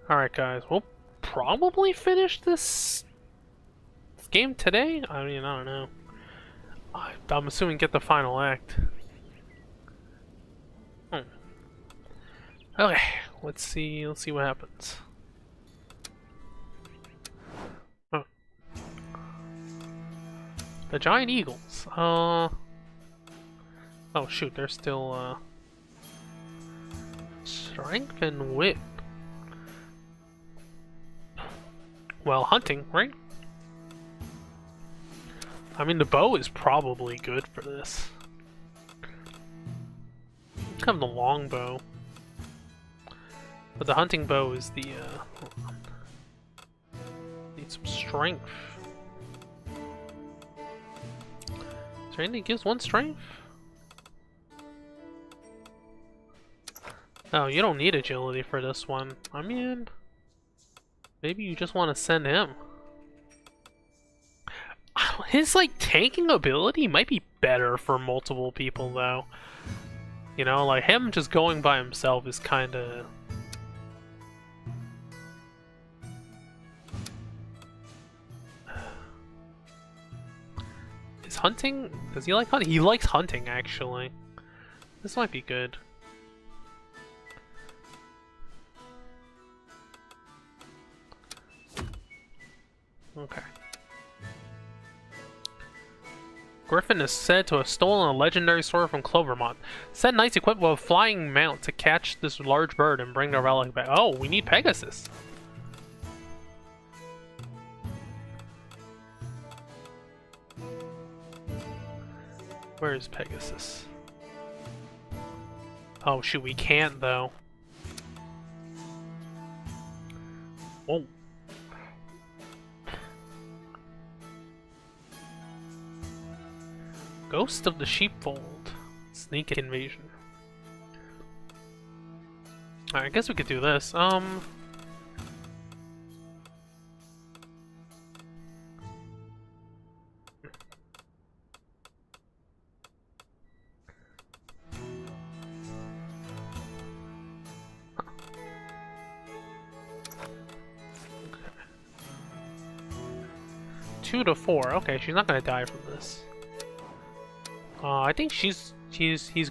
Alright guys, we'll probably finish this game today? I mean, I don't know. I'm assuming get the final act. Okay, let's see what happens. Oh. The giant eagles. Oh shoot, they're still strength and wit. Well, hunting, right? I mean, the bow is probably good for this. Kind of the long bow. But the hunting bow is the, hold on. Need some strength. Is there anything that gives one strength? Oh, you don't need agility for this one. I mean, maybe you just want to send him. His, like, tanking ability might be better for multiple people, though. You know, like, him just going by himself is kinda... Is hunting... Does he like hunting? He likes hunting, actually. This might be good. Okay. Griffin is said to have stolen a legendary sword from Clovermont. Said knights equipped with a flying mount to catch this large bird and bring the relic back. Oh, we need Pegasus. Where is Pegasus? Oh shoot, we can't though. Whoa. Ghost of the Sheepfold. Sneak invasion. Alright, I guess we could do this. 2 to 4. Okay, she's not gonna die from this. I think he's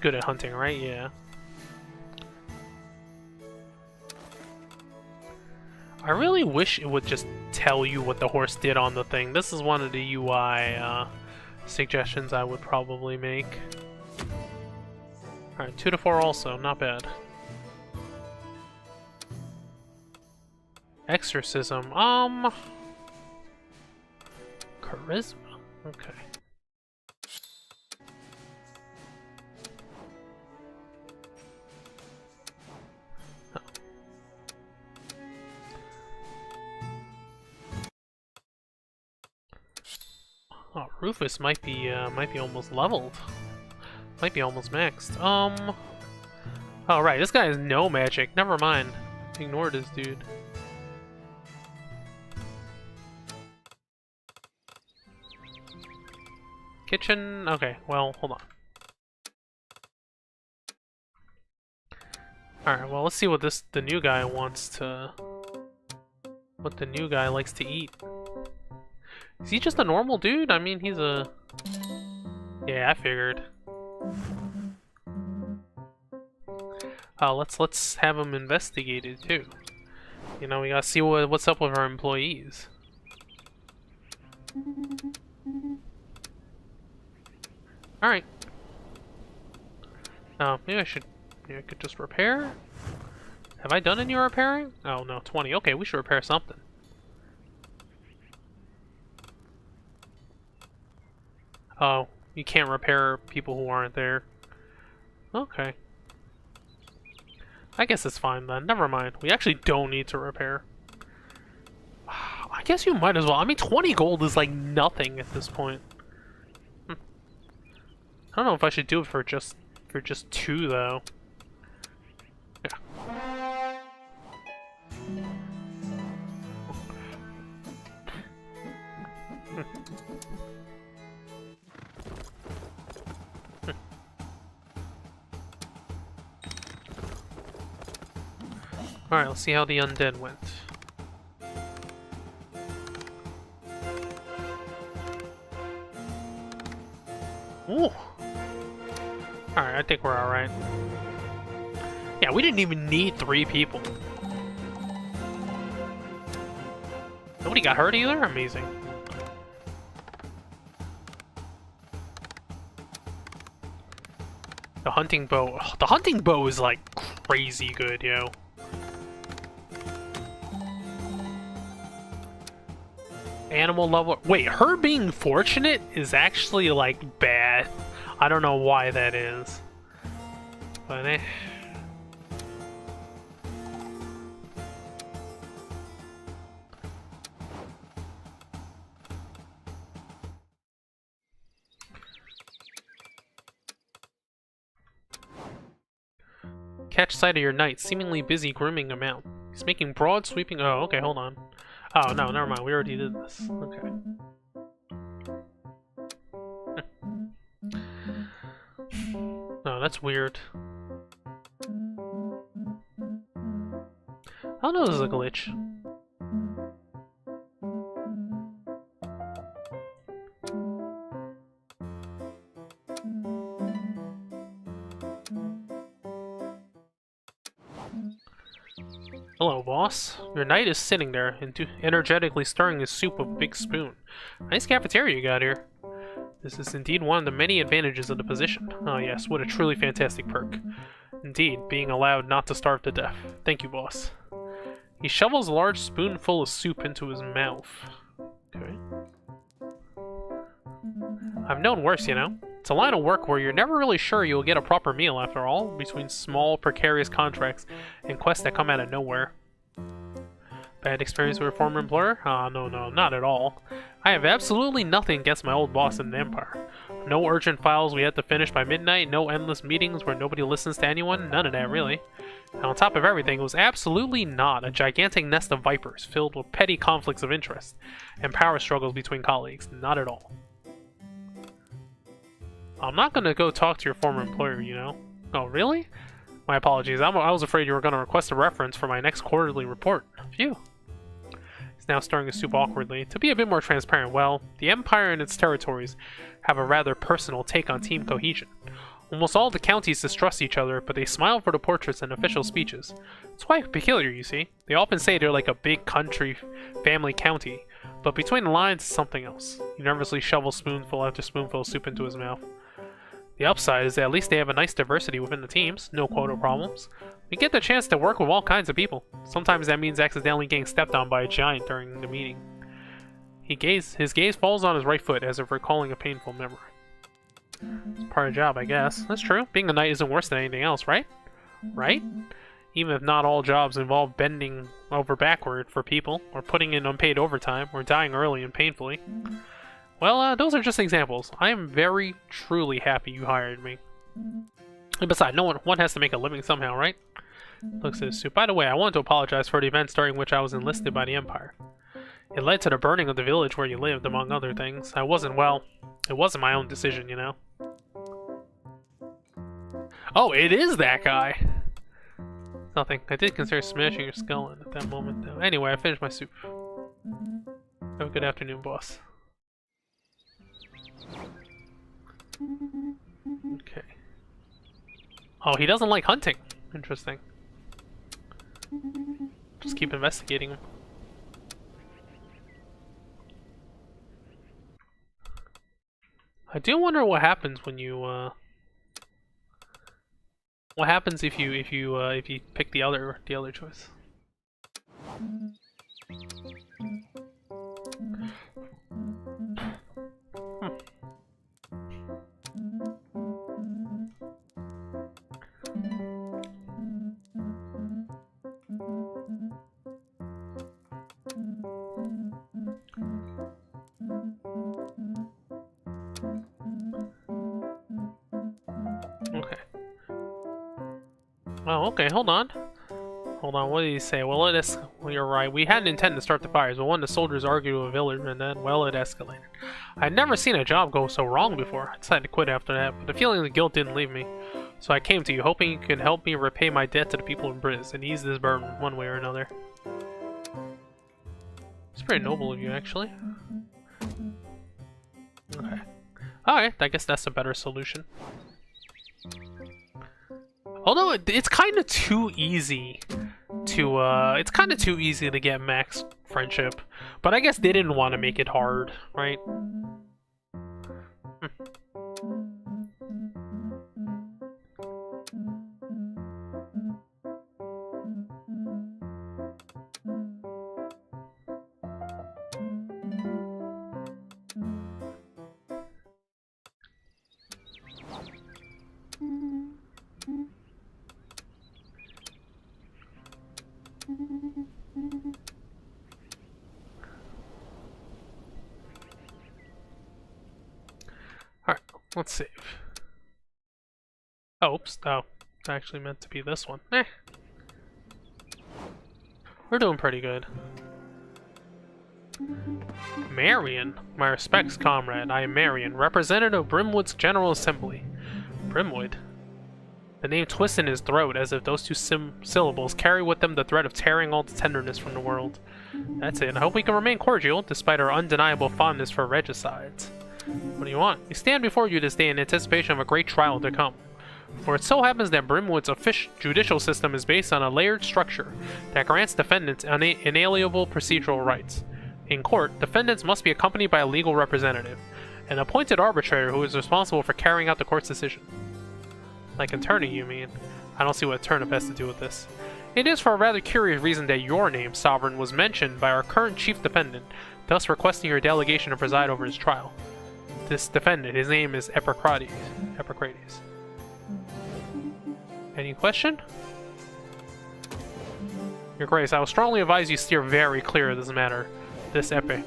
good at hunting, right? Yeah. I really wish it would just tell you what the horse did on the thing. This is one of the UI suggestions I would probably make. Alright, 2 to 4 also, not bad. Exorcism, charisma, okay. Oh, Rufus might be almost leveled. Might be almost maxed. Oh right, this guy has no magic. Never mind. Ignore this dude. Kitchen. Okay, well, hold on. Alright, well, let's see what the new guy wants to... What the new guy likes to eat. Is he just a normal dude? I mean, he's a... Yeah, I figured. Let's have him investigated, too. You know, we gotta see what's up with our employees. Alright. Maybe I could just repair? Have I done any repairing? Oh, no, 20. Okay, we should repair something. Oh, you can't repair people who aren't there. Okay. I guess it's fine then. Never mind. We actually don't need to repair. I guess you might as well. I mean, 20 gold is like nothing at this point. I don't know if I should do it for just 2 though. Yeah. Alright, let's see how the undead went. Ooh. Alright, I think we're alright. Yeah, we didn't even need 3 people. Nobody got hurt either? Amazing. The hunting bow. Ugh, the hunting bow is like crazy good, yo. Animal level. Wait, her being fortunate is actually like bad. I don't know why that is. But eh. Catch sight of your knight, seemingly busy grooming a mount. He's making broad sweeping. Oh, okay, hold on. Oh, no, never mind. We already did this. Okay. No, that's weird. Oh no, this is a glitch. Hello, boss. Your knight is sitting there, energetically stirring his soup with a big spoon. Nice cafeteria you got here. This is indeed one of the many advantages of the position. Oh yes, what a truly fantastic perk. Indeed, being allowed not to starve to death. Thank you, boss. He shovels a large spoonful of soup into his mouth. Okay. I've known worse, you know. It's a line of work where you're never really sure you'll get a proper meal after all, between small, precarious contracts and quests that come out of nowhere. Bad experience with a former employer? Ah, no, not at all. I have absolutely nothing against my old boss in the Empire. No urgent files we had to finish by midnight, no endless meetings where nobody listens to anyone, none of that really. And on top of everything, it was absolutely not a gigantic nest of vipers filled with petty conflicts of interest and power struggles between colleagues, not at all. I'm not gonna go talk to your former employer, you know. Oh, really? My apologies, I was afraid you were gonna request a reference for my next quarterly report. Phew. He's now stirring his soup awkwardly. To be a bit more transparent, well, the Empire and its territories have a rather personal take on team cohesion. Almost all the counties distrust each other, but they smile for the portraits and official speeches. It's quite peculiar, you see. They often say they're like a big country family county, but between the lines it's something else. He nervously shovels spoonful after spoonful of soup into his mouth. The upside is that at least they have a nice diversity within the teams, no quota problems. We get the chance to work with all kinds of people. Sometimes that means accidentally getting stepped on by a giant during the meeting. His gaze falls on his right foot as if recalling a painful memory. It's part of the job, I guess. That's true. Being a knight isn't worse than anything else, right? Right? Even if not all jobs involve bending over backward for people, or putting in unpaid overtime, or dying early and painfully. Well, those are just examples. I am very, truly happy you hired me. And besides, one has to make a living somehow, right? Looks at his soup. By the way, I wanted to apologize for the events during which I was enlisted by the Empire. It led to the burning of the village where you lived, among other things. It wasn't my own decision, you know. Oh, it is that guy! Nothing. I did consider smashing your skull in at that moment, though. Anyway, I finished my soup. Have a good afternoon, boss. Okay. Oh, he doesn't like hunting. Interesting. Just keep investigating him. I do wonder what happens when you what happens if you pick the other choice. Oh, okay, hold on. Hold on, what did he say? Well, you're right. We hadn't intended to start the fires, but when the soldiers argued with a villager, and then, well, it escalated. I'd never seen a job go so wrong before. I decided to quit after that, but the feeling of guilt didn't leave me. So I came to you, hoping you could help me repay my debt to the people of Briz and ease this burden one way or another. It's pretty noble of you, actually. Okay. Alright, I guess that's a better solution. Although it's kind of too easy to get max friendship, but I guess they didn't want to make it hard, right? Alright, let's save. Oh, oops. Oh, it's actually meant to be this one. We're doing pretty good. Marion. My respects, comrade. I am Marion, representative of Brimwood's General Assembly. Brimwood? The name twists in his throat as if those two syllables carry with them the threat of tearing all the tenderness from the world. That's it. I hope we can remain cordial, despite our undeniable fondness for regicides. What do you want? We stand before you this day in anticipation of a great trial to come. For it so happens that Brimwood's judicial system is based on a layered structure that grants defendants inalienable procedural rights. In court, defendants must be accompanied by a legal representative, an appointed arbitrator who is responsible for carrying out the court's decision. Like attorney, you mean? I don't see what turnip has to do with this. It is for a rather curious reason that your name, Sovereign, was mentioned by our current chief defendant, thus requesting your delegation to preside over his trial. This defendant, his name is Epicrates. Any question? Your Grace, I will strongly advise you steer very clear of this matter. This epic.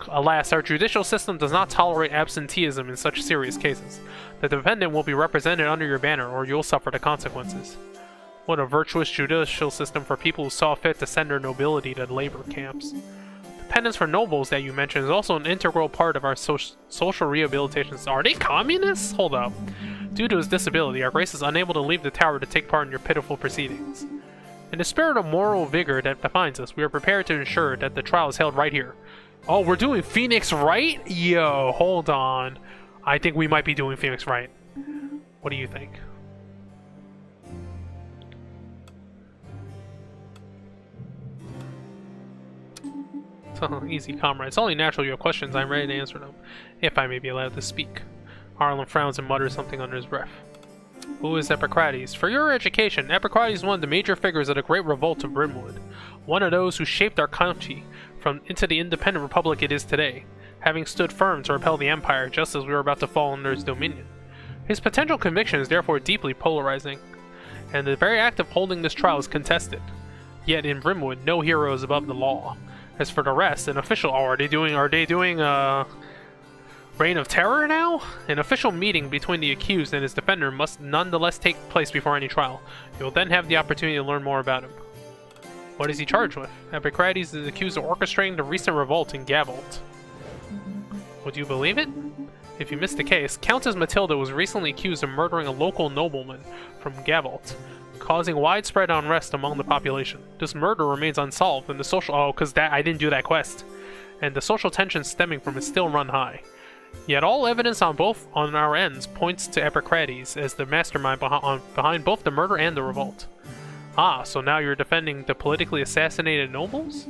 Alas, our judicial system does not tolerate absenteeism in such serious cases. The defendant will be represented under your banner, or you'll suffer the consequences. What a virtuous judicial system for people who saw fit to send their nobility to labor camps. Dependence for nobles that you mentioned is also an integral part of our social rehabilitation. Are they communists? Hold up. Due to his disability, our Grace is unable to leave the tower to take part in your pitiful proceedings. In the spirit of moral vigor that defines us, we are prepared to ensure that the trial is held right here. Oh, we're doing Phoenix Wright? Yo, hold on. I think we might be doing Phoenix Wright. What do you think? So, easy, comrade. It's only natural you have questions. I'm ready to answer them, if I may be allowed to speak. Harlan frowns and mutters something under his breath. Who is Epicrates? For your education, Epicrates is one of the major figures of the Great Revolt of Brimwood. One of those who shaped our country into the independent republic it is today, having stood firm to repel the Empire just as we were about to fall under its dominion. His potential conviction is therefore deeply polarizing, and the very act of holding this trial is contested. Yet in Brimwood, no hero is above the law. As for the rest, an official... Oh, are they doing Reign of Terror now? An official meeting between the accused and his defender must nonetheless take place before any trial. You will then have the opportunity to learn more about him. What is he charged with? Epicrates is accused of orchestrating the recent revolt in Gavolt. Would you believe it? If you missed the case, Countess Matilda was recently accused of murdering a local nobleman from Gavolt, causing widespread unrest among the population. This murder remains unsolved, and the social... Oh, because I didn't do that quest. And the social tension stemming from it still run high. Yet all evidence on our ends points to Epicrates as the mastermind behind both the murder and the revolt. Ah, so now you're defending the politically assassinated nobles?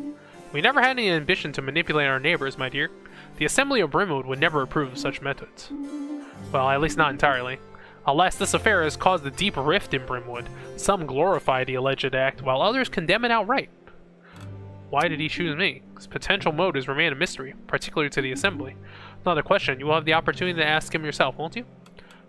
We never had any ambition to manipulate our neighbors, my dear. The Assembly of Brimwood would never approve of such methods. Well, at least not entirely. Alas, this affair has caused a deep rift in Brimwood. Some glorify the alleged act, while others condemn it outright. Why did he choose me? His potential motives remain a mystery, particularly to the Assembly. Another question. You will have the opportunity to ask him yourself, won't you?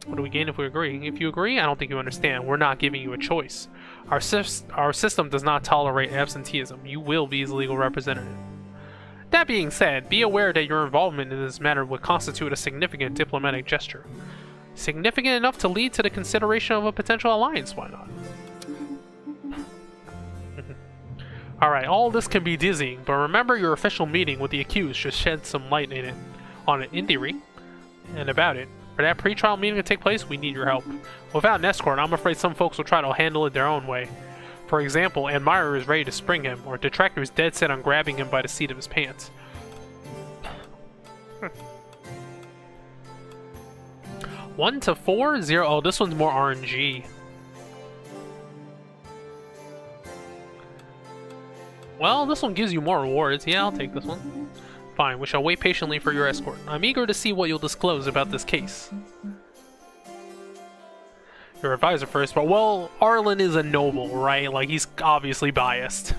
What do we gain if we agree? If you agree, I don't think you understand. We're not giving you a choice. Our system does not tolerate absenteeism. You will be his legal representative. That being said, be aware that your involvement in this matter would constitute a significant diplomatic gesture. Significant enough to lead to the consideration of a potential alliance, why not? Alright, all this can be dizzying, but remember your official meeting with the accused should shed some light on it, in theory, and about it. For that pre-trial meeting to take place, we need your help. Without an escort, I'm afraid some folks will try to handle it their own way. For example, Admirer is ready to spring him, or Detractor is dead set on grabbing him by the seat of his pants. 1 to 4, 0. Oh, this one's more RNG. Well, this one gives you more rewards. Yeah, I'll take this one. Fine, we shall wait patiently for your escort. I'm eager to see what you'll disclose about this case. Your advisor first, but well, Arlen is a noble, right? Like, he's obviously biased.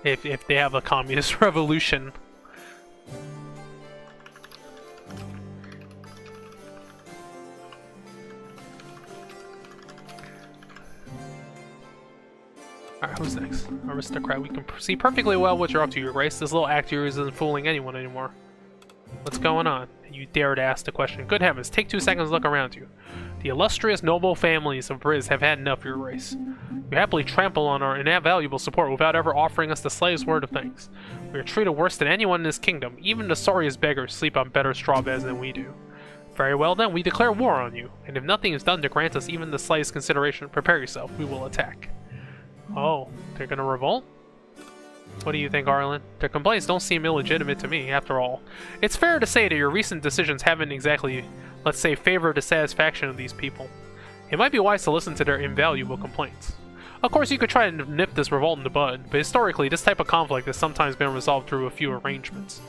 If they have a communist revolution. Alright, who's next? Aristocrat, we can see perfectly well what you're up to, Your Grace. This little act here isn't fooling anyone anymore. What's going on? You dare to ask the question. Good heavens, take 2 seconds to look around you. The illustrious noble families of Briz have had enough, Your Grace. You happily trample on our invaluable support without ever offering us the slightest word of thanks. We are treated worse than anyone in this kingdom. Even the sorriest beggars sleep on better straw beds than we do. Very well then, we declare war on you. And if nothing is done to grant us even the slightest consideration, prepare yourself. We will attack. Oh, they're gonna revolt? What do you think, Arlen? Their complaints don't seem illegitimate to me, after all. It's fair to say that your recent decisions haven't exactly, let's say, favored the satisfaction of these people. It might be wise to listen to their invaluable complaints. Of course, you could try to nip this revolt in the bud, but historically, this type of conflict has sometimes been resolved through a few arrangements.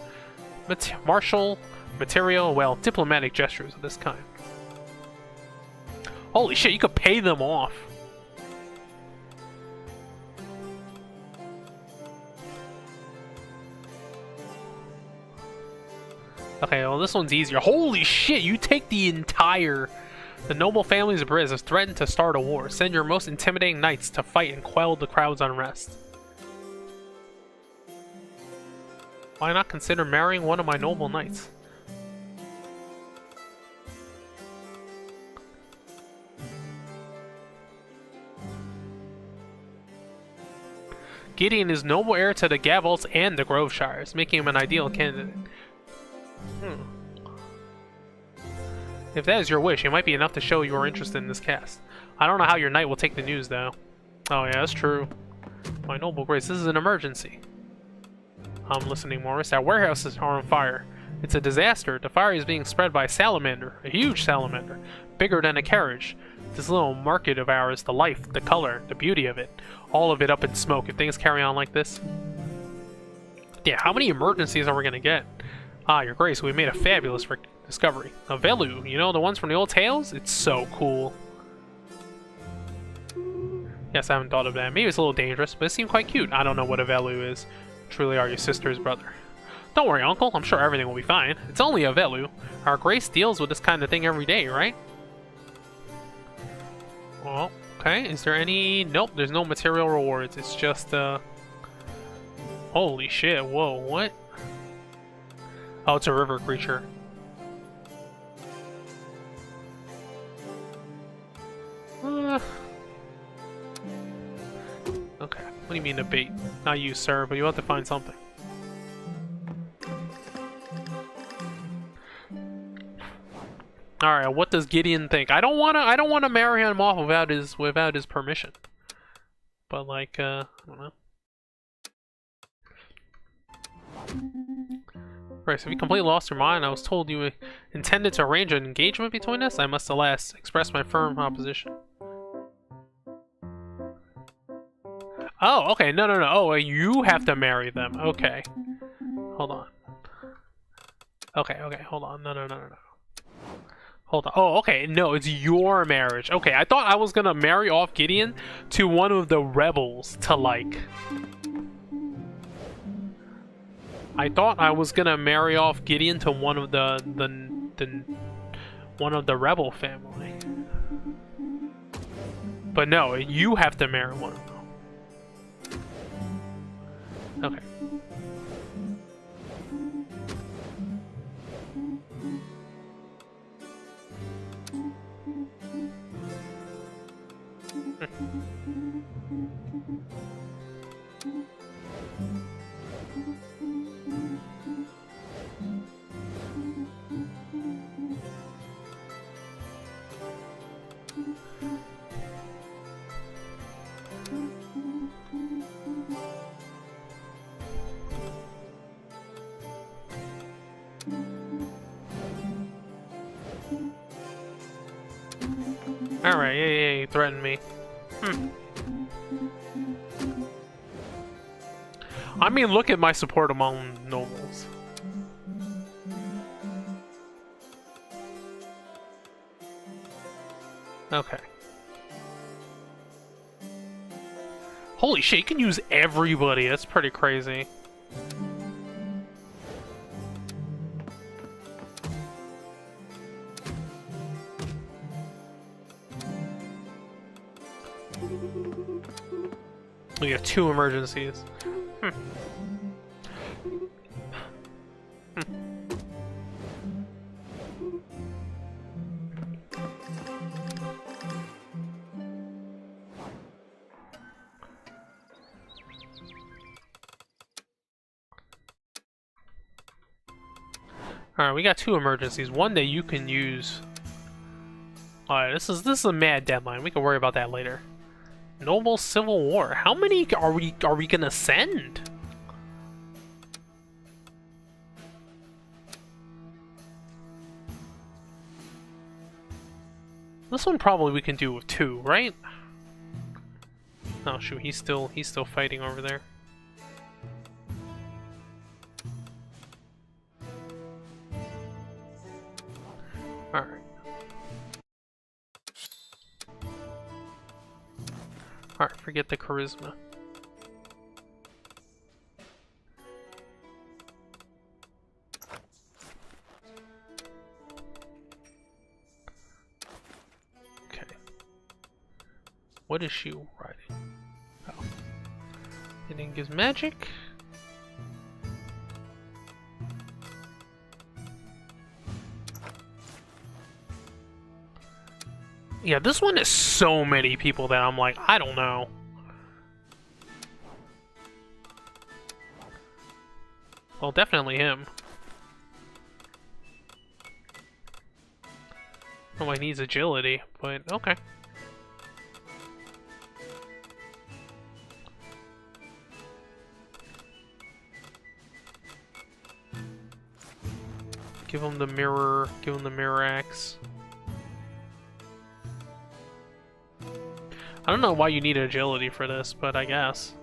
Martial, material, well, diplomatic gestures of this kind. Holy shit, you could pay them off. Okay, well this one's easier. Holy shit, you take the entire... The noble families of Briz have threatened to start a war. Send your most intimidating knights to fight and quell the crowd's unrest. Why not consider marrying one of my noble knights? Gideon is noble heir to the Gavolts and the Groveshires, making him an ideal candidate. If that is your wish, it might be enough to show you are interested in this cast. I don't know how your knight will take the news, though. Oh yeah, that's true. My noble grace, this is an emergency. I'm listening, Morris. Our warehouses are on fire. It's a disaster. The fire is being spread by a salamander. A huge salamander. Bigger than a carriage. This little market of ours, the life, the color, the beauty of it. All of it up in smoke. If things carry on like this. Yeah, how many emergencies are we gonna get? Ah, your grace, we made a fabulous discovery. A Velu, you know, the ones from the old tales? It's so cool. Yes, I haven't thought of that. Maybe it's a little dangerous, but it seemed quite cute. I don't know what a Velu is. Truly are your sister's brother. Don't worry, uncle. I'm sure everything will be fine. It's only a Velu. Our grace deals with this kind of thing every day, right? Well, okay. Is there any... Nope, there's no material rewards. It's just, Holy shit, whoa, what? Oh, it's a river creature. Okay, what do you mean a bait? Not you, sir, but you have to find something. Alright, what does Gideon think? I don't wanna marry him off without his permission. But like, I don't know. Right, so if you completely lost your mind, I was told you intended to arrange an engagement between us. I must alas express my firm opposition. Oh, okay, no. Oh, you have to marry them. Okay. Hold on. Okay, hold on. No. Hold on. Oh, okay, no, it's your marriage. Okay, I thought I was gonna marry off Gideon to one of the rebels to, like... I thought I was gonna marry off Gideon to one of the rebel family. But no, you have to marry one of them. Okay. Alright, yeah, you threatened me. I mean, look at my support among nobles. Okay. Holy shit, you can use everybody. That's pretty crazy. We have 2 emergencies. Alright, we got 2 emergencies. One that you can use. Alright, this is a mad deadline. We can worry about that later. Noble Civil War. How many are we gonna send? This one probably we can do with 2, right? Oh shoot, he's still fighting over there. Alright. Alright, forget the charisma. Okay. What is she writing? Oh. Lenin gives magic. Yeah, this one is so many people that I'm like, I don't know. Well, definitely him. Oh, he needs agility, but okay. Give him the mirror axe. I don't know why you need agility for this, but I guess.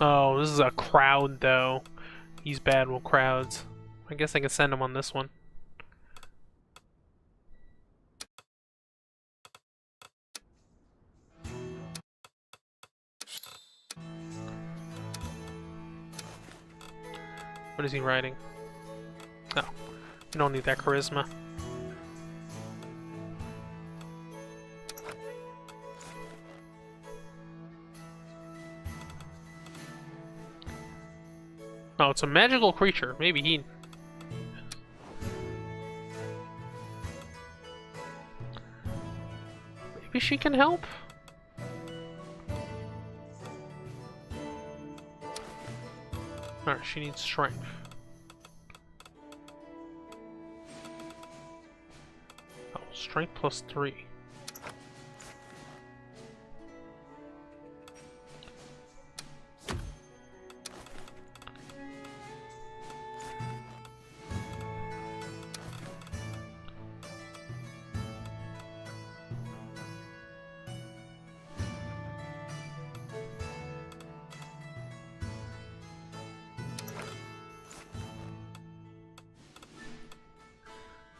Oh, this is a crowd, though. He's bad with crowds. I guess I can send him on this one. What is he writing? Oh, you don't need that charisma. Oh, it's a magical creature. Maybe he... Maybe she can help? Alright, she needs strength. Oh, strength plus 3.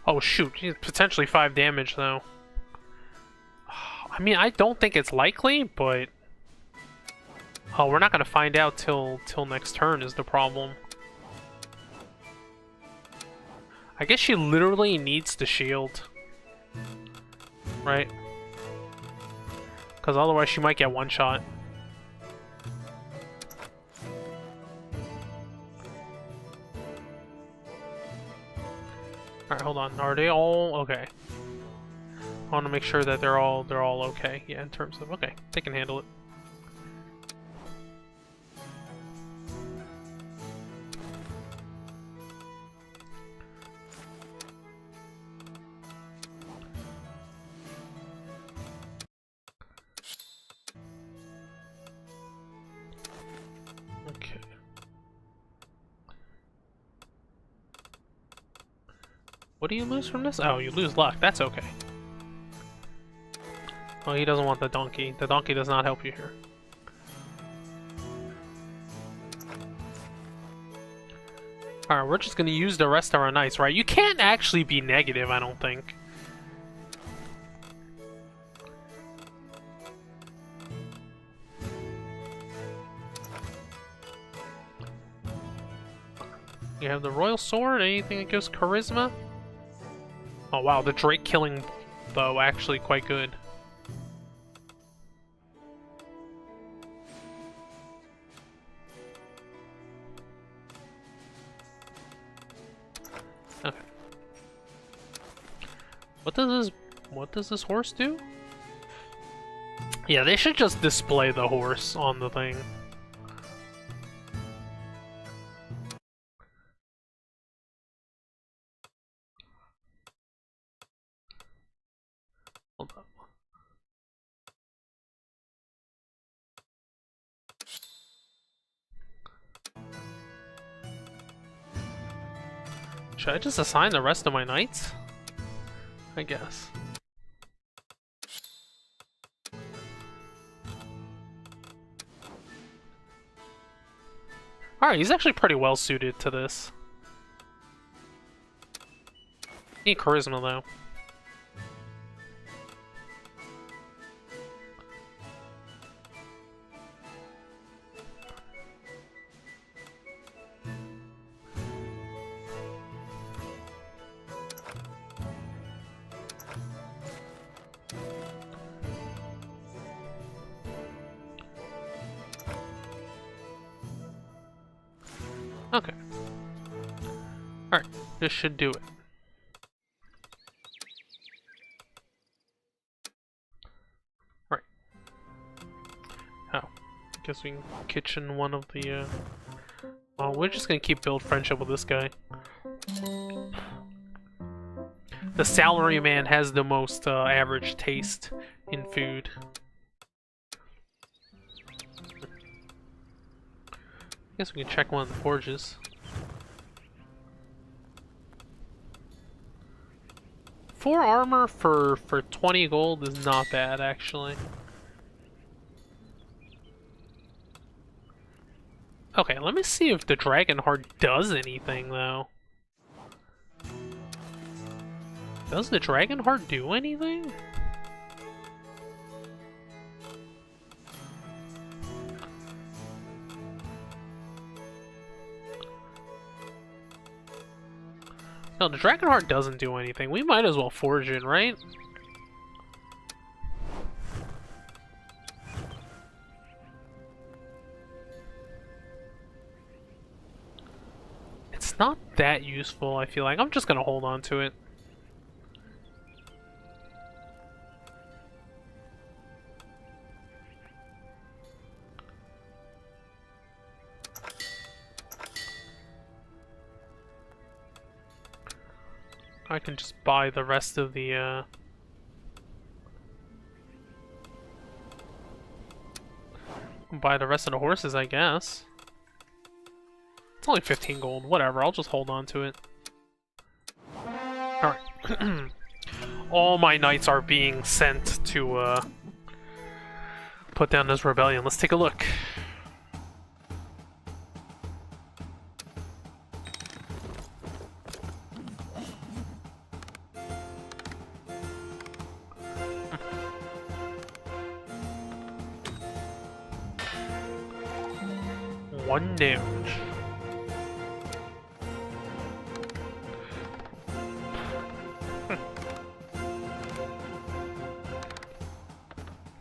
Oh shoot, he's potentially 5 damage though. I mean, I don't think it's likely, but... Oh, we're not gonna find out till next turn is the problem. I guess she literally needs the shield. Right? Because otherwise she might get one shot. Alright, hold on. Are they all okay? I want to make sure that they're all okay. Yeah, in terms of okay, they can handle it. What do you lose from this? Oh, you lose luck. That's okay. Oh, he doesn't want the donkey. The donkey does not help you here. Alright, we're just gonna use the rest of our knights, right? You can't actually be negative, I don't think. You have the royal sword, anything that gives charisma? Oh wow, the Drake killing bow actually quite good. Okay. What does this horse do? Yeah, they should just display the horse on the thing. Hold up. Should I just assign the rest of my knights? I guess. Alright, he's actually pretty well suited to this. Need charisma though. Okay. Alright, this should do it. Alright. Oh. I guess we can kitchen one of the, well, we're just gonna keep build friendship with this guy. The salaryman has the most average taste in food. I guess we can check one of the forges. 4 armor for 20 gold is not bad, actually. Okay, let me see if the dragon heart does anything, though. Does the dragon heart do anything? No, the dragon heart doesn't do anything. We might as well forge it, right? It's not that useful, I feel like. I'm just gonna hold on to it. I can just buy the rest of the, buy the rest of the horses, I guess. It's only 15 gold. Whatever, I'll just hold on to it. Alright. All my knights are being sent to, put down this rebellion. Let's take a look. One damage.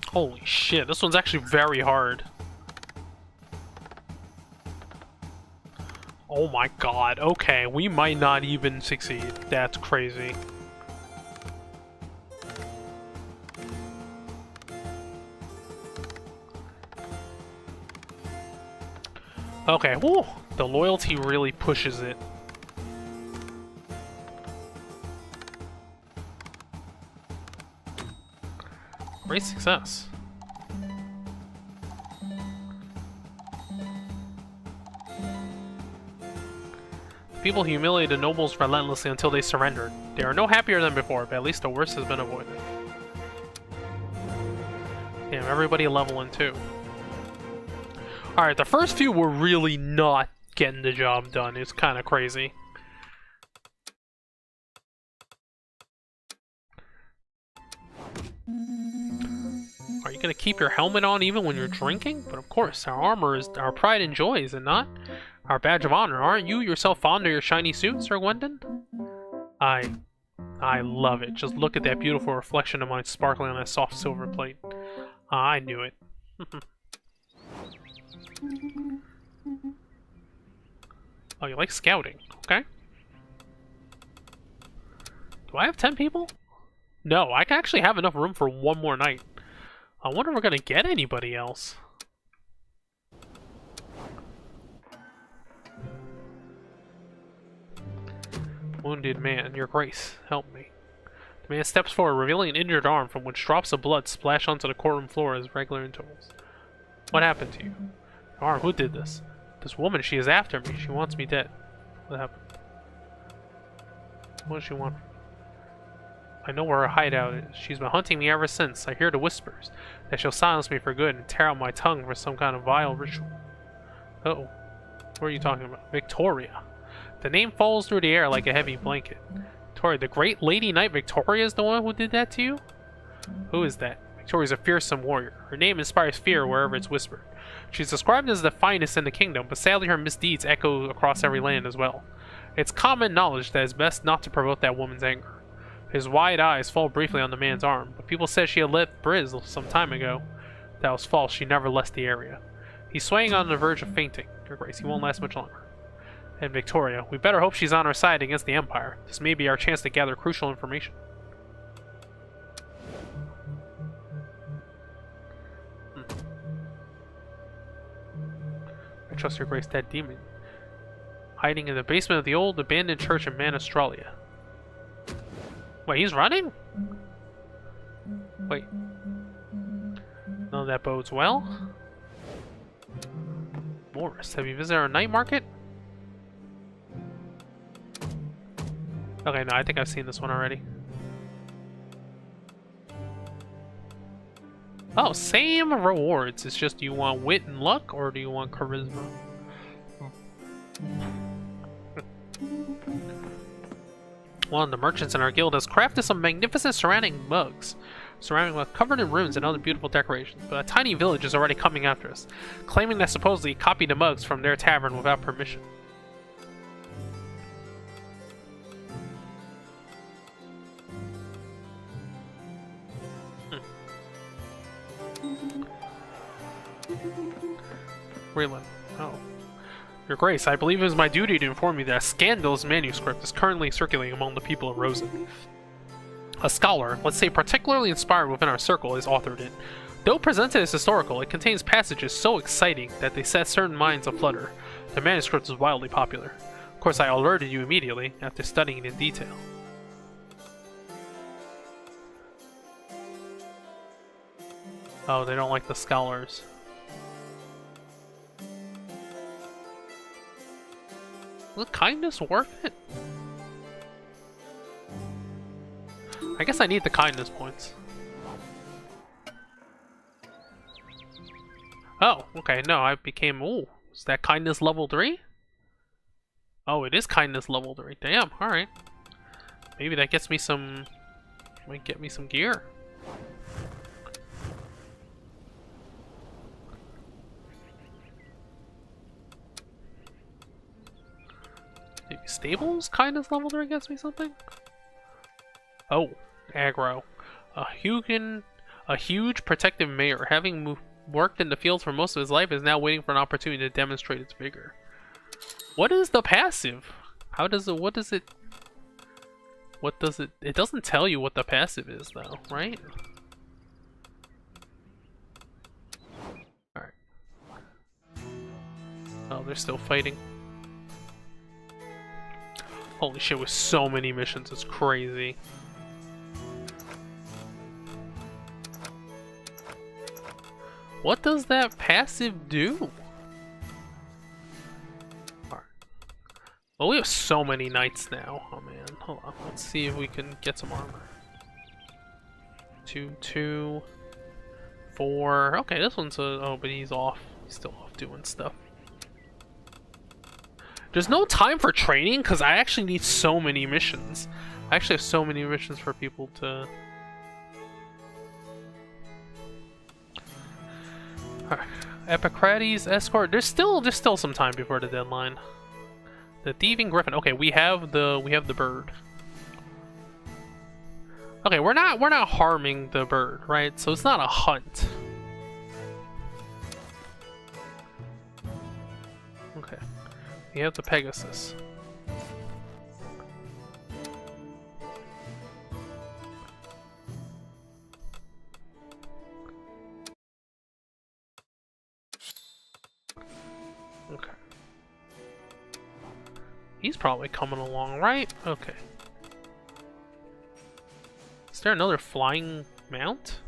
Holy shit, this one's actually very hard. Oh my god, okay, we might not even succeed. That's crazy. Okay, whoo! The loyalty really pushes it. Great success. people humiliated nobles relentlessly until they surrendered. They are no happier than before, but at least the worst has been avoided. Damn, everybody leveling too. Alright, the first few were really not getting the job done. It's kind of crazy. Are you gonna keep your helmet on even when you're drinking? But of course, our armor is our pride and joy, is it not? Our badge of honor. Aren't you yourself fond of your shiny suit, Sir Gwendon? I love it. Just look at that beautiful reflection of mine sparkling on that soft silver plate. I knew it. Oh, you like scouting. Okay. Do I have 10 people? No, I can actually have enough room for one more night. I wonder if we're gonna get anybody else. Wounded man, your grace, help me. The man steps forward, revealing an injured arm from which drops of blood splash onto the courtroom floor at regular intervals. What happened to you? Your arm, who did this? This woman, she is after me. She wants me dead. What happened? What does she want? I know where her hideout is. She's been hunting me ever since. I hear the whispers that she'll silence me for good and tear out my tongue for some kind of vile ritual. Uh-oh. What are you talking about? Victoria. The name falls through the air like a heavy blanket. Victoria, the great Lady Knight Victoria is the one who did that to you? Who is that? Victoria's a fearsome warrior. Her name inspires fear wherever it's whispered. She's described as the finest in the kingdom, but sadly her misdeeds echo across every land as well. It's common knowledge that it's best not to provoke that woman's anger. His wide eyes fall briefly on the man's arm, but people said she had left Briz some time ago. That was false. She never left the area. He's swaying on the verge of fainting. Your Grace, he won't last much longer. And Victoria, we better hope she's on our side against the Empire. This may be our chance to gather crucial information. I trust Your Grace, that demon. Hiding in the basement of the old abandoned church in Manastralia. Wait, he's running? Wait. None of that bodes well. Morris, have you visited our night market? Okay, no, I think I've seen this one already. Oh, same rewards. It's just, do you want wit and luck, or do you want charisma? One of the merchants in our guild has crafted some magnificent ceramic mugs, covered in runes and other beautiful decorations, but a tiny village is already coming after us, claiming that supposedly he copied the mugs from their tavern without permission. Lenin. Oh. Your Grace, I believe it is my duty to inform you that a scandalous manuscript is currently circulating among the people of Rosen. A scholar, let's say particularly inspired within our circle, has authored it. Though presented as historical, it contains passages so exciting that they set certain minds aflutter. The manuscript is wildly popular. Of course, I alerted you immediately after studying it in detail. Oh, they don't like the scholars. Was kindness worth it? I guess I need the kindness points. Oh, okay, no, I became... Ooh, is that kindness level 3? Oh, it is kindness level 3. Damn, alright. Maybe that gets me some... Might get me some gear. Maybe stables? Kindness level 3 gets me something? Oh, aggro. A huge protective mayor, having worked in the fields for most of his life, is now waiting for an opportunity to demonstrate its vigor. What is the passive? How does it, what does it, it doesn't tell you what the passive is though, right? Alright. Oh, they're still fighting. Holy shit, with so many missions, it's crazy. What does that passive do? Alright. Well, we have so many knights now. Oh man, hold on. Let's see if we can get some armor. 2, 2, 4. Okay, this one's oh, but he's off. He's still off doing stuff. There's no time for training because I actually need so many missions. I actually have so many missions for people to. Alright. Epicrates escort. There's still some time before the deadline. The thieving griffin. Okay, we have the bird. Okay, we're not harming the bird, right? So it's not a hunt. Okay. We have the Pegasus. Okay. He's probably coming along, right? Okay. Is there another flying mount?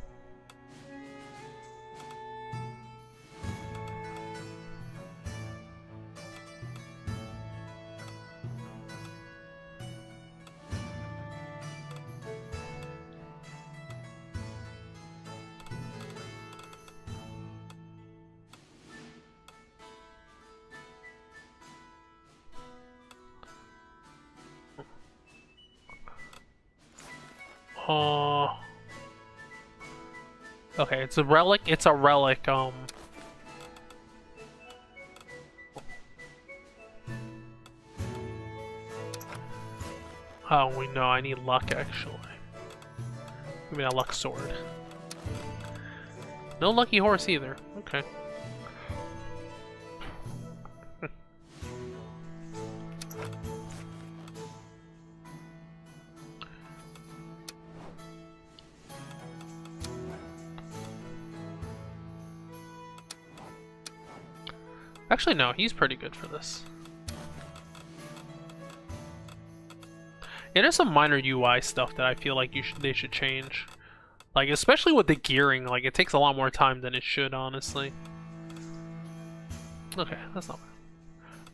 Okay, it's a relic. It's a relic. Oh, we know. I need luck actually. Give me a luck sword. No lucky horse either. Okay. Actually, no, he's pretty good for this. Yeah, there's some minor UI stuff that I feel like they should change. Like, especially with the gearing, like, it takes a lot more time than it should, honestly. Okay, that's not bad.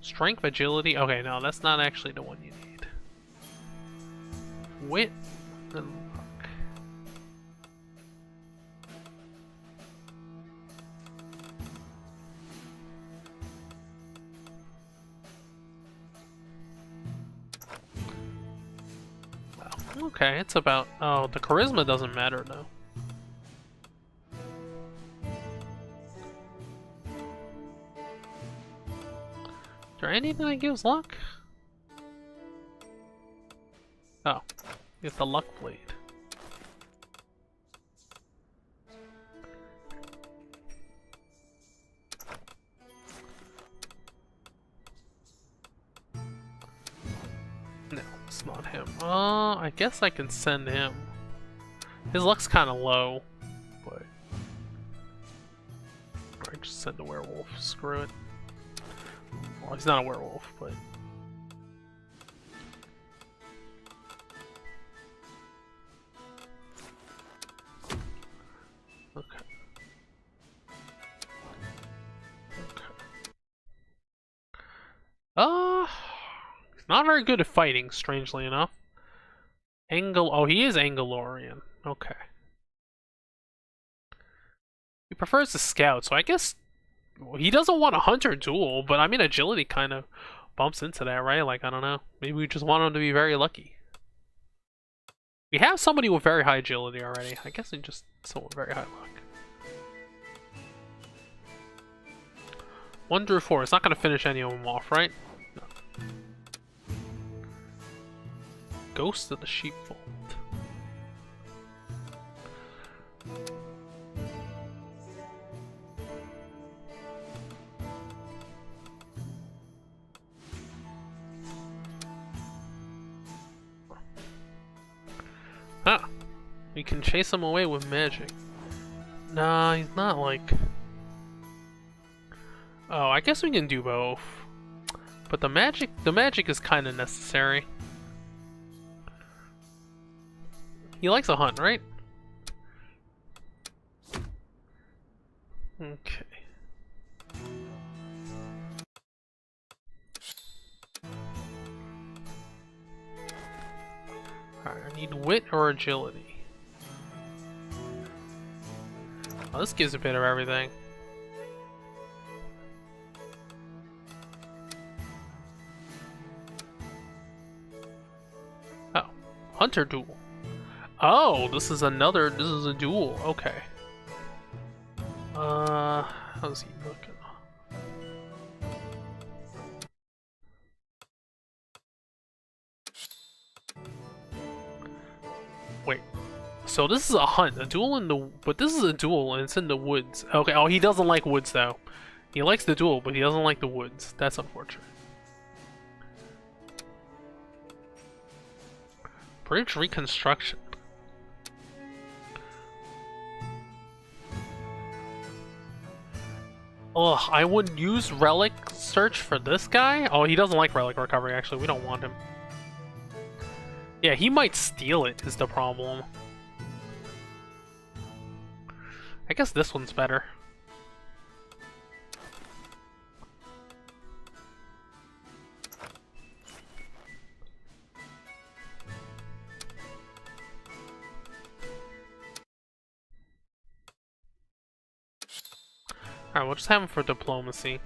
Strength, agility. Okay, no, that's not actually the one you need. Wit and luck. Okay, it's about... Oh, the charisma doesn't matter, though. Is there anything that gives luck? Oh, it's the luck blade. No, it's not him. I guess I can send him. His luck's kind of low, but I just send a werewolf. Screw it. Well, he's not a werewolf, but okay. He's not very good at fighting, strangely enough. Oh, he is Angolorian. Okay. He prefers to scout, so I guess he doesn't want a hunter duel, but I mean agility kind of bumps into that, right? Like, I don't know. Maybe we just want him to be very lucky. We have somebody with very high agility already. I guess we just someone with very high luck. 1 through 4. It's not going to finish any of them off, right? No. Ghost of the Sheepfold. Ah! We can chase him away with magic. Nah, he's not like... Oh, I guess we can do both. But the magic is kind of necessary. He likes a hunt, right? Okay. need wit or agility. Oh, this gives a bit of everything. Oh, hunter duel. Oh, this is a duel. Okay. How's he looking? Wait. So this is a hunt, a duel in the, but this is a duel and it's in the woods. Okay, oh, he doesn't like woods though. He likes the duel, but he doesn't like the woods. That's unfortunate. Bridge reconstruction. Ugh, I would use relic search for this guy. Oh, he doesn't like relic recovery, actually. We don't want him. Yeah, he might steal it, is the problem. I guess this one's better. Alright, we'll just have him for diplomacy.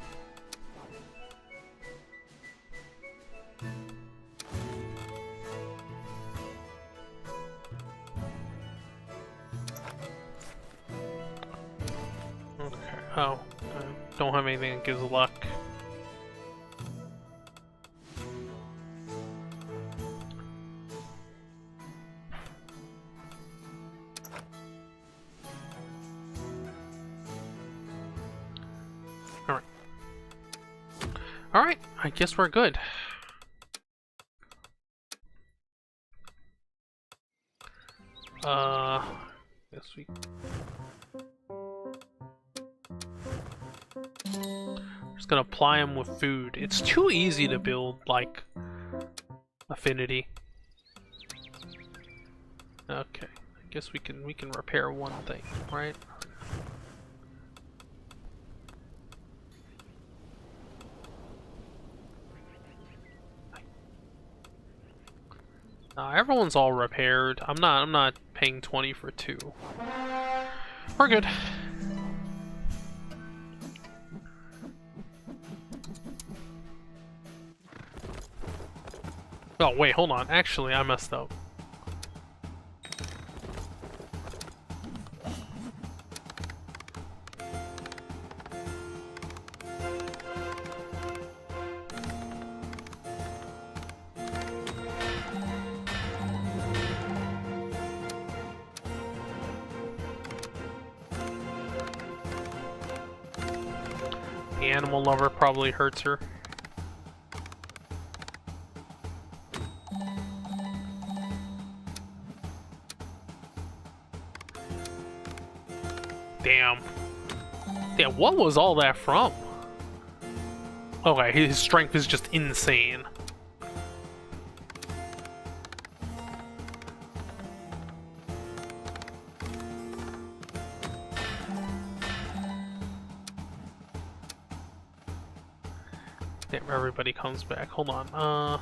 Okay, oh, I don't have anything that gives luck. Alright, I guess we're good. Guess we... Just gonna apply them with food. It's too easy to build, like, affinity. Okay, I guess we can repair one thing, right? Everyone's all repaired. I'm not paying 20 for 2. We're good. Oh wait, hold on. Actually, I messed up. The animal lover probably hurts her. Damn. Yeah, what was all that from? Okay, his strength is just insane. Damn, everybody comes back. Hold on.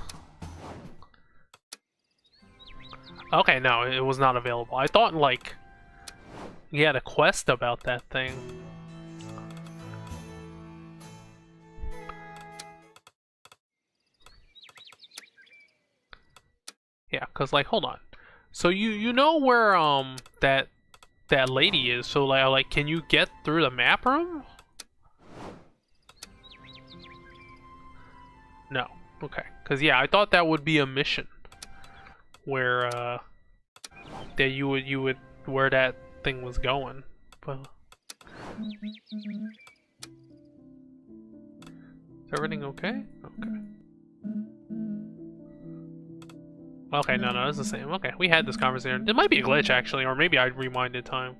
Okay, no, it was not available. I thought, like, he had a quest about that thing. Yeah, cause like, hold on. So you know where that lady is? So like, can you get through the map room? No. Okay. Cause yeah, I thought that would be a mission where that you would where that thing was going. But is everything okay? Okay. Okay, no, it's the same. Okay, we had this conversation. It might be a glitch, actually, or maybe I rewinded time.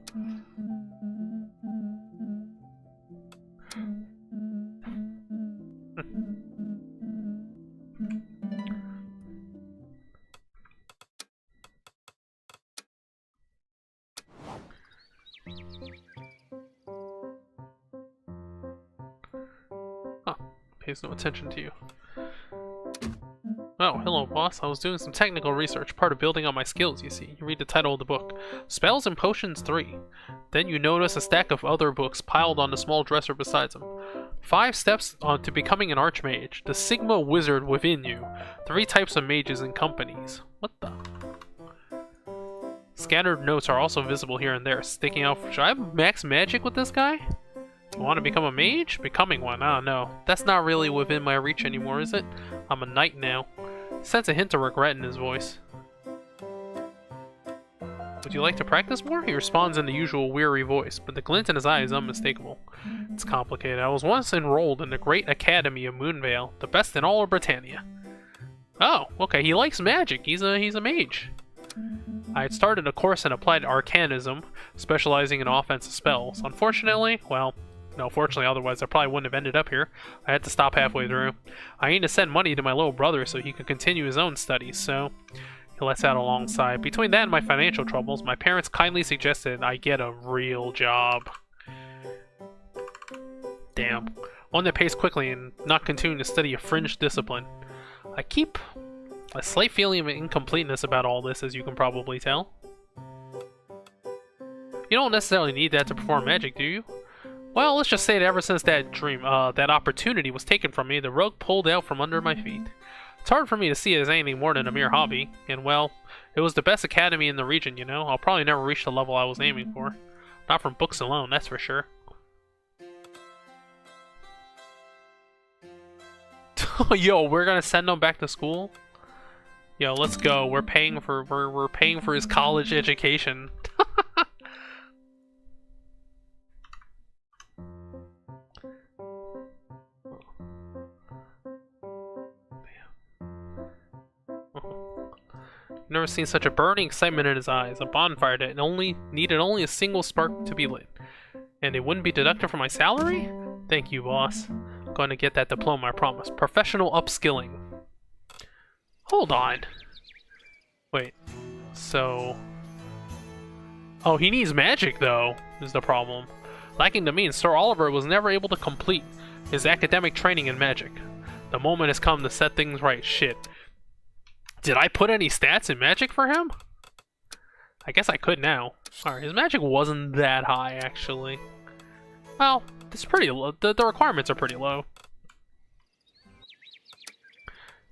Huh. Pays no attention to you. Oh, hello, boss. I was doing some technical research, part of building on my skills, you see. You read the title of the book. Spells and Potions 3. Then you notice a stack of other books piled on the small dresser beside them. 5 steps on to becoming an archmage. The Sigma wizard within you. 3 types of mages and companies. What the? Scattered notes are also visible here and there, sticking out. Should I have max magic with this guy? Want to become a mage? Becoming one? I don't know. That's not really within my reach anymore, is it? I'm a knight now. He sense a hint of regret in his voice. Would you like to practice more? He responds in the usual weary voice, but the glint in his eye is unmistakable. It's complicated. I was once enrolled in the great academy of Moonvale, the best in all of Britannia. Oh, okay. He likes magic. He's a mage. I had started a course in applied arcanism, specializing in offensive spells. Unfortunately, well, no, fortunately, otherwise I probably wouldn't have ended up here. I had to stop halfway through. I need to send money to my little brother so he could continue his own studies, so he lets out alongside. Between that and my financial troubles, my parents kindly suggested I get a real job. Damn. One that pays quickly and not continuing to study a fringe discipline. I keep a slight feeling of incompleteness about all this, as you can probably tell. You don't necessarily need that to perform magic, do you? Well, let's just say that ever since that that opportunity was taken from me, the rug pulled out from under my feet. It's hard for me to see it as anything more than a mere hobby, and well, it was the best academy in the region, you know? I'll probably never reach the level I was aiming for. Not from books alone, that's for sure. Yo, we're gonna send him back to school? Yo, let's go. We're paying for his college education. Never seen such a burning excitement in his eyes. A bonfire that needed only a single spark to be lit. And it wouldn't be deducted from my salary? Thank you, boss. I'm going to get that diploma, I promise. Professional upskilling. Hold on. Wait. So... Oh, he needs magic, though, is the problem. Lacking the means, Sir Oliver was never able to complete his academic training in magic. The moment has come to set things right. Shit. Did I put any stats in magic for him? I guess I could now. Alright, his magic wasn't that high, actually. Well, it's pretty low. The requirements are pretty low.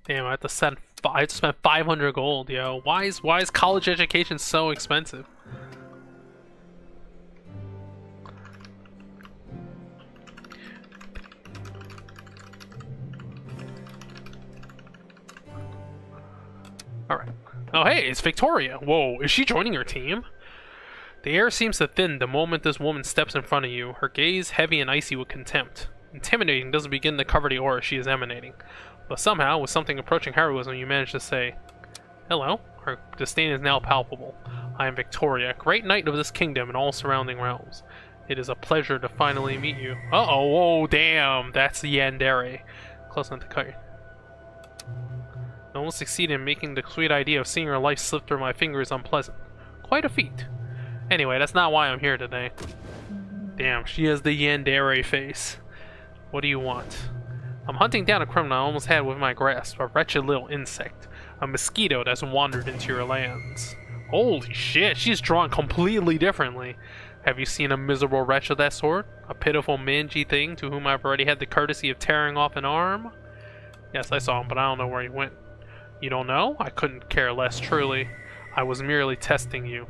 Damn, I have to spend 500 gold, yo. Why is college education so expensive? Alright. Oh, hey, it's Victoria. Whoa, is she joining her team? The air seems to thin the moment this woman steps in front of you, her gaze heavy and icy with contempt. Intimidating doesn't begin to cover the aura she is emanating. But somehow, with something approaching heroism, you manage to say, hello? Her disdain is now palpable. I am Victoria, great knight of this kingdom and all surrounding realms. It is a pleasure to finally meet you. Uh-oh, whoa, damn, that's the Yandere. Close enough to cut you. No one succeeded in making the sweet idea of seeing her life slip through my fingers unpleasant. Quite a feat. Anyway, that's not why I'm here today. Damn, she has the Yandere face. What do you want? I'm hunting down a criminal I almost had within my grasp, a wretched little insect. A mosquito that's wandered into your lands. Holy shit, she's drawn completely differently. Have you seen a miserable wretch of that sort? A pitiful mangy thing to whom I've already had the courtesy of tearing off an arm? Yes, I saw him, but I don't know where he went. You don't know? I couldn't care less, truly. I was merely testing you.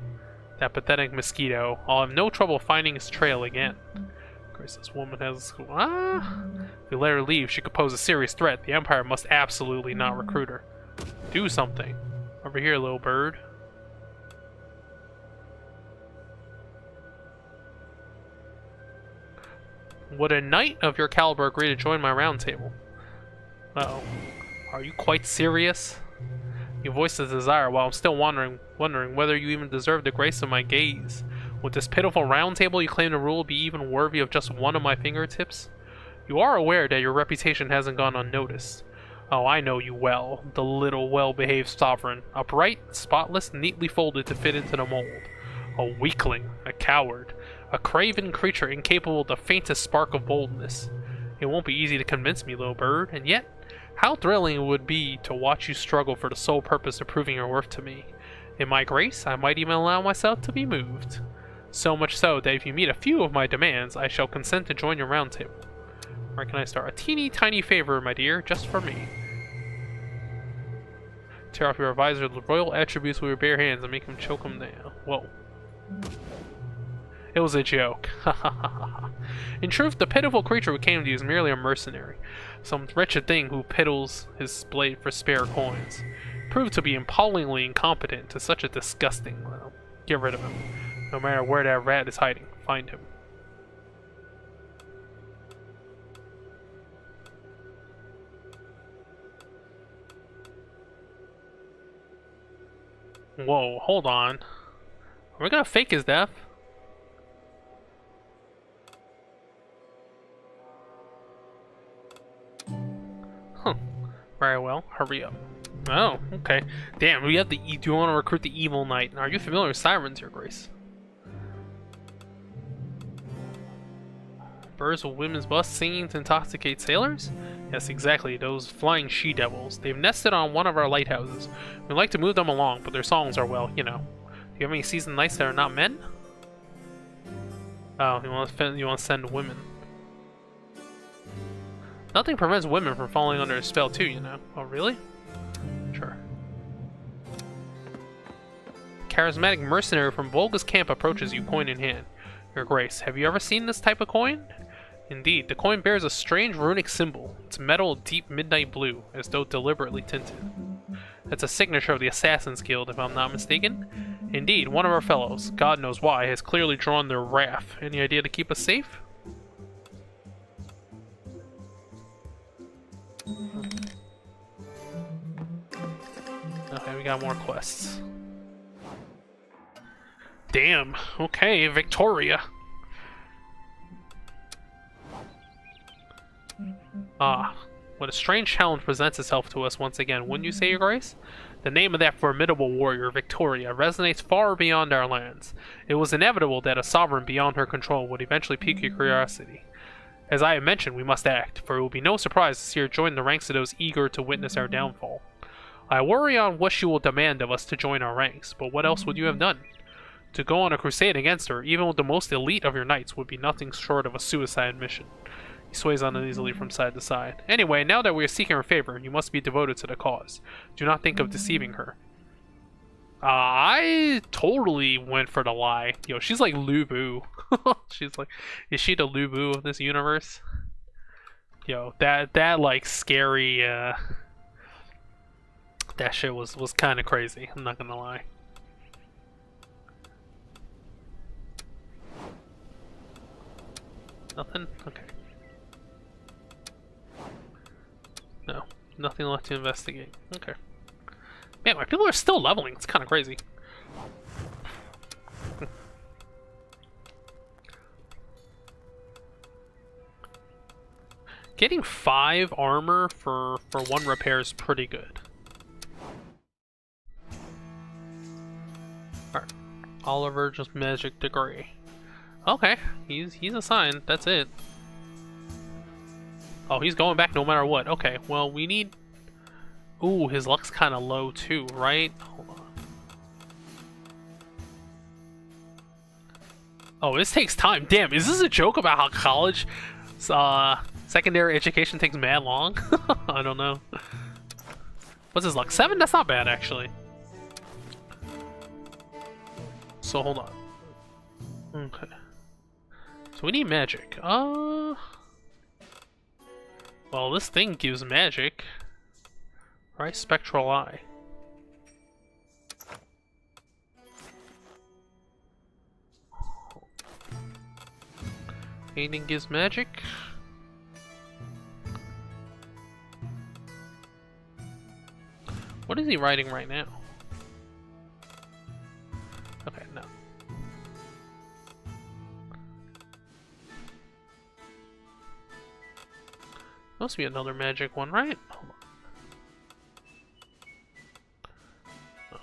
That pathetic mosquito. I'll have no trouble finding his trail again. Of course, this woman has... If we let her leave, she could pose a serious threat. The Empire must absolutely not recruit her. Do something. Over here, little bird. Would a knight of your caliber agree to join my round table? Uh-oh. Are you quite serious? You voiced a desire while I'm still wondering whether you even deserve the grace of my gaze. Would this pitiful round table you claim to rule be even worthy of just one of my fingertips? You are aware that your reputation hasn't gone unnoticed. Oh, I know you well, the little well-behaved sovereign. Upright, spotless, neatly folded to fit into the mold. A weakling, a coward, a craven creature incapable of the faintest spark of boldness. It won't be easy to convince me, little bird, and yet, How thrilling it would be to watch you struggle for the sole purpose of proving your worth to me. In my grace, I might even allow myself to be moved. So much so that if you meet a few of my demands, I shall consent to join your round table. Where can I start? A teeny tiny favor, my dear, just for me. Tear off your advisor's royal attributes with your bare hands and make him choke him down. Whoa. It was a joke. In truth, the pitiful creature who came to you is merely a mercenary. Some wretched thing who piddles his blade for spare coins. Proved to be appallingly incompetent to such a disgusting... Well, get rid of him. No matter where that rat is hiding, find him. Whoa, hold on. Are we gonna fake his death? Huh. Very well, hurry up. Oh, okay. Damn, we have the... Do you want to recruit the evil knight? Are you familiar with sirens, your grace? Birds with women's busts singing to intoxicate sailors? Yes, exactly, those flying she-devils. They've nested on one of our lighthouses. We'd like to move them along, but their songs are, well, you know. Do you have any seasoned knights that are not men? Oh, you want to send women. Nothing prevents women from falling under a spell too, you know. Oh, really? Sure. Charismatic mercenary from Volga's camp approaches you, coin in hand. Your grace, have you ever seen this type of coin? Indeed, the coin bears a strange runic symbol. It's metal deep midnight blue, as though deliberately tinted. That's a signature of the Assassin's Guild, if I'm not mistaken. Indeed, one of our fellows, God knows why, has clearly drawn their wrath. Any idea to keep us safe? Okay, we got more quests. Damn, okay, Victoria. Ah, what a strange challenge presents itself to us once again, wouldn't you say, Your Grace? The name of that formidable warrior, Victoria, resonates far beyond our lands. It was inevitable that a sovereign beyond her control would eventually pique your curiosity. As I have mentioned, we must act, for it will be no surprise to see her join the ranks of those eager to witness our downfall. I worry on what she will demand of us to join our ranks, but what else would you have done? To go on a crusade against her, even with the most elite of your knights, would be nothing short of a suicide mission. He sways uneasily from side to side. Anyway, now that we are seeking her favor, you must be devoted to the cause. Do not think of deceiving her. I totally went for the lie. Yo, she's like Lubu. She's like, is she the Lubu of this universe? Yo, that like scary, that shit was kind of crazy. I'm not gonna lie. Nothing? Okay. No, nothing left to investigate. Okay. Man, my people are still leveling. It's kind of crazy. Getting 5 armor for 1 repair is pretty good. Alright. Oliver just magic degree. Okay, he's assigned. That's it. Oh, he's going back no matter what. Okay, well, we need... Ooh, his luck's kind of low too, right? Hold on. Oh, this takes time. Damn, is this a joke about how college... secondary education takes mad long? I don't know. What's his luck? 7? That's not bad, actually. So, hold on. Okay. So we need magic. Well, this thing gives magic. Right? Spectral Eye. Anything gives magic? What is he writing right now? Okay, no. Must be another magic one, right? Hold on.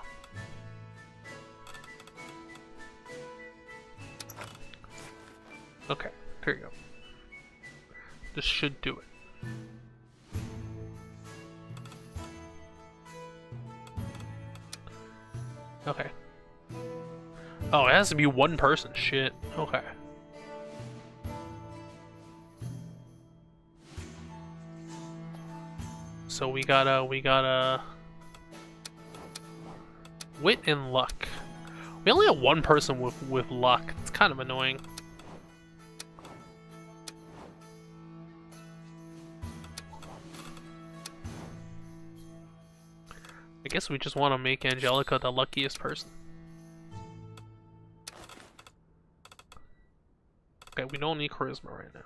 Oh. Okay, here you go. This should do it. has to be one person. Shit. Okay. So we gotta wit and luck. We only have one person with luck. It's kind of annoying. I guess we just want to make Angelica the luckiest person. Okay, we don't need charisma right now.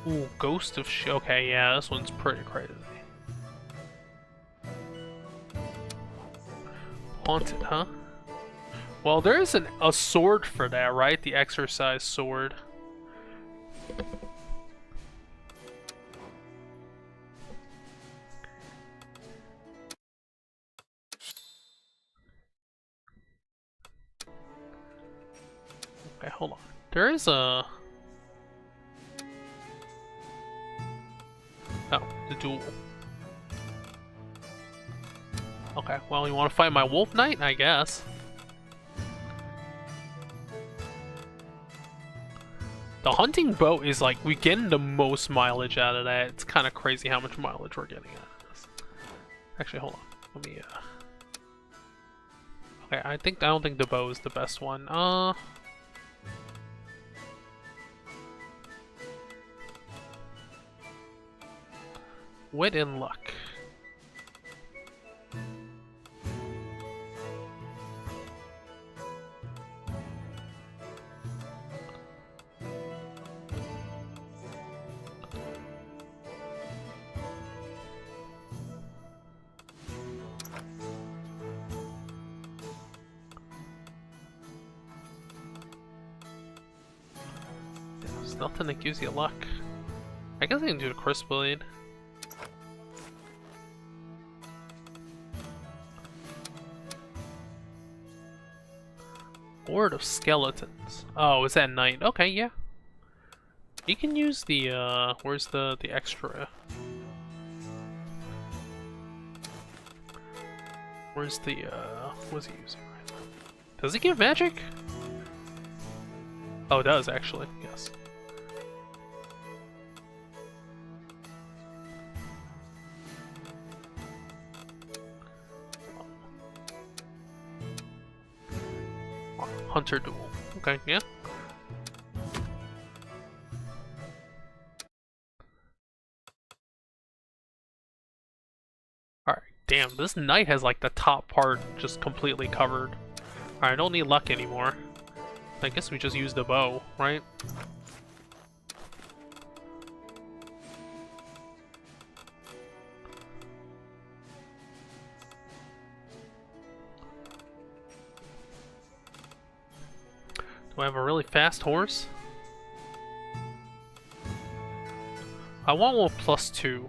Ooh, Ghost of okay, yeah, this one's pretty crazy. Haunted, huh? Well, there is a sword for that, right? The exercise sword. Okay, hold on. There is a... Oh, the duel. Okay, well, you want to fight my wolf knight? I guess. The hunting bow is like, we getting the most mileage out of that. It's kind of crazy how much mileage we're getting out of this. Actually, hold on. Let me, okay, I don't think the bow is the best one. Wit and luck. There's nothing that gives you luck. I guess I can do the Crisp Blade. Horde of Skeletons. Oh, is that Knight? Okay, yeah. You can use the, where's the extra? Where's the, what's he using right now? Does he give magic? Oh, it does, actually, yes. Hunter duel. Okay, yeah. Alright, damn, this knight has like the top part just completely covered. Alright, I don't need luck anymore. I guess we just use the bow, right? Do I have a really fast horse? I want one +2.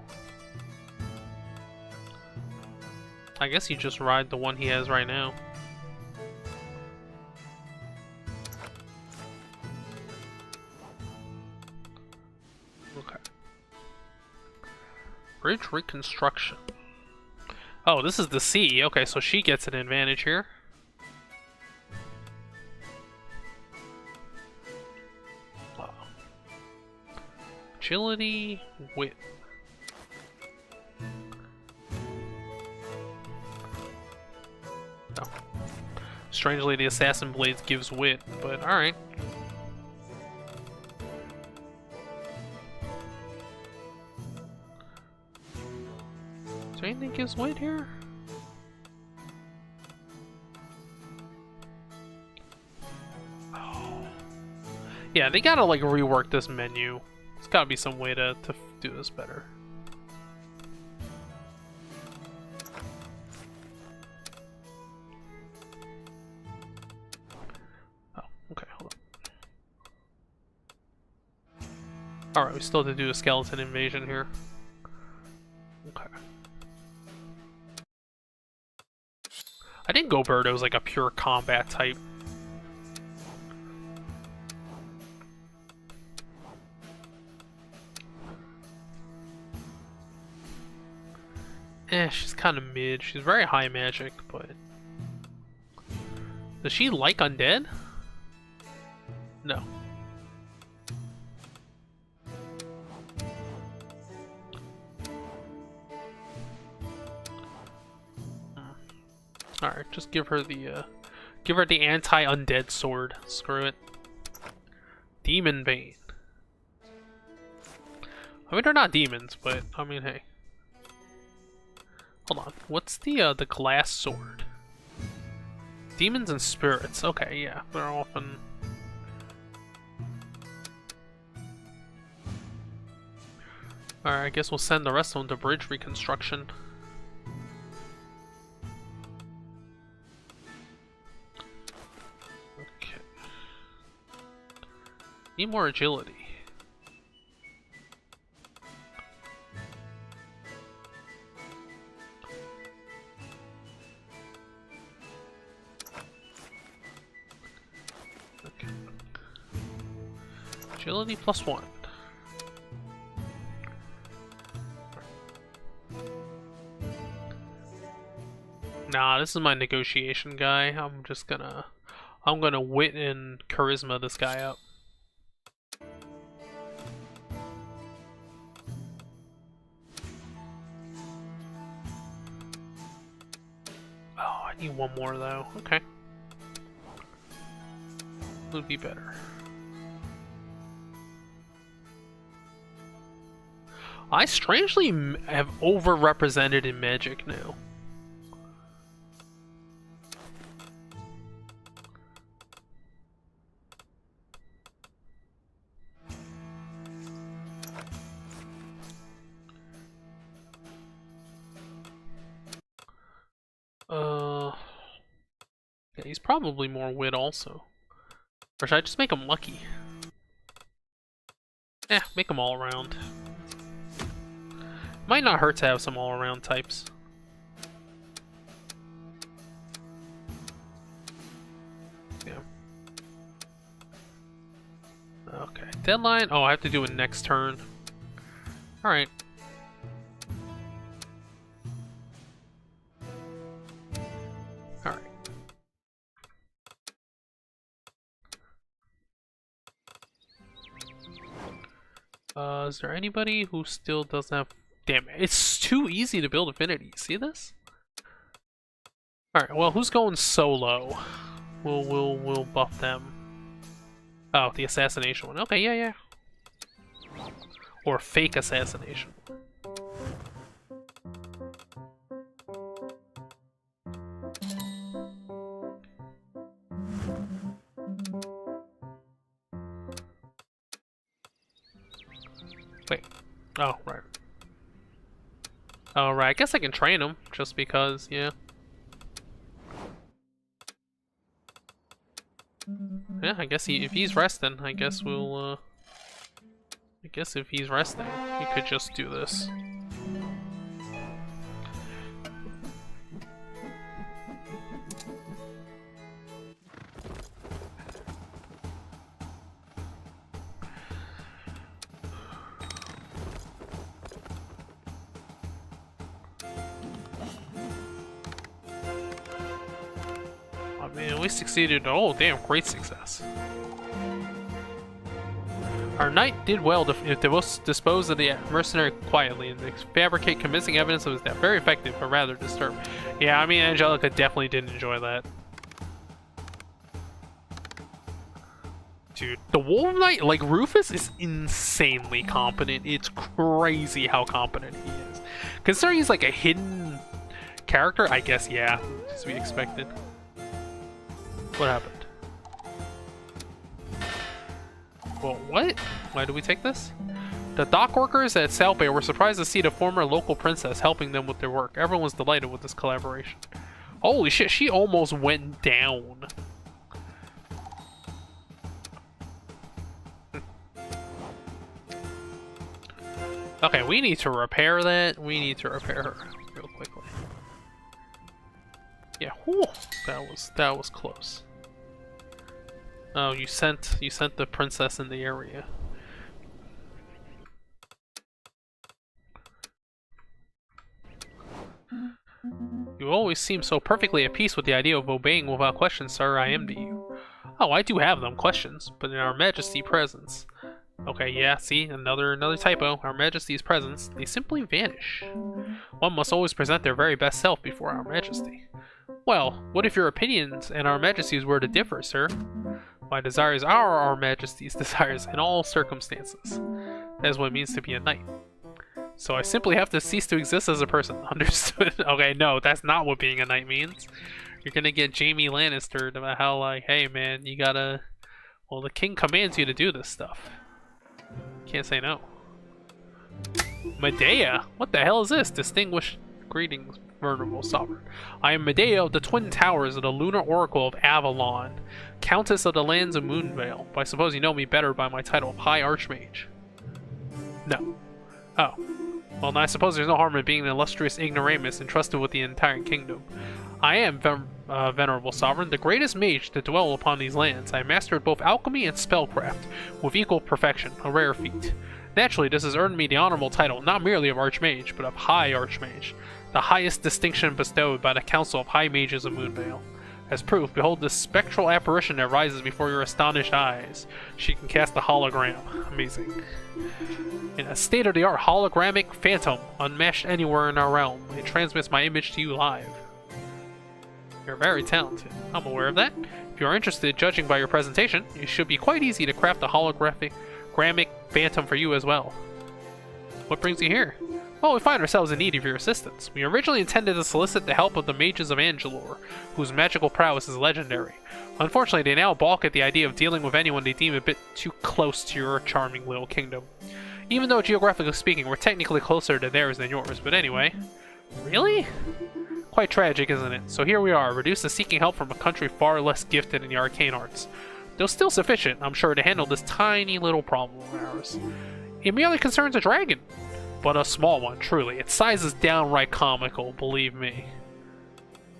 I guess you just ride the one he has right now. Okay. Bridge reconstruction. Oh, this is the sea. Okay, so she gets an advantage here. Agility, wit. Oh. Strangely, the Assassin Blades gives wit, but alright. Is there anything that gives wit here? Oh. Yeah, they gotta like rework this menu. There's gotta be some way to do this better. Oh, okay, hold on. Alright, we still have to do a skeleton invasion here. Okay. I think Goberto's like a pure combat type. She's kind of mid. She's very high magic, but... Does she like undead? No. Alright, just give her the anti-undead sword. Screw it. Demon Bane. I mean, they're not demons, but, I mean, hey. Hold on, what's the glass sword? Demons and spirits. Okay, yeah, they're often... Alright, I guess we'll send the rest of them to bridge reconstruction. Okay. Need more agility. Okay. Agility +1. Nah, this is my negotiation guy. I'm gonna wit and charisma this guy up. Oh, I need one more though. Okay. Would be better. I strangely have overrepresented in magic now. Yeah, he's probably more wit also. Or should I just make him lucky? Make him all around. Might not hurt to have some all around types. Yeah. Okay. Deadline? Oh, I have to do it next turn. Alright. Alright. Is there anybody who still doesn't have... Damn it, it's too easy to build affinity. See this? Alright, well, who's going solo? We'll buff them. Oh, the assassination one. Okay, yeah. Or fake assassination. Wait. Oh, right. Oh, right. I guess I can train him, just because, yeah. Yeah, I guess if he's resting, I guess we'll, I guess if he's resting, we could just do this. Man, we succeeded. Oh, damn, great success. Our knight did well to dispose of the mercenary quietly and fabricate convincing evidence that was very effective, but rather disturbing. Yeah, I mean, Angelica definitely didn't enjoy that. Dude, the Wolf Knight, like, Rufus is insanely competent. It's crazy how competent he is. Considering he's like a hidden character, I guess, yeah, as we expected. What happened? Well, what? Why do we take this? The dock workers at South Bay were surprised to see the former local princess helping them with their work. Everyone was delighted with this collaboration. Holy shit, she almost went down. Okay, we need to repair that. We need to repair her real quickly. Yeah, whew, that was close. Oh, you sent the princess in the area. You always seem so perfectly at peace with the idea of obeying without question, sir. I am to you. Oh, I do have them, questions, but in our Majesty presence. Okay, yeah, see, another typo. Our Majesty's presence, they simply vanish. One must always present their very best self before our Majesty. Well, what if your opinions and our Majesty's were to differ, sir? My desires are our Majesty's desires in all circumstances. That is what it means to be a knight. So I simply have to cease to exist as a person. Understood? Okay, no, that's not what being a knight means. You're gonna get Jaime Lannister about how, like, hey man, you gotta... Well, the king commands you to do this stuff. Can't say no. Medea? What the hell is this? Distinguished greetings, venerable sovereign. I am Medea of the Twin Towers of the Lunar Oracle of Avalon, Countess of the Lands of Moonvale. But I suppose you know me better by my title of High Archmage. No. Oh. Well, then I suppose there's no harm in being an illustrious ignoramus entrusted with the entire kingdom. I am, venerable sovereign, the greatest mage to dwell upon these lands. I mastered both alchemy and spellcraft with equal perfection, a rare feat. Naturally, this has earned me the honorable title, not merely of Archmage, but of High Archmage, the highest distinction bestowed by the Council of High Mages of Moonvale. As proof, behold this spectral apparition that rises before your astonished eyes. She can cast a hologram. Amazing. In a state-of-the-art hologramic phantom, unmatched anywhere in our realm, it transmits my image to you live. You're very talented. I'm aware of that. If you are interested, judging by your presentation, it should be quite easy to craft a hologramic phantom for you as well. What brings you here? Well, we find ourselves in need of your assistance. We originally intended to solicit the help of the mages of Angelor, whose magical prowess is legendary. Unfortunately, they now balk at the idea of dealing with anyone they deem a bit too close to your charming little kingdom. Even though, geographically speaking, we're technically closer to theirs than yours, but anyway. Really? Quite tragic, isn't it? So here we are, reduced to seeking help from a country far less gifted in the arcane arts. Though still sufficient, I'm sure, to handle this tiny little problem of ours. It merely concerns a dragon. But a small one, truly. Its size is downright comical, believe me.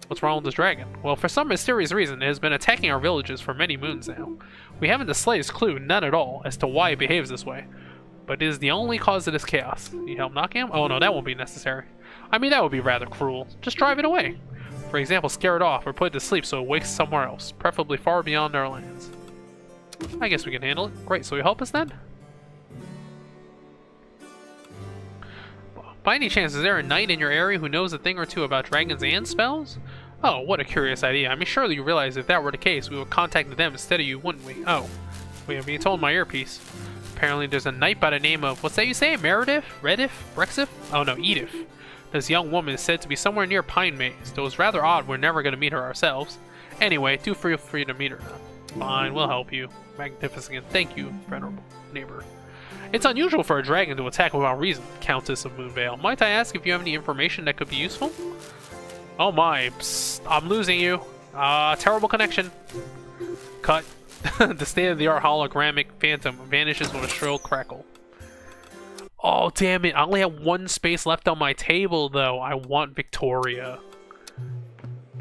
What's wrong with this dragon? Well, for some mysterious reason, it has been attacking our villages for many moons now. We haven't the slightest clue, none at all, as to why it behaves this way. But it is the only cause of this chaos. Need help knocking him? Oh no, that won't be necessary. I mean, that would be rather cruel. Just drive it away. For example, scare it off or put it to sleep so it wakes somewhere else, preferably far beyond our lands. I guess we can handle it. Great, so you help us then? By any chance, is there a knight in your area who knows a thing or two about dragons and spells? Oh, what a curious idea. I mean, surely you realize if that were the case, we would contact them instead of you, wouldn't we? Oh, we are being told in my earpiece. Apparently there's a knight by the name of, what's that you say? Meredith? Redif? Brexif? Oh no, Edith. This young woman is said to be somewhere near Pine Maze, though it's rather odd we're never going to meet her ourselves. Anyway, do feel free to meet her now. Fine, we'll help you. Magnificent. Thank you, venerable neighbor. It's unusual for a dragon to attack without reason, Countess of Moonvale. Might I ask if you have any information that could be useful? Oh my, psst, I'm losing you. Terrible connection. Cut. The state-of-the-art hologramic phantom vanishes with a shrill crackle. Oh, damn it. I only have one space left on my table, though. I want Victoria.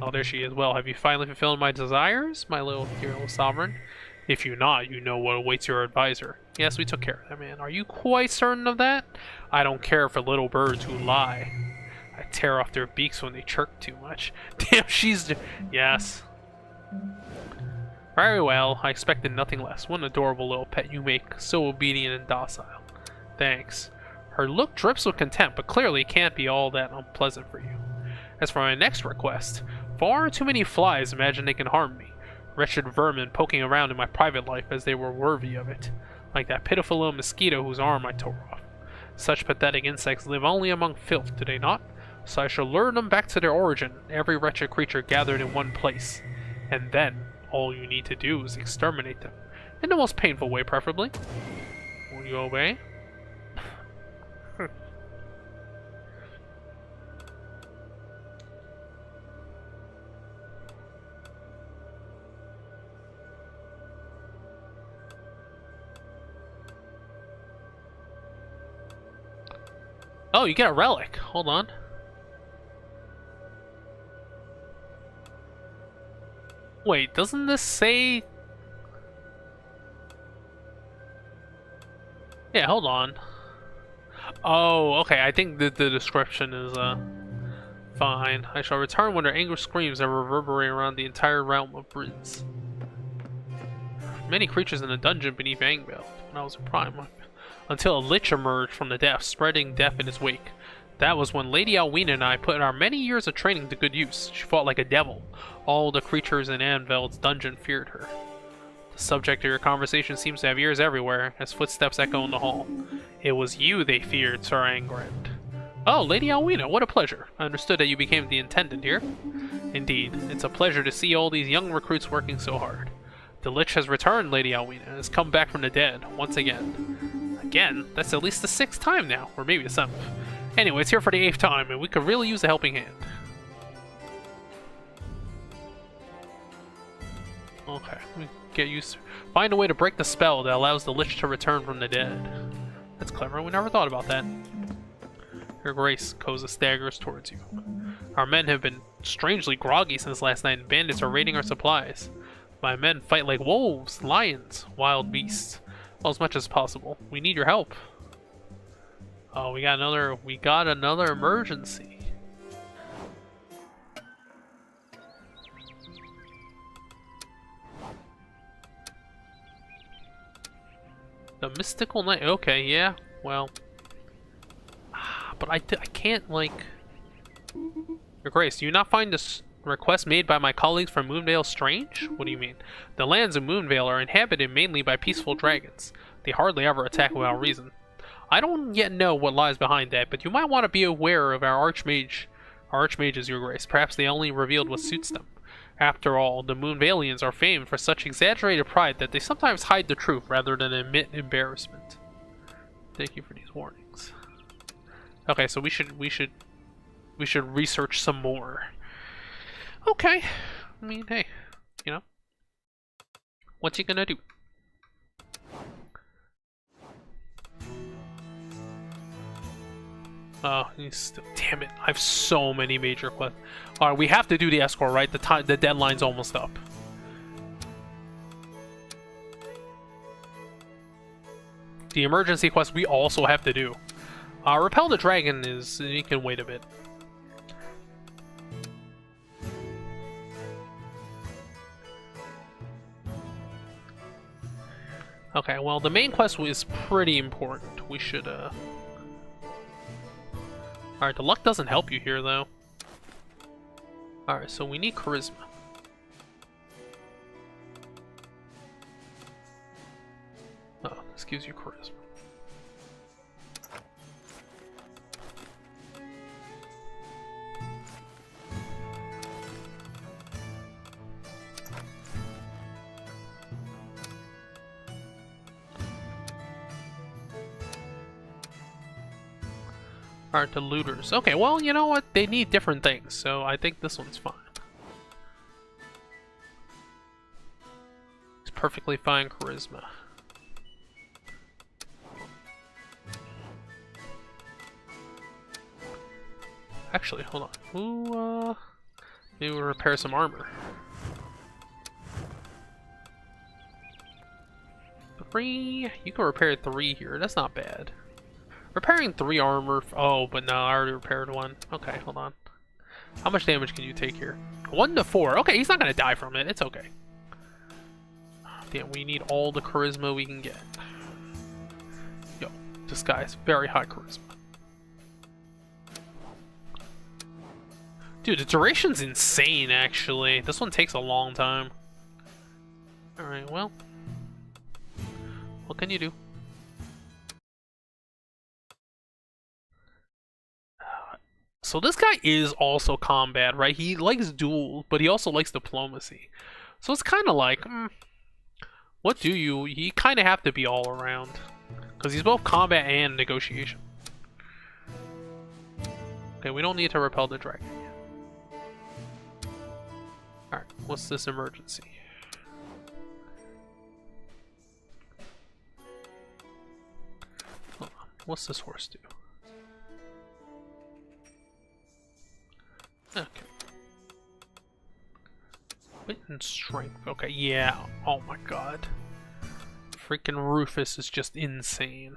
Oh, there she is. Well, have you finally fulfilled my desires, my little hero sovereign? If you not, you know what awaits your advisor. Yes, we took care of that, man. Are you quite certain of that? I don't care for little birds who lie. I tear off their beaks when they chirp too much. Damn, she's... Yes. Very well. I expected nothing less. What an adorable little pet you make. So obedient and docile. Thanks. Her look drips with contempt, but clearly can't be all that unpleasant for you. As for my next request, far too many flies imagine they can harm me. Wretched vermin poking around in my private life as they were worthy of it. Like that pitiful little mosquito whose arm I tore off. Such pathetic insects live only among filth, do they not? So I shall lure them back to their origin, every wretched creature gathered in one place. And then, all you need to do is exterminate them. In the most painful way, preferably. Will you obey? Oh, you get a relic. Hold on. Wait, doesn't this say... Yeah, hold on. Oh, okay, I think that the description is, fine. I shall return when their angry screams are reverberating around the entire realm of Brids. Many creatures in the dungeon beneath Angvale when I was in Prime, until a lich emerged from the depths, spreading death in its wake. That was when Lady Alwina and I put our many years of training to good use. She fought like a devil. All the creatures in Anvil's dungeon feared her. The subject of your conversation seems to have ears everywhere, as footsteps echo in the hall. It was you they feared, Sir Angrand. Oh, Lady Alwina, what a pleasure. I understood that you became the intendant here. Indeed, it's a pleasure to see all these young recruits working so hard. The Lich has returned, Lady Alwina, and has come back from the dead, once again. Again? That's at least the 6th time now, or maybe the 7th. Anyway, it's here for the 8th time, and we could really use a helping hand. Okay, we get used to... Find a way to break the spell that allows the Lich to return from the dead. That's clever, we never thought about that. Your Grace, Koza staggers towards you. Our men have been strangely groggy since last night, and bandits are raiding our supplies. My men fight like wolves, lions, wild beasts. Well, as much as possible. We need your help. Oh, we got another emergency. The Mystical Knight. Okay, yeah. Well, but I can't, like... Your Grace, do you not find this request made by my colleagues from Moonvale strange? What do you mean? The lands of Moonvale are inhabited mainly by peaceful dragons. They hardly ever attack without reason. I don't yet know what lies behind that, but you might want to be aware of our archmages, Your Grace. Perhaps they only revealed what suits them. After all, the Moonvalians are famed for such exaggerated pride that they sometimes hide the truth rather than admit embarrassment. Thank you for these warnings. Okay, so we should research some more. Okay. I mean, hey, you know, what's he gonna do? Oh, he's still... Damn it! I have so many major quests. All right, we have to do the escort, right? The deadline's almost up. The emergency quest we also have to do. Repel the dragon is... You can wait a bit. Okay, well, the main quest is pretty important. We should, Alright, the luck doesn't help you here, though. Alright, so we need charisma. Oh, this gives you charisma. Alright, the looters. Okay, well, you know what? They need different things, so I think this one's fine. It's perfectly fine charisma. Actually, hold on. Ooh, maybe we'll repair some armor. 3? You can repair 3 here. That's not bad. Repairing 3 armor. Oh, but no, I already repaired 1. Okay, hold on. How much damage can you take here? 1 to 4. Okay, he's not gonna die from it. It's okay. Damn, we need all the charisma we can get. Yo, this guy's very high charisma. Dude, the duration's insane, actually. This one takes a long time. Alright, well. What can you do? So this guy is also combat, right? He likes duels, but he also likes diplomacy. So it's kind of like, what do you... You kind of have to be all around. Because he's both combat and negotiation. Okay, we don't need to repel the dragon yet. Alright, what's this emergency? Hold on, what's this horse do? Wit and strength. Okay, yeah. Oh my god. Freaking Rufus is just insane.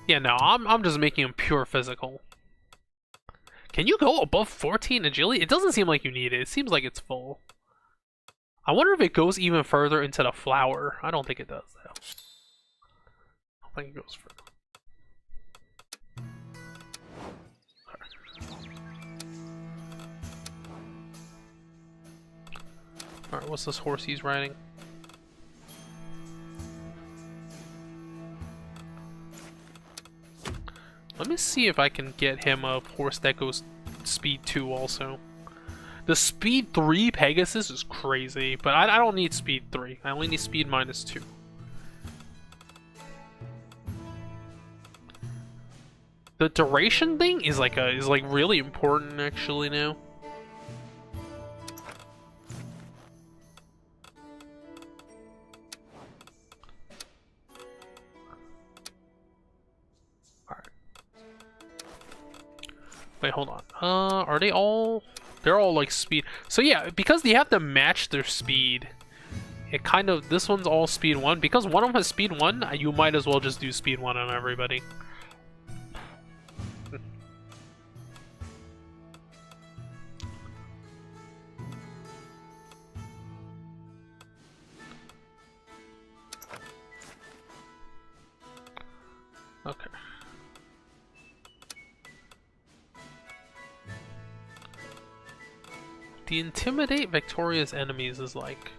Yeah, no, I'm just making him pure physical. Can you go above 14 agility? It doesn't seem like you need it. It seems like it's full. I wonder if it goes even further into the flower. I don't think it does, though. I don't think it goes further. Alright, what's this horse he's riding? Let me see if I can get him a horse that goes speed 2 also. The speed 3 Pegasus is crazy, but I don't need speed 3. I only need speed -2. The duration thing is like really important actually now. Wait, hold on. Are they all... They're all like speed. So yeah, because you have to match their speed, it kind of... This one's all speed 1. Because one of them has speed 1, you might as well just do speed 1 on everybody. Okay. The intimidate Victoria's enemies is like...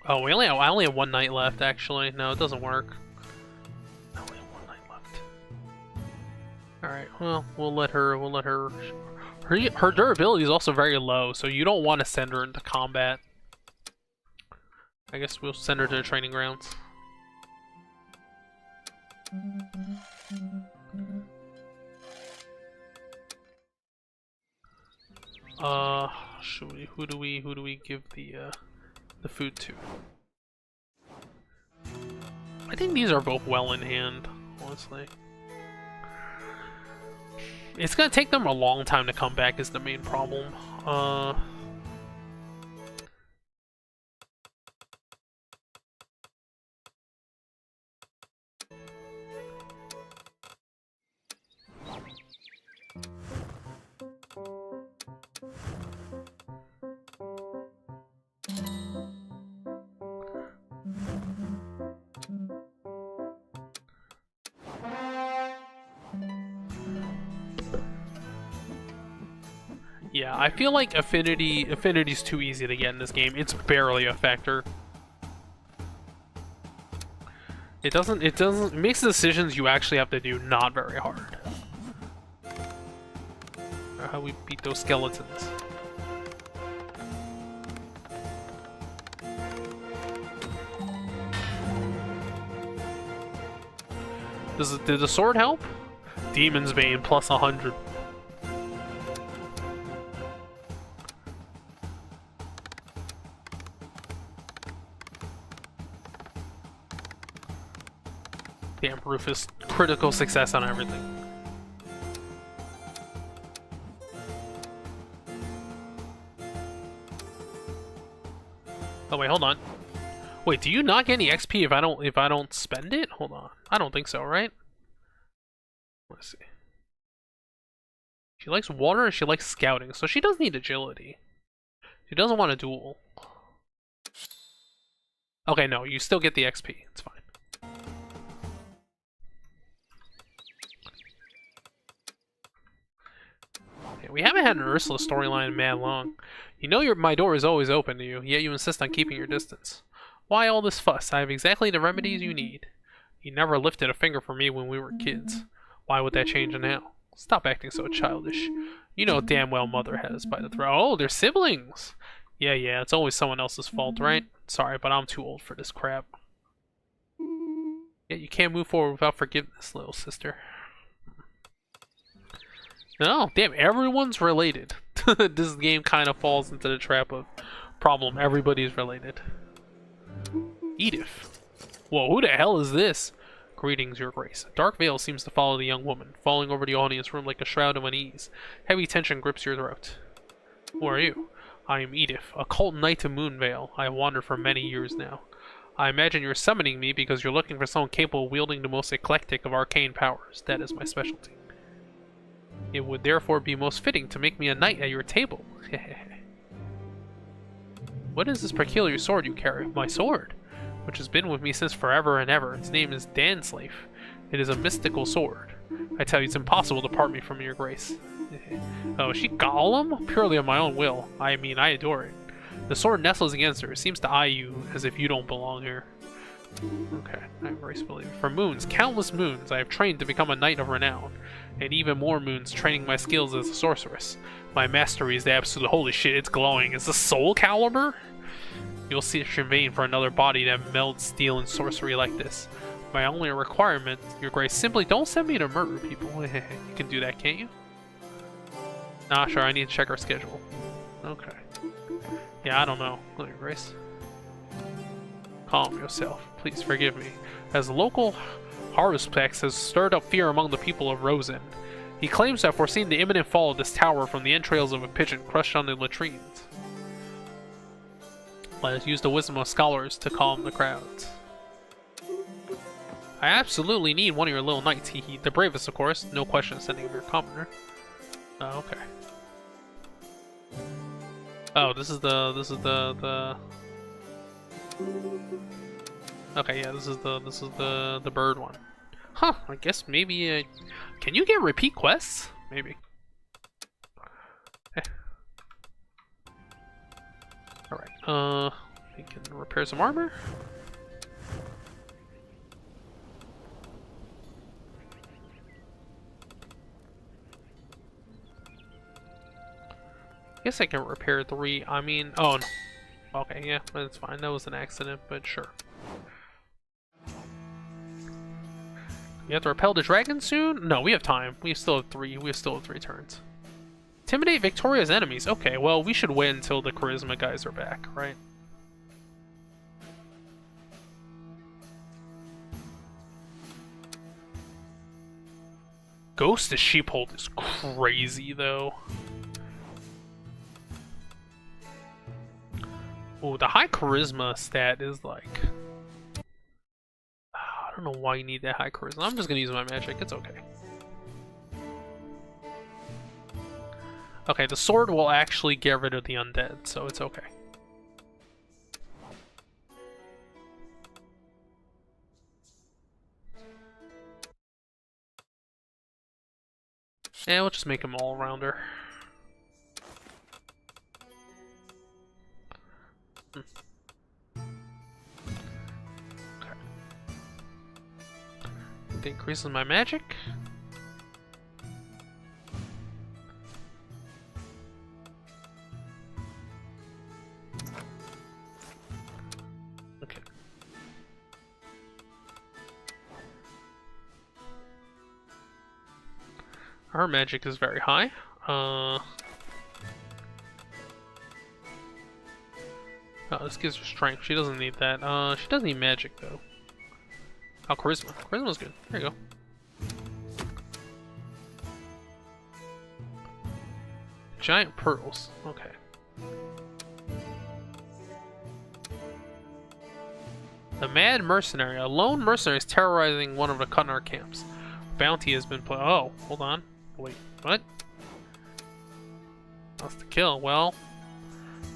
Oh, I only have 1 night left actually. No, it doesn't work. I only have 1 night left. Alright, well, we'll let her her durability is also very low, so you don't want to send her into combat. I guess we'll send her to the training grounds. Who do we give the food to? I think these are both well in hand, honestly. It's gonna take them a long time to come back is the main problem. Yeah, I feel like Affinity's too easy to get in this game. It's barely a factor. It makes the decisions you actually have to do not very hard. How we beat those skeletons. Did the sword help? Demon's Bane plus 100. Damn, Rufus. Critical success on everything. Oh wait, hold on. Wait, do you not get any XP if I don't spend it? Hold on. I don't think so, right? Let's see. She likes water and she likes scouting, so she does need agility. She doesn't want a duel. Okay, no, you still get the XP. It's fine. Okay, we haven't had an Ursula storyline in mad long. You know my door is always open to you, yet you insist on keeping your distance. Why all this fuss? I have exactly the remedies you need. You never lifted a finger for me when we were kids. Why would that change now? Stop acting so childish. You know damn well Mother has by the throat. Oh, they're siblings! Yeah, it's always someone else's fault, right? Sorry, but I'm too old for this crap. Yet you can't move forward without forgiveness, little sister. No, damn, everyone's related. This game kind of falls into the trap of problem. Everybody's related. Edith. Whoa, who the hell is this? Greetings, Your Grace. A dark veil seems to follow the young woman, falling over the audience room like a shroud of unease. Heavy tension grips your throat. Who are you? I am Edith, a cult knight of Moonvale. I have wandered for many years now. I imagine you're summoning me because you're looking for someone capable of wielding the most eclectic of arcane powers. That is my specialty. It would therefore be most fitting to make me a knight at your table. What is this peculiar sword you carry? My sword, which has been with me since forever and ever. Its name is Danslave. It is a mystical sword. I tell you, it's impossible to part me from Your Grace. Oh, is she Gollum? Purely of my own will. I mean, I adore it. The sword nestles against her. It seems to eye you as if you don't belong here. Okay, I embrace belief. For moons, countless moons, I have trained to become a knight of renown. And even more moons training my skills as a sorceress. My mastery is the absolute holy shit, it's glowing. Is this Soul Calibur? You'll search in vain for another body that melds steel and sorcery like this. My only requirement, Your Grace, simply don't send me to murder people. You can do that, can't you? Nah, sure, I need to check our schedule. Okay. Yeah, I don't know. Your Grace. Calm yourself. Please forgive me. As local Harvestplex has stirred up fear among the people of Rosen. He claims to have foreseen the imminent fall of this tower from the entrails of a pigeon crushed on the latrines. Let us use the wisdom of scholars to calm the crowds. I absolutely need one of your little knights, hee. The bravest, of course. No question sending your commoner. Oh, okay. Oh, this is the okay, yeah, this is the bird one. Huh, I guess maybe can you get repeat quests? Maybe. Alright, we can repair some armor. I guess I can repair 3. I mean, oh, no. Okay, yeah, that's fine. That was an accident, but sure. We have to repel the dragon soon? No, we have time. We still have 3. We still have 3 turns. Intimidate Victoria's enemies. Okay, well, we should wait until the charisma guys are back, right? Ghost of Sheephold is crazy, though. Oh, the high charisma stat is like... I don't know why you need that high charisma. I'm just gonna use my magic. It's okay. Okay, the sword will actually get rid of the undead, so it's okay. Yeah, we'll just make him all-rounder. It increases my magic. Okay. Her magic is very high. Oh, this gives her strength. She doesn't need that. She doesn't need magic though. Oh, charisma. Charisma's good. There you go. Giant pearls. Okay. The Mad Mercenary. A lone mercenary is terrorizing one of the Cutnar camps. Bounty has been put. Oh, hold on. Wait, what? That's the kill. Well,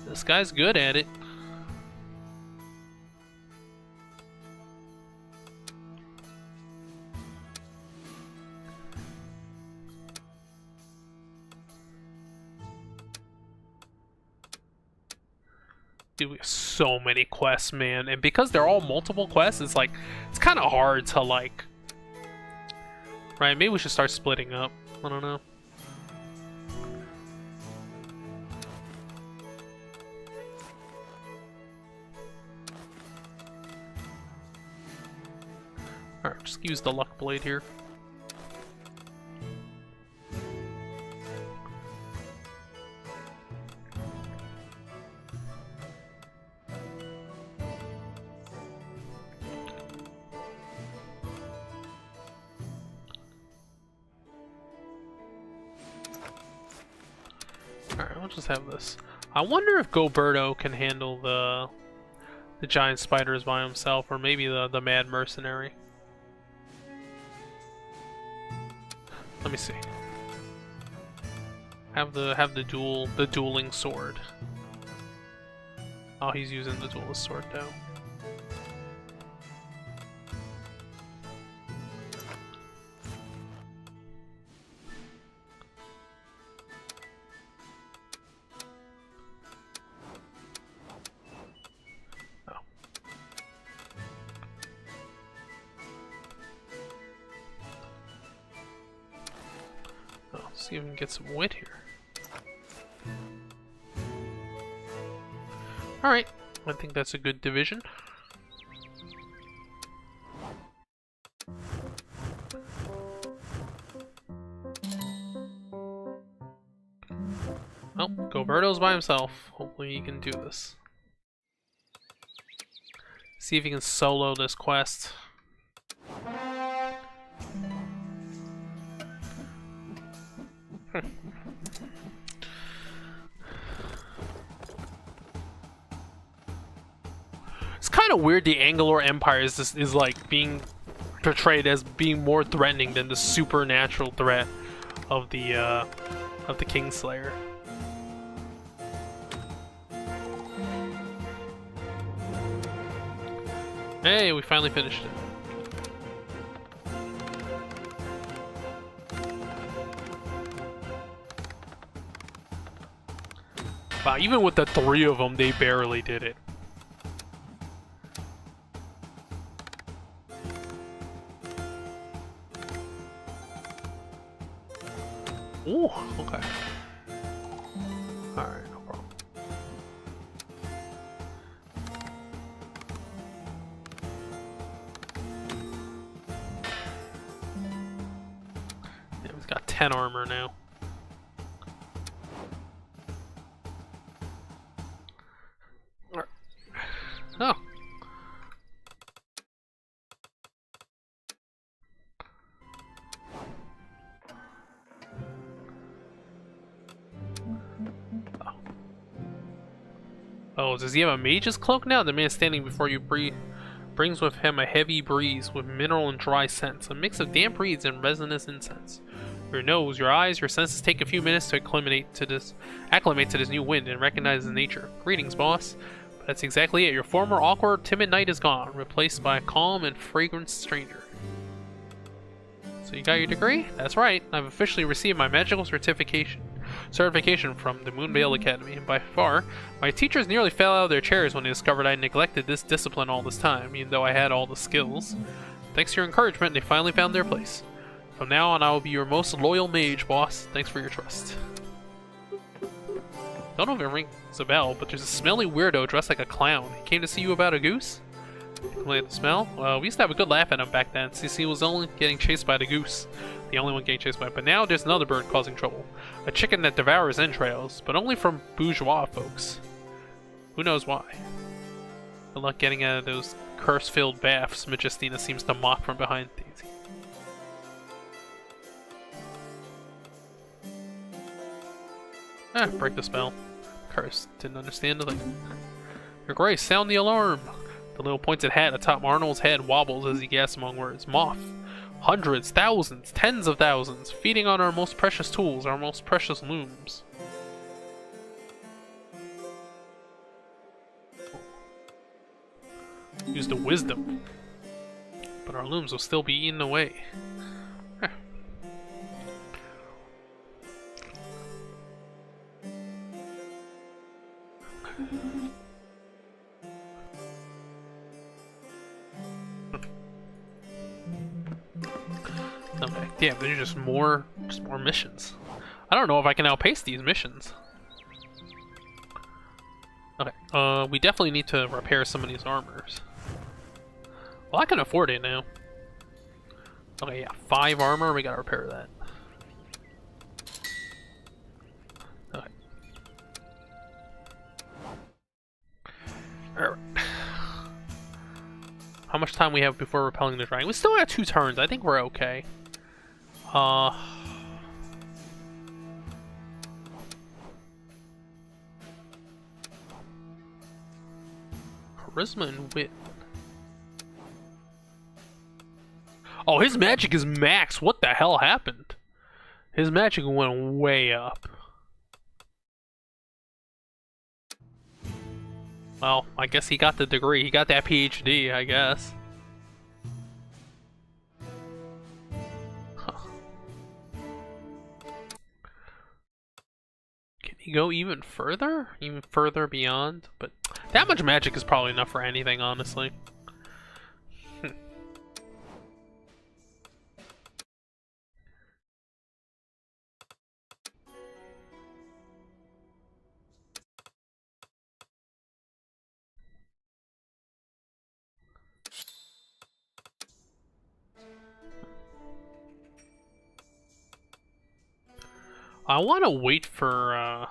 this guy's good at it. Dude, we have so many quests, man, and because they're all multiple quests, it's like it's kind of hard to like. Right? Maybe we should start splitting up. I don't know. All right, just use the luck blade here. we'll just have this. I wonder if Goberto can handle the giant spiders by himself, or maybe the mad mercenary. Let me see. Have the dueling sword. Oh, he's using the duelist sword though. See if we can get some wit here. Alright, I think that's a good division. Well, Goberto's by himself. Hopefully he can do this. See if he can solo this quest. It's kind of weird the Anglo Empire is like being portrayed as being more threatening than the supernatural threat of the Kingslayer. Hey, we finally finished it. Wow, even with the 3 of them, they barely did it. Ooh, okay. Alright, no problem. Yeah, he's got 10 armor now. Oh. Oh, does he have a mage's cloak now? The man standing before you brings with him a heavy breeze with mineral and dry scents, a mix of damp reeds and resinous incense. Your nose, your eyes, your senses take a few minutes to acclimate to this new wind and recognize its nature. Greetings, boss. But that's exactly it. Your former awkward, timid knight is gone, replaced by a calm and fragrant stranger. So you got your degree? That's right. I've officially received my magical certification from the Moonvale Academy, and by far, my teachers nearly fell out of their chairs when they discovered I neglected this discipline all this time, even though I had all the skills. Thanks to your encouragement, they finally found their place. From now on, I will be your most loyal mage, boss. Thanks for your trust. Don't know if it rings a bell, but there's a smelly weirdo dressed like a clown. He came to see you about a goose? Complain at the smell? Well, we used to have a good laugh at him back then, since he was only getting chased by the goose. The only one getting chased by it. But now there's another bird causing trouble. A chicken that devours entrails, but only from bourgeois folks. Who knows why? Good luck getting out of those curse-filled baths, Magistina seems to mock from behind Daisy. Ah, break the spell. Curse. Didn't understand the thing. Your Grace, sound the alarm! The little pointed hat atop Arnold's head wobbles as he gasps among words. Moth. Hundreds, thousands, tens of thousands, feeding on our most precious tools, our most precious looms. Use the wisdom. But our looms will still be eaten away. Okay, damn, there's just more missions. I don't know if I can outpace these missions. Okay, we definitely need to repair some of these armors. Well, I can afford it now. Okay, yeah, 5 armor, we gotta repair that. Okay. Alright. How much time we have before repelling the dragon? We still got 2 turns, I think we're okay. Charisma and wit. Oh, his magic is max. What the hell happened? His magic went way up. Well, I guess he got the degree. He got that PhD, I guess. Huh. Can he go even further? Even further beyond? But that much magic is probably enough for anything, honestly. I want to wait for, Alright.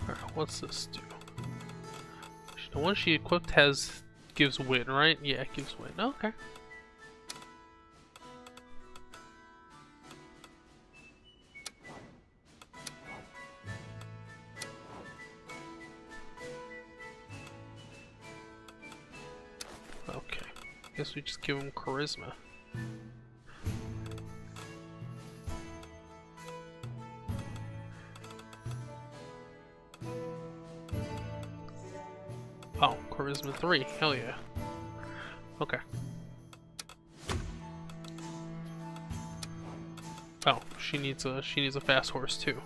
Alright, what's this do? The one she equipped gives wit, right? Yeah, it gives wit. Okay. Okay. Guess we just give him charisma. Oh, charisma 3. Hell yeah. Okay. Oh, she needs a fast horse too.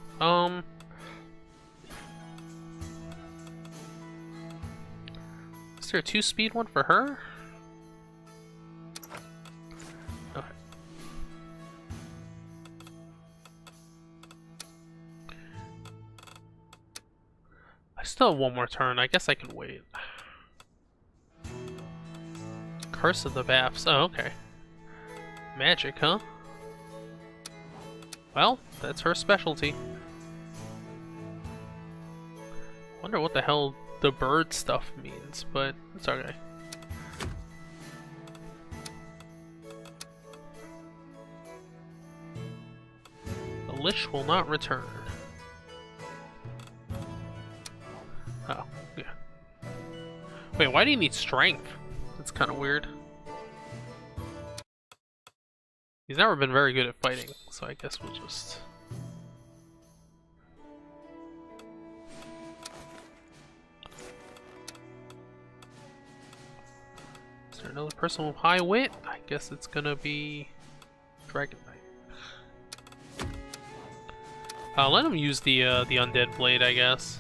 Is there a 2-speed one for her? Okay. I still have one more turn. I guess I can wait. Curse of the Baths. Oh, okay. Magic, huh? Well, that's her specialty. Wonder what the hell the bird stuff means, but it's okay. The Lich will not return. Oh, yeah. Wait, why do you need strength? That's kind of weird. He's never been very good at fighting, so I guess we'll just... Is there another person with high wit? I guess it's gonna be... Dragon Knight. Let him use the Undead Blade, I guess.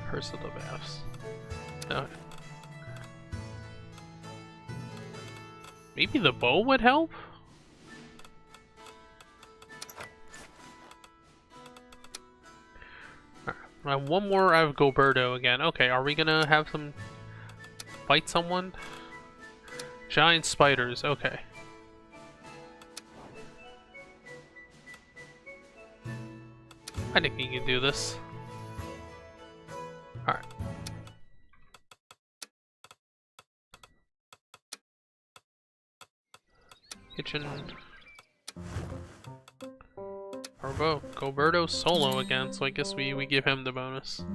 Curse of the Baths. Okay. Maybe the bow would help? Alright, one more out of Goberto again. Okay, are we gonna have some... fight someone? Giant spiders, okay. I think we can do this. Alright. Kitchen. Goberto solo again, so I guess we give him the bonus.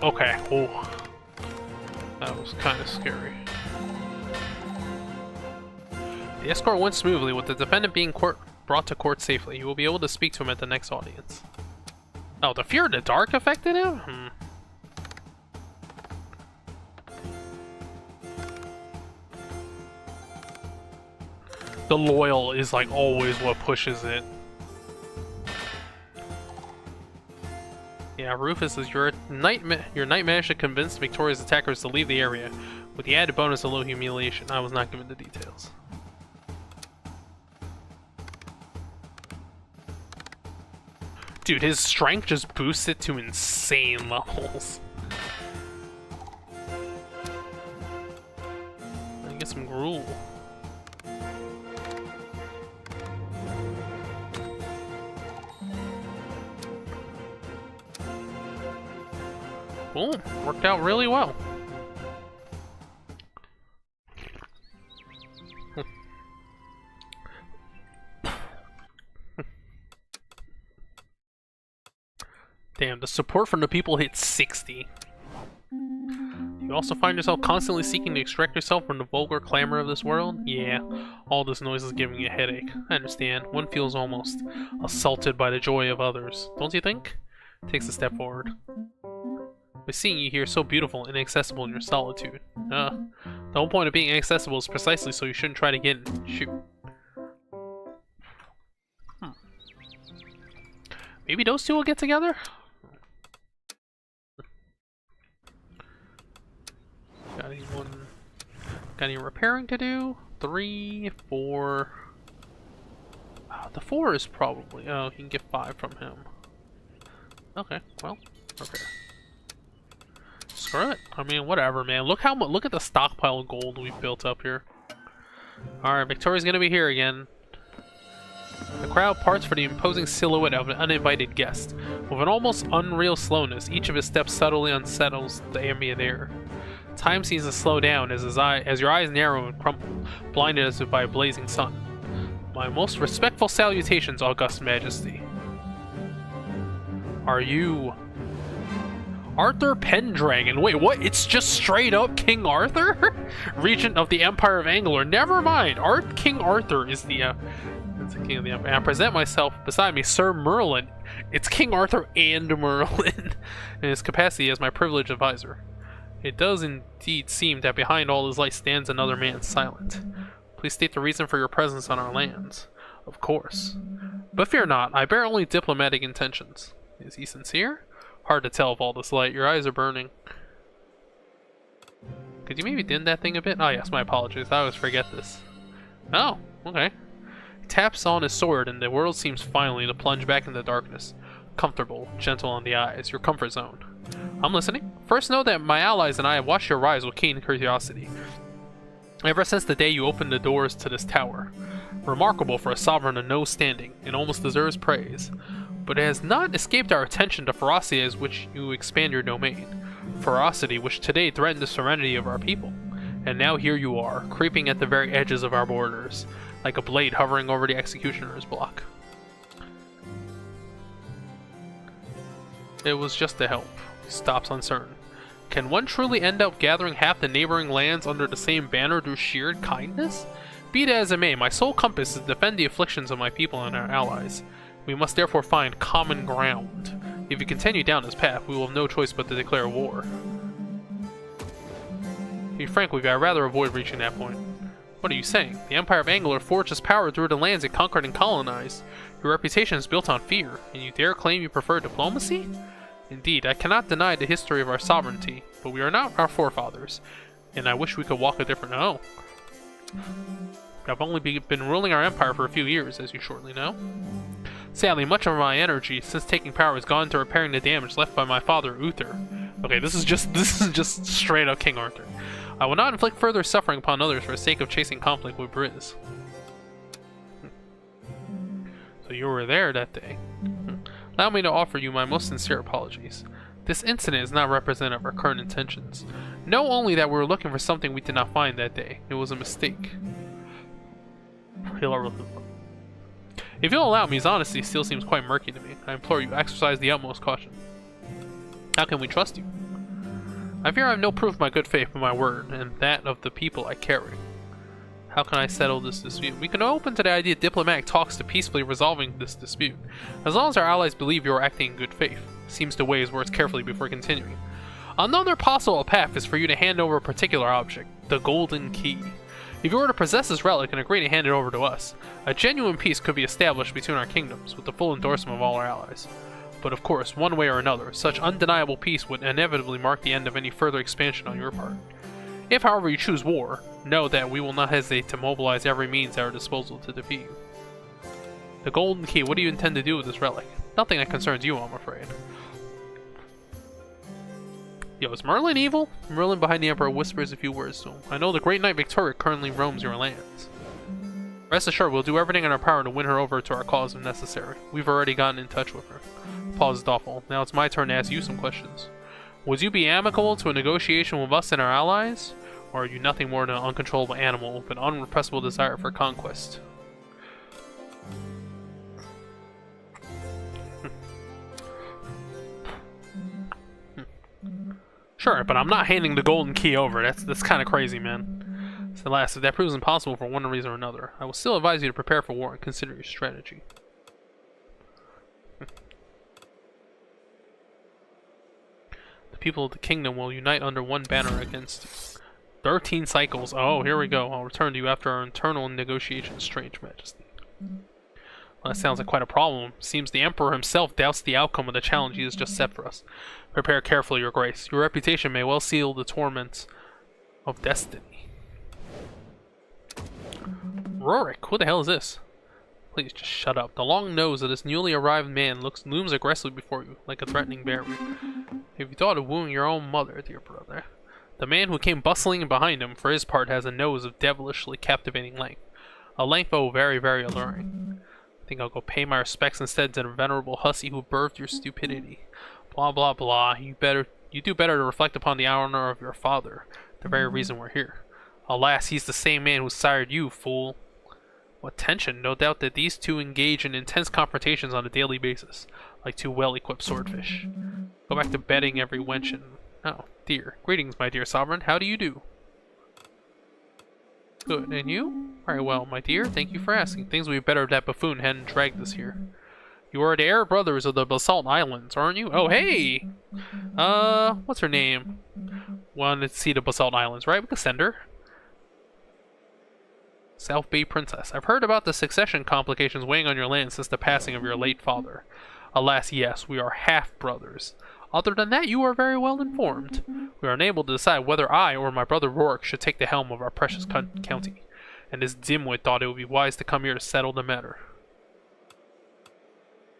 Okay, oh. That was kind of scary. The escort went smoothly, with the defendant being brought to court safely. You will be able to speak to him at the next audience. Oh, the Fear of the Dark affected him? The loyal is like always what pushes it. Yeah, Rufus is your knight managed to convince Victoria's attackers to leave the area, with the added bonus of low humiliation. I was not given the details. Dude, his strength just boosts it to insane levels. I get some gruel. Boom, worked out really well. Damn, the support from the people hit 60. You also find yourself constantly seeking to extract yourself from the vulgar clamor of this world? Yeah, all this noise is giving you a headache. I understand. One feels almost assaulted by the joy of others. Don't you think? Takes a step forward. By seeing you here so beautiful and inaccessible in your solitude. The whole point of being inaccessible is precisely so you shouldn't try to get in. Shoot. Maybe those two will get together? Got any repairing to do? 3, 4. The 4 is probably. Oh, you can get 5 from him. Okay, well, repair. Screw it. I mean, whatever, man. Look how much. Look at the stockpile of gold we've built up here. All right, Victoria's gonna be here again. The crowd parts for the imposing silhouette of an uninvited guest. With an almost unreal slowness, each of his steps subtly unsettles the ambient air. Time seems to slow down as your eyes narrow and crumple, blinded as if by a blazing sun. My most respectful salutations, August Majesty. Are you Arthur Pendragon? Wait, what? It's just straight up King Arthur? Regent of the Empire of Angler. Never mind. King Arthur is the king of the Empire. I present myself beside me, Sir Merlin. It's King Arthur and Merlin in his capacity as my privileged advisor. It does indeed seem that behind all his light stands another man, silent. Please state the reason for your presence on our lands. Of course. But fear not, I bear only diplomatic intentions. Is he sincere? Hard to tell with all this light. Your eyes are burning. Could you maybe dim that thing a bit? Oh yes, my apologies. I always forget this. Oh, okay. He taps on his sword and the world seems finally to plunge back into darkness. Comfortable, gentle on the eyes, your comfort zone. I'm listening. First, know that my allies and I have watched your rise with keen curiosity. Ever since the day you opened the doors to this tower. Remarkable for a sovereign of no standing, and almost deserves praise. But it has not escaped our attention the ferocity as which you expand your domain. Ferocity which today threatened the serenity of our people. And now here you are, creeping at the very edges of our borders, like a blade hovering over the executioner's block. It was just a help. Stops uncertain. Can one truly end up gathering half the neighboring lands under the same banner through sheer kindness? Be that as it may, my sole compass is to defend the afflictions of my people and our allies. We must therefore find common ground. If you continue down this path, we will have no choice but to declare war. To be frank with you, I'd rather avoid reaching that point. What are you saying? The Empire of Angler forged its power through the lands it conquered and colonized. Your reputation is built on fear, and you dare claim you prefer diplomacy? Indeed, I cannot deny the history of our sovereignty, but we are not our forefathers, and I wish we could walk a different... Oh. I've only been ruling our empire for a few years, as you shortly know. Sadly, much of my energy since taking power has gone to repairing the damage left by my father, Uther. Okay, this is just straight up King Arthur. I will not inflict further suffering upon others for the sake of chasing conflict with Briz. So you were there that day. Allow me to offer you my most sincere apologies. This incident is not representative of our current intentions. Know only that we were looking for something we did not find that day. It was a mistake. If you'll allow me, his honesty still seems quite murky to me. I implore you, exercise the utmost caution. How can we trust you? I fear I have no proof of my good faith but my word, and that of the people I carry. How can I settle this dispute? We can open to the idea of diplomatic talks to peacefully resolving this dispute, as long as our allies believe you are acting in good faith. Seems to weigh his words carefully before continuing. Another possible path is for you to hand over a particular object, the golden key. If you were to possess this relic and agree to hand it over to us, a genuine peace could be established between our kingdoms, with the full endorsement of all our allies. But of course, one way or another, such undeniable peace would inevitably mark the end of any further expansion on your part. If, however, you choose war, know that we will not hesitate to mobilize every means at our disposal to defeat you. The Golden Key, what do you intend to do with this relic? Nothing that concerns you, I'm afraid. Yo, is Merlin evil? Merlin behind the Emperor whispers a few words to him. I know the Great Knight Victoria currently roams your lands. Rest assured, we'll do everything in our power to win her over to our cause if necessary. We've already gotten in touch with her. Paused awful. Now it's my turn to ask you some questions. Would you be amicable to a negotiation with us and our allies? Or are you nothing more than an uncontrollable animal with an unrepressible desire for conquest? Sure, but I'm not handing the Golden Key over. That's kind of crazy, man. So last, if that proves impossible for one reason or another, I will still advise you to prepare for war and consider your strategy. The people of the kingdom will unite under one banner against you. 13 cycles. Oh, here we go. I'll return to you after our internal negotiations, strange majesty. Well, that sounds like quite a problem. Seems the Emperor himself doubts the outcome of the challenge he has just set for us. Prepare carefully, Your Grace. Your reputation may well seal the torments of destiny. Rorik, who the hell is this? Please, just shut up. The long nose of this newly arrived man looms aggressively before you, like a threatening bear. Have you thought of wooing your own mother, dear brother? The man who came bustling behind him, for his part, has a nose of devilishly captivating length. A length, oh, very, very alluring. I think I'll go pay my respects instead to the venerable hussy who birthed your stupidity. Blah, blah, blah. You do better to reflect upon the honor of your father, the very reason we're here. Alas, he's the same man who sired you, fool. What tension. No doubt that these two engage in intense confrontations on a daily basis, like two well-equipped swordfish. Go back to bedding every wench and... Oh, dear. Greetings, my dear sovereign. How do you do? Good. And you? Very well, my dear. Thank you for asking. Things would be better if that buffoon hadn't dragged us here. You are the heir brothers of the Basalt Islands, aren't you? Oh, hey! What's her name? Wanted to see the Basalt Islands, right? We can send her. South Bay Princess. I've heard about the succession complications weighing on your land since the passing of your late father. Alas, yes, we are half-brothers. Other than that, you are very well informed. We are unable to decide whether I or my brother Rorik should take the helm of our precious county, and this dimwit thought it would be wise to come here to settle the matter.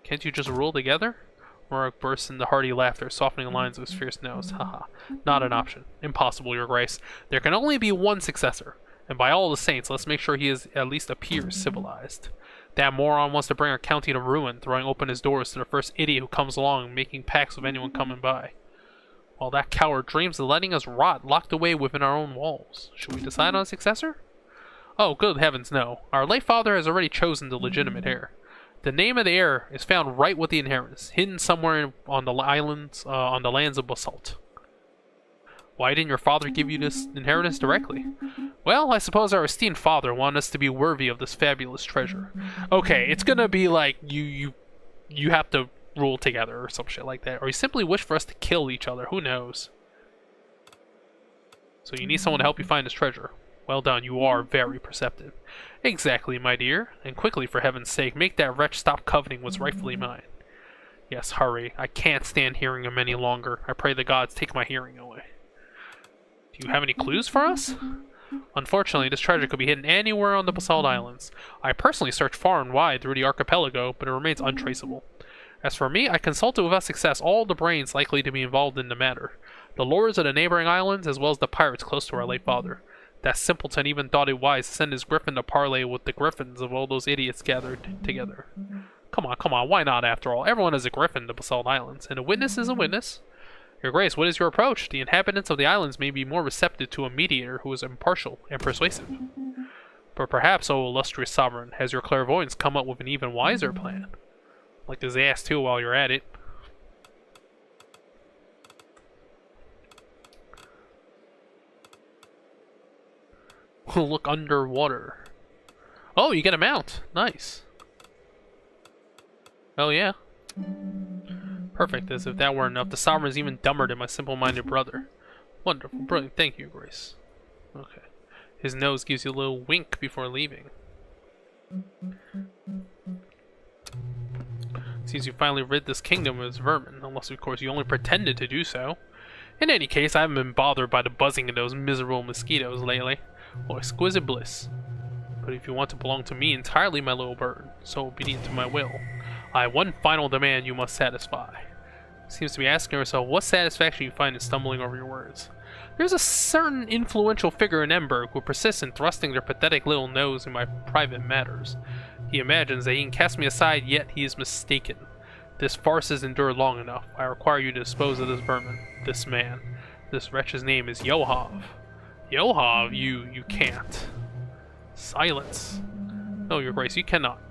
Can't you just rule together? Rorik bursts into hearty laughter, softening the lines of his fierce nose. Haha, not an option. Impossible, Your Grace. There can only be one successor, and by all the saints, let's make sure he at least appears civilized. That moron wants to bring our county to ruin, throwing open his doors to the first idiot who comes along, making pacts with anyone coming by. While that coward dreams of letting us rot, locked away within our own walls. Should we decide on a successor? Oh, good heavens, no. Our late father has already chosen the legitimate heir. The name of the heir is found right with the inheritance, hidden somewhere on the islands, on the lands of Basalt. Why didn't your father give you this inheritance directly? Well, I suppose our esteemed father wanted us to be worthy of this fabulous treasure. Okay, it's gonna be like you have to rule together or some shit like that, or he simply wished for us to kill each other. Who knows? So you need someone to help you find this treasure. Well done, you are very perceptive. Exactly, my dear. And quickly, for heaven's sake, make that wretch stop coveting what's rightfully mine. Yes, hurry. I can't stand hearing him any longer. I pray the gods take my hearing away. Do you have any clues for us? Unfortunately, this treasure could be hidden anywhere on the Basalt Islands. I personally searched far and wide through the archipelago, but it remains untraceable. As for me, I consulted without success all the brains likely to be involved in the matter. The lords of the neighboring islands, as well as the pirates close to our late father. That simpleton even thought it wise to send his griffin to parley with the griffins of all those idiots gathered together. Come on, why not after all? Everyone is a griffin to Basalt Islands, and a witness is a witness. Your Grace, what is your approach? The inhabitants of the islands may be more receptive to a mediator who is impartial and persuasive. But perhaps, O illustrious sovereign, has your clairvoyance come up with an even wiser plan? Like his ass too while you're at it. Look underwater. Oh, you get a mount. Nice. Oh yeah. Perfect, as if that weren't enough. The sovereign is even dumber than my simple-minded brother. Wonderful, brilliant. Thank you, Grace. Okay. His nose gives you a little wink before leaving. Seems you finally rid this kingdom of its vermin, unless of course you only pretended to do so. In any case, I haven't been bothered by the buzzing of those miserable mosquitoes lately. Oh, exquisite bliss. But if you want to belong to me entirely, my little bird, so obedient to my will, I have one final demand you must satisfy. Seems to be asking yourself what satisfaction you find in stumbling over your words. There's a certain influential figure in Emberg who persists in thrusting their pathetic little nose in my private matters. He imagines that he can cast me aside, yet he is mistaken. This farce has endured long enough. I require you to dispose of this vermin, this man. This wretch's name is Yohav. Yohav, you can't. Silence. No, your grace, you cannot.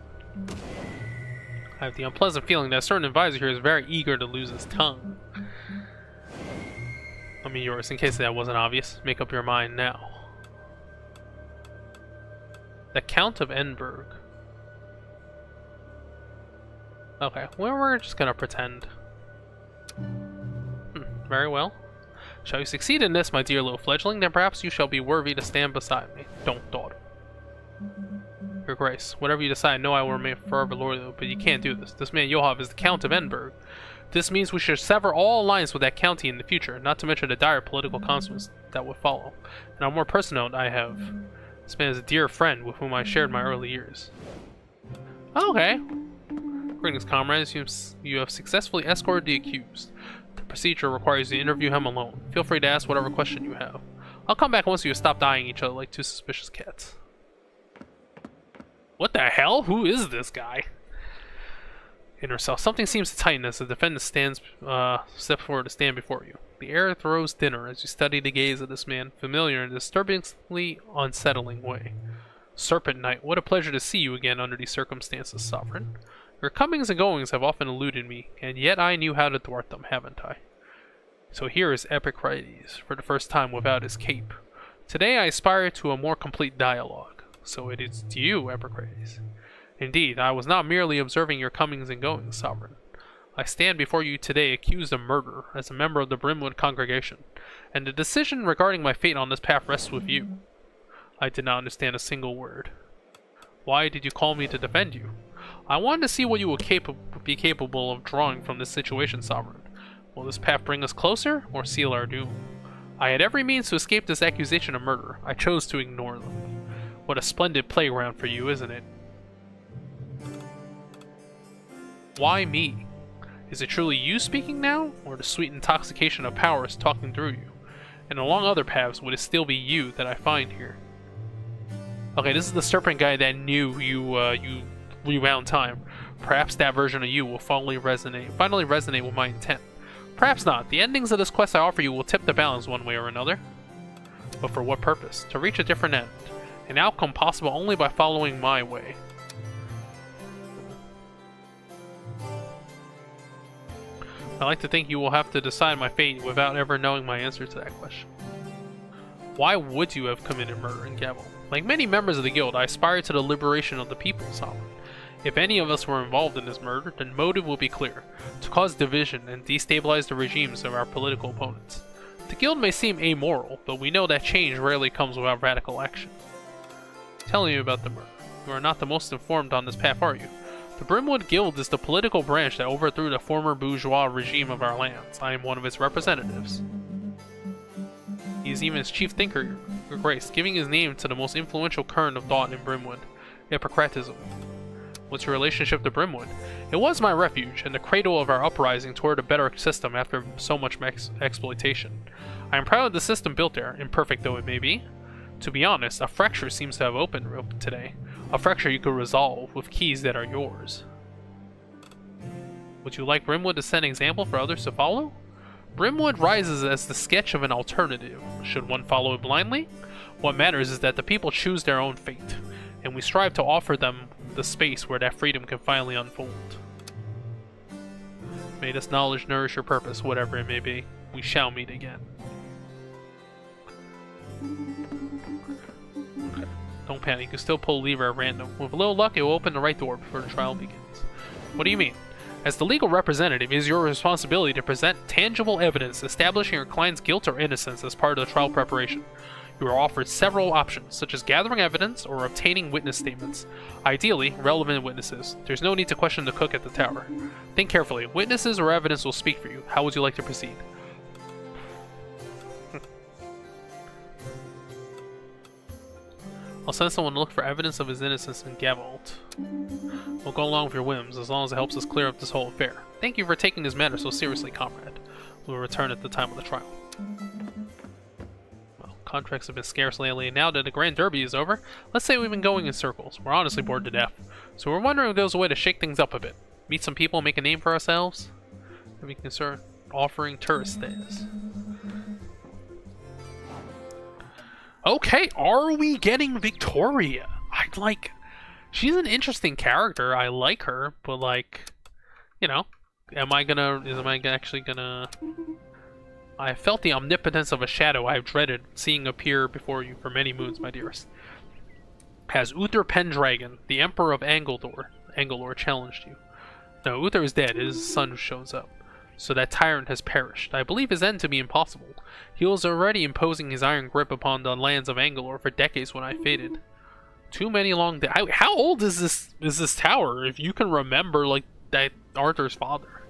I have the unpleasant feeling that a certain advisor here is very eager to lose his tongue. I mean yours, in case that wasn't obvious. Make up your mind now. The Count of Enberg. Okay, well, we're just gonna pretend. Very well. Shall you succeed in this, my dear little fledgling, then perhaps you shall be worthy to stand beside me. Don't, daughter. Your grace, whatever you decide, know I will remain forever loyal, but you can't do this. This man Yohav is the Count of Enberg. This means we should sever all alliance with that county in the future, not to mention the dire political consequences that would follow. And on a more personal note, I have... This man is a dear friend with whom I shared my early years. Okay. Greetings, comrades. You have successfully escorted the accused. The procedure requires you to interview him alone. Feel free to ask whatever question you have. I'll come back once you have stopped eyeing each other like two suspicious cats. What the hell? Who is this guy? In herself, something seems to tighten as the defendant steps forward to stand before you. The air grows thinner as you study the gaze of this man, familiar in a disturbingly unsettling way. Serpent Knight, what a pleasure to see you again under these circumstances, Sovereign. Your comings and goings have often eluded me, and yet I knew how to thwart them, haven't I? So here is Epicrates, for the first time without his cape. Today I aspire to a more complete dialogue. So it is to you, Epicrates. Indeed, I was not merely observing your comings and goings, Sovereign. I stand before you today accused of murder as a member of the Brimwood congregation, and the decision regarding my fate on this path rests with you. I did not understand a single word. Why did you call me to defend you? I wanted to see what you would be capable of drawing from this situation, Sovereign. Will this path bring us closer, or seal our doom? I had every means to escape this accusation of murder. I chose to ignore them. What a splendid playground for you, isn't it? Why me? Is it truly you speaking now, or the sweet intoxication of power is talking through you? And along other paths, would it still be you that I find here? Okay, this is the serpent guy that knew you rewound time. Perhaps that version of you will finally resonate with my intent. Perhaps not. The endings of this quest I offer you will tip the balance one way or another. But for what purpose? To reach a different end. An outcome possible only by following my way. I like to think you will have to decide my fate without ever knowing my answer to that question. Why would you have committed murder in Gavel? Like many members of the guild, I aspire to the liberation of the people, Sovereign. If any of us were involved in this murder, then motive will be clear, to cause division and destabilize the regimes of our political opponents. The guild may seem amoral, but we know that change rarely comes without radical action. Tell me about the murder. You are not the most informed on this path, are you? The Brimwood Guild is the political branch that overthrew the former bourgeois regime of our lands. I am one of its representatives. He is even its chief thinker, Your Grace, giving his name to the most influential current of thought in Brimwood, Epicratism. What's your relationship to Brimwood? It was my refuge, and the cradle of our uprising toward a better system after so much exploitation. I am proud of the system built there, imperfect though it may be. To be honest, a fracture seems to have opened today. A fracture you could resolve with keys that are yours. Would you like Brimwood to set an example for others to follow? Brimwood rises as the sketch of an alternative. Should one follow it blindly? What matters is that the people choose their own fate, and we strive to offer them the space where that freedom can finally unfold. May this knowledge nourish your purpose, whatever it may be. We shall meet again. Okay. Don't panic, you can still pull a lever at random. With a little luck, it will open the right door before the trial begins. What do you mean? As the legal representative, it is your responsibility to present tangible evidence establishing your client's guilt or innocence as part of the trial preparation. You are offered several options, such as gathering evidence or obtaining witness statements. Ideally, relevant witnesses. There's no need to question the cook at the tower. Think carefully. Witnesses or evidence will speak for you. How would you like to proceed? I'll send someone to look for evidence of his innocence in Gavolt. We'll go along with your whims, as long as it helps us clear up this whole affair. Thank you for taking this matter so seriously, comrade. We'll return at the time of the trial. Well, contracts have been scarce lately, and now that the Grand Derby is over, let's say we've been going in circles. We're honestly bored to death. So we're wondering if there's a way to shake things up a bit. Meet some people and make a name for ourselves? And we can start offering tourist stays. Okay, are we getting Victoria? She's an interesting character. I like her, but like, you know, I felt the omnipotence of a shadow I've dreaded seeing appear before you for many moons, my dearest. Has Uther Pendragon, the Emperor of Anglor, challenged you? No, Uther is dead. It is his son who shows up. So that tyrant has perished. I believe his end to be impossible. He was already imposing his iron grip upon the lands of Anglor for decades when I faded. Too many long days. How old is this tower? If you can remember, like, that Arthur's father.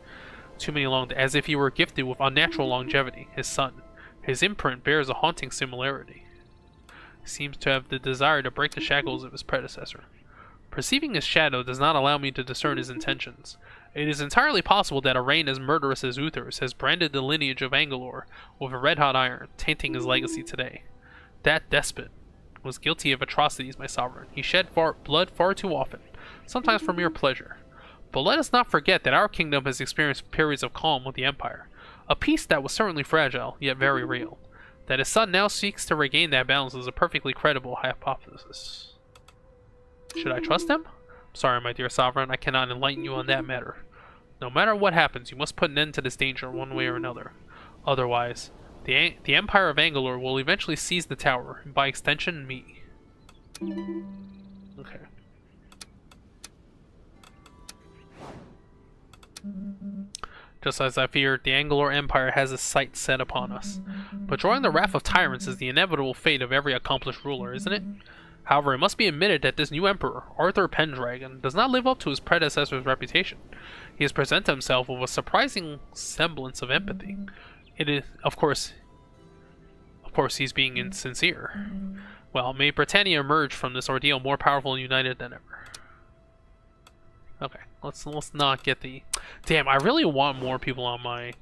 Too many long days. As if he were gifted with unnatural longevity. His son. His imprint bears a haunting similarity. He seems to have the desire to break the shackles of his predecessor. Perceiving his shadow does not allow me to discern his intentions. It is entirely possible that a reign as murderous as Uther's has branded the lineage of Anglor with a red-hot iron, tainting his legacy today. That despot was guilty of atrocities, my sovereign. He shed blood far too often, sometimes for mere pleasure. But let us not forget that our kingdom has experienced periods of calm with the Empire, a peace that was certainly fragile, yet very real. That his son now seeks to regain that balance is a perfectly credible hypothesis. Should I trust him? Sorry, my dear sovereign, I cannot enlighten you on that matter. No matter what happens, you must put an end to this danger one way or another. Otherwise, the Empire of Anglor will eventually seize the tower, and by extension, me. Okay. Just as I feared, the Anglor Empire has its sights set upon us. But drawing the wrath of tyrants is the inevitable fate of every accomplished ruler, isn't it? However, it must be admitted that this new emperor, Arthur Pendragon, does not live up to his predecessor's reputation. He has presented himself with a surprising semblance of empathy. It is, of course, he's being insincere. Well, may Britannia emerge from this ordeal more powerful and united than ever. Okay, let's not get the... Damn, I really want more people on my...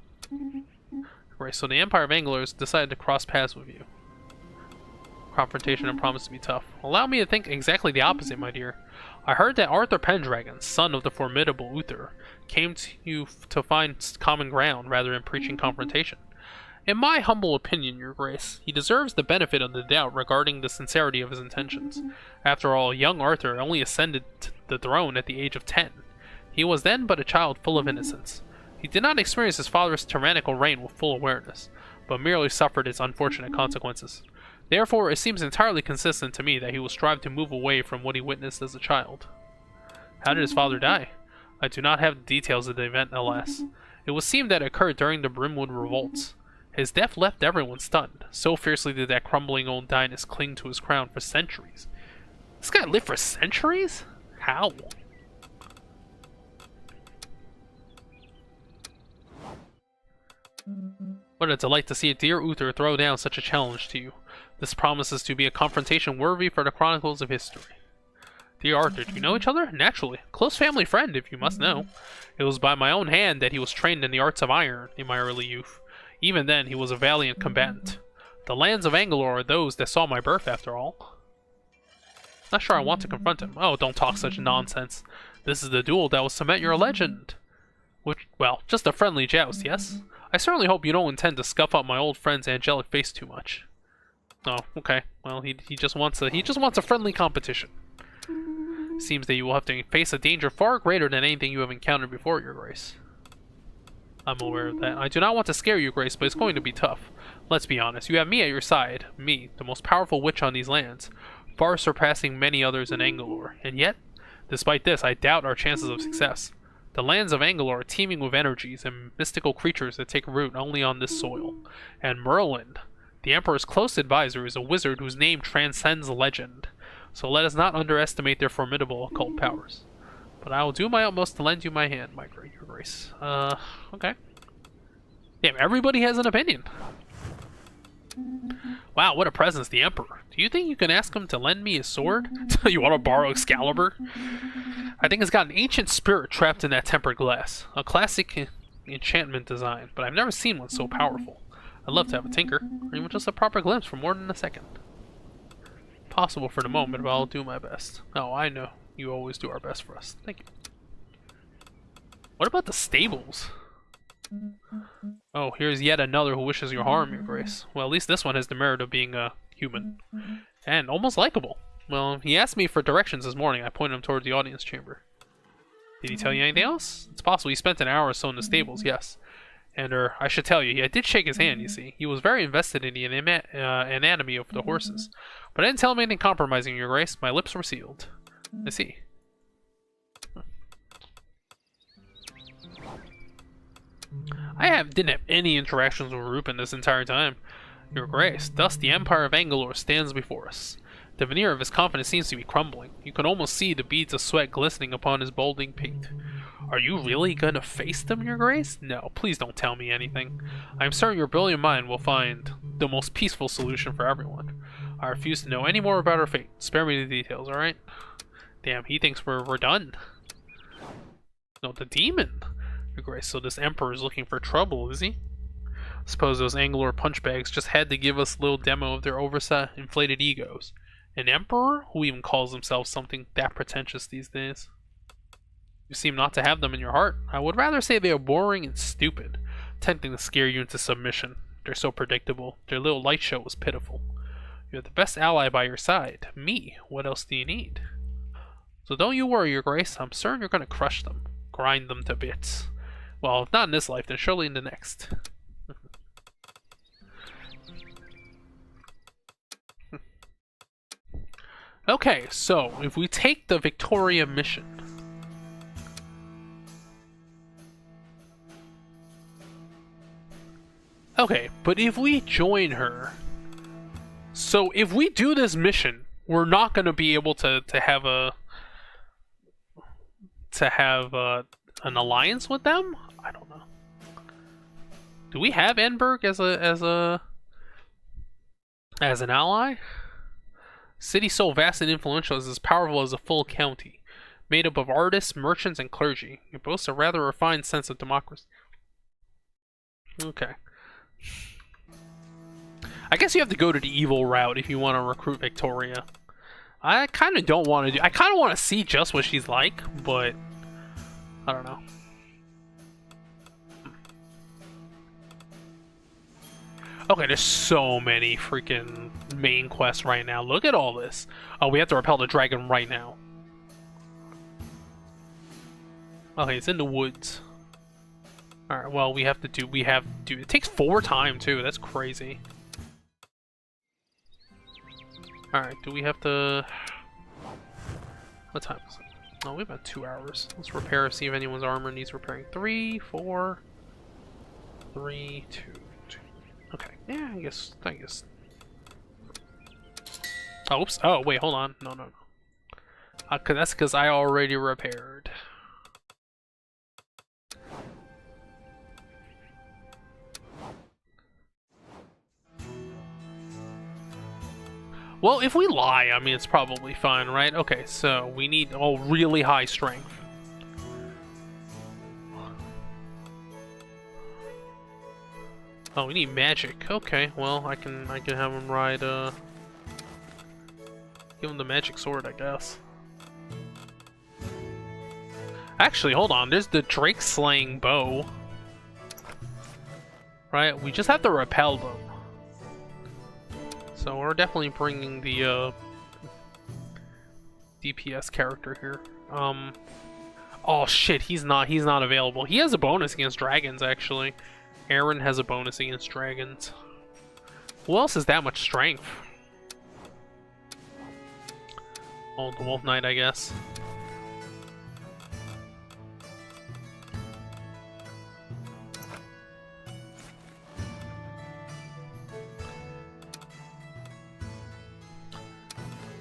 Right, so the Empire of Anglor has decided to cross paths with you. Confrontation and promise to be tough. Allow me to think exactly the opposite, my dear. I heard that Arthur Pendragon, son of the formidable Uther, came to you to find common ground rather than preaching confrontation. In my humble opinion, your grace, he deserves the benefit of the doubt regarding the sincerity of his intentions. After all, young Arthur only ascended to the throne at the age of 10. He was then but a child full of innocence. He did not experience his father's tyrannical reign with full awareness, but merely suffered its unfortunate consequences. Therefore, it seems entirely consistent to me that he will strive to move away from what he witnessed as a child. How did his father die? I do not have the details of the event, alas. It would seem that it occurred during the Brimwood revolts. His death left everyone stunned. So fiercely did that crumbling old dynast cling to his crown for centuries. This guy lived for centuries? How? What a delight to see a dear Uther throw down such a challenge to you. This promises to be a confrontation worthy for the chronicles of history. Dear Arthur, do you know each other? Naturally. Close family friend, if you must know. It was by my own hand that he was trained in the arts of iron in my early youth. Even then, he was a valiant combatant. The lands of Anglor are those that saw my birth, after all. Not sure I want to confront him. Oh, don't talk such nonsense. This is the duel that will cement your legend. Which, well, just a friendly joust, yes? I certainly hope you don't intend to scuff up my old friend's angelic face too much. Oh, okay. Well, he just wants a friendly competition. Seems that you will have to face a danger far greater than anything you have encountered before, your grace. I'm aware of that. I do not want to scare you, Grace, but it's going to be tough. Let's be honest. You have me at your side. Me, the most powerful witch on these lands, far surpassing many others in Anglor. And yet, despite this, I doubt our chances of success. The lands of Anglor are teeming with energies and mystical creatures that take root only on this soil. And Merlin, The Emperor's close advisor is a wizard whose name transcends legend, so let us not underestimate their formidable occult powers. But I will do my utmost to lend you my hand, your grace. Okay. Damn, everybody has an opinion. Wow, what a presence, the Emperor. Do you think you can ask him to lend me his sword? You want to borrow Excalibur? I think it's got an ancient spirit trapped in that tempered glass. A classic enchantment design, but I've never seen one so powerful. I'd love to have a tinker, or even just a proper glimpse for more than a second. Possible for the moment, but I'll do my best. Oh, I know. You always do our best for us. Thank you. What about the stables? Oh, here's yet another who wishes your harm, your grace. Well, at least this one has the merit of being a human. And almost likable. Well, he asked me for directions this morning. I pointed him towards the audience chamber. Did he tell you anything else? It's possible he spent an hour or so in the stables, yes. And, I should tell you, I did shake his hand, you see. He was very invested in the anatomy of the horses. But I didn't tell him anything compromising, your grace. My lips were sealed. I see. Didn't have any interactions with Rupin this entire time. Your grace, thus the Empire of Angalor stands before us. The veneer of his confidence seems to be crumbling. You can almost see the beads of sweat glistening upon his balding pate. Are you really gonna face them, your grace? No, please don't tell me anything. I am certain your brilliant mind will find the most peaceful solution for everyone. I refuse to know any more about our fate. Spare me the details, alright? Damn, he thinks we're done. No, the demon. Your grace, so this Emperor is looking for trouble, is he? Suppose those Angalor punchbags just had to give us a little demo of their oversight, inflated egos. An Emperor? Who even calls himself something that pretentious these days? You seem not to have them in your heart. I would rather say they are boring and stupid, attempting to scare you into submission. They're so predictable. Their little light show was pitiful. You have the best ally by your side. Me. What else do you need? So don't you worry, your grace. I'm certain you're going to crush them. Grind them to bits. Well, if not in this life, then surely in the next. Okay, so if we take the Victoria mission. Okay, but if we join her, so if we do this mission, we're not going to be able to have an alliance with them. I don't know. Do we have Enberg as an ally? City so vast and influential is as powerful as a full county, made up of artists, merchants, and clergy. It boasts a rather refined sense of democracy. Okay. I guess you have to go to the evil route if you want to recruit Victoria. I kind of don't want to do. I kind of want to see just what she's like, but I don't know. Okay, there's so many freaking main quests right now. Look at all this. Oh, we have to repel the dragon right now. Okay, it's in the woods. Alright, well, it takes 4 time, too. That's crazy. Alright, do we have to... What time is it? Oh, we have about 2 hours. Let's repair, see if anyone's armor needs repairing. 3, 4... 3, 2... Okay, yeah, I guess. Oh, oops. Oh, wait, hold on. No. That's because I already repaired. Well, if we lie, I mean, it's probably fine, right? Okay, so we need really high strength. Oh, we need magic. Okay, well, I can have him ride, give him the magic sword, I guess. Actually, hold on. There's the Drake slaying bow. Right? We just have to repel them. So we're definitely bringing the, DPS character here. Oh shit, he's not available. He has a bonus against dragons, actually. Aaron has a bonus against dragons. Who else has that much strength? Oh, the Wolf Knight, I guess.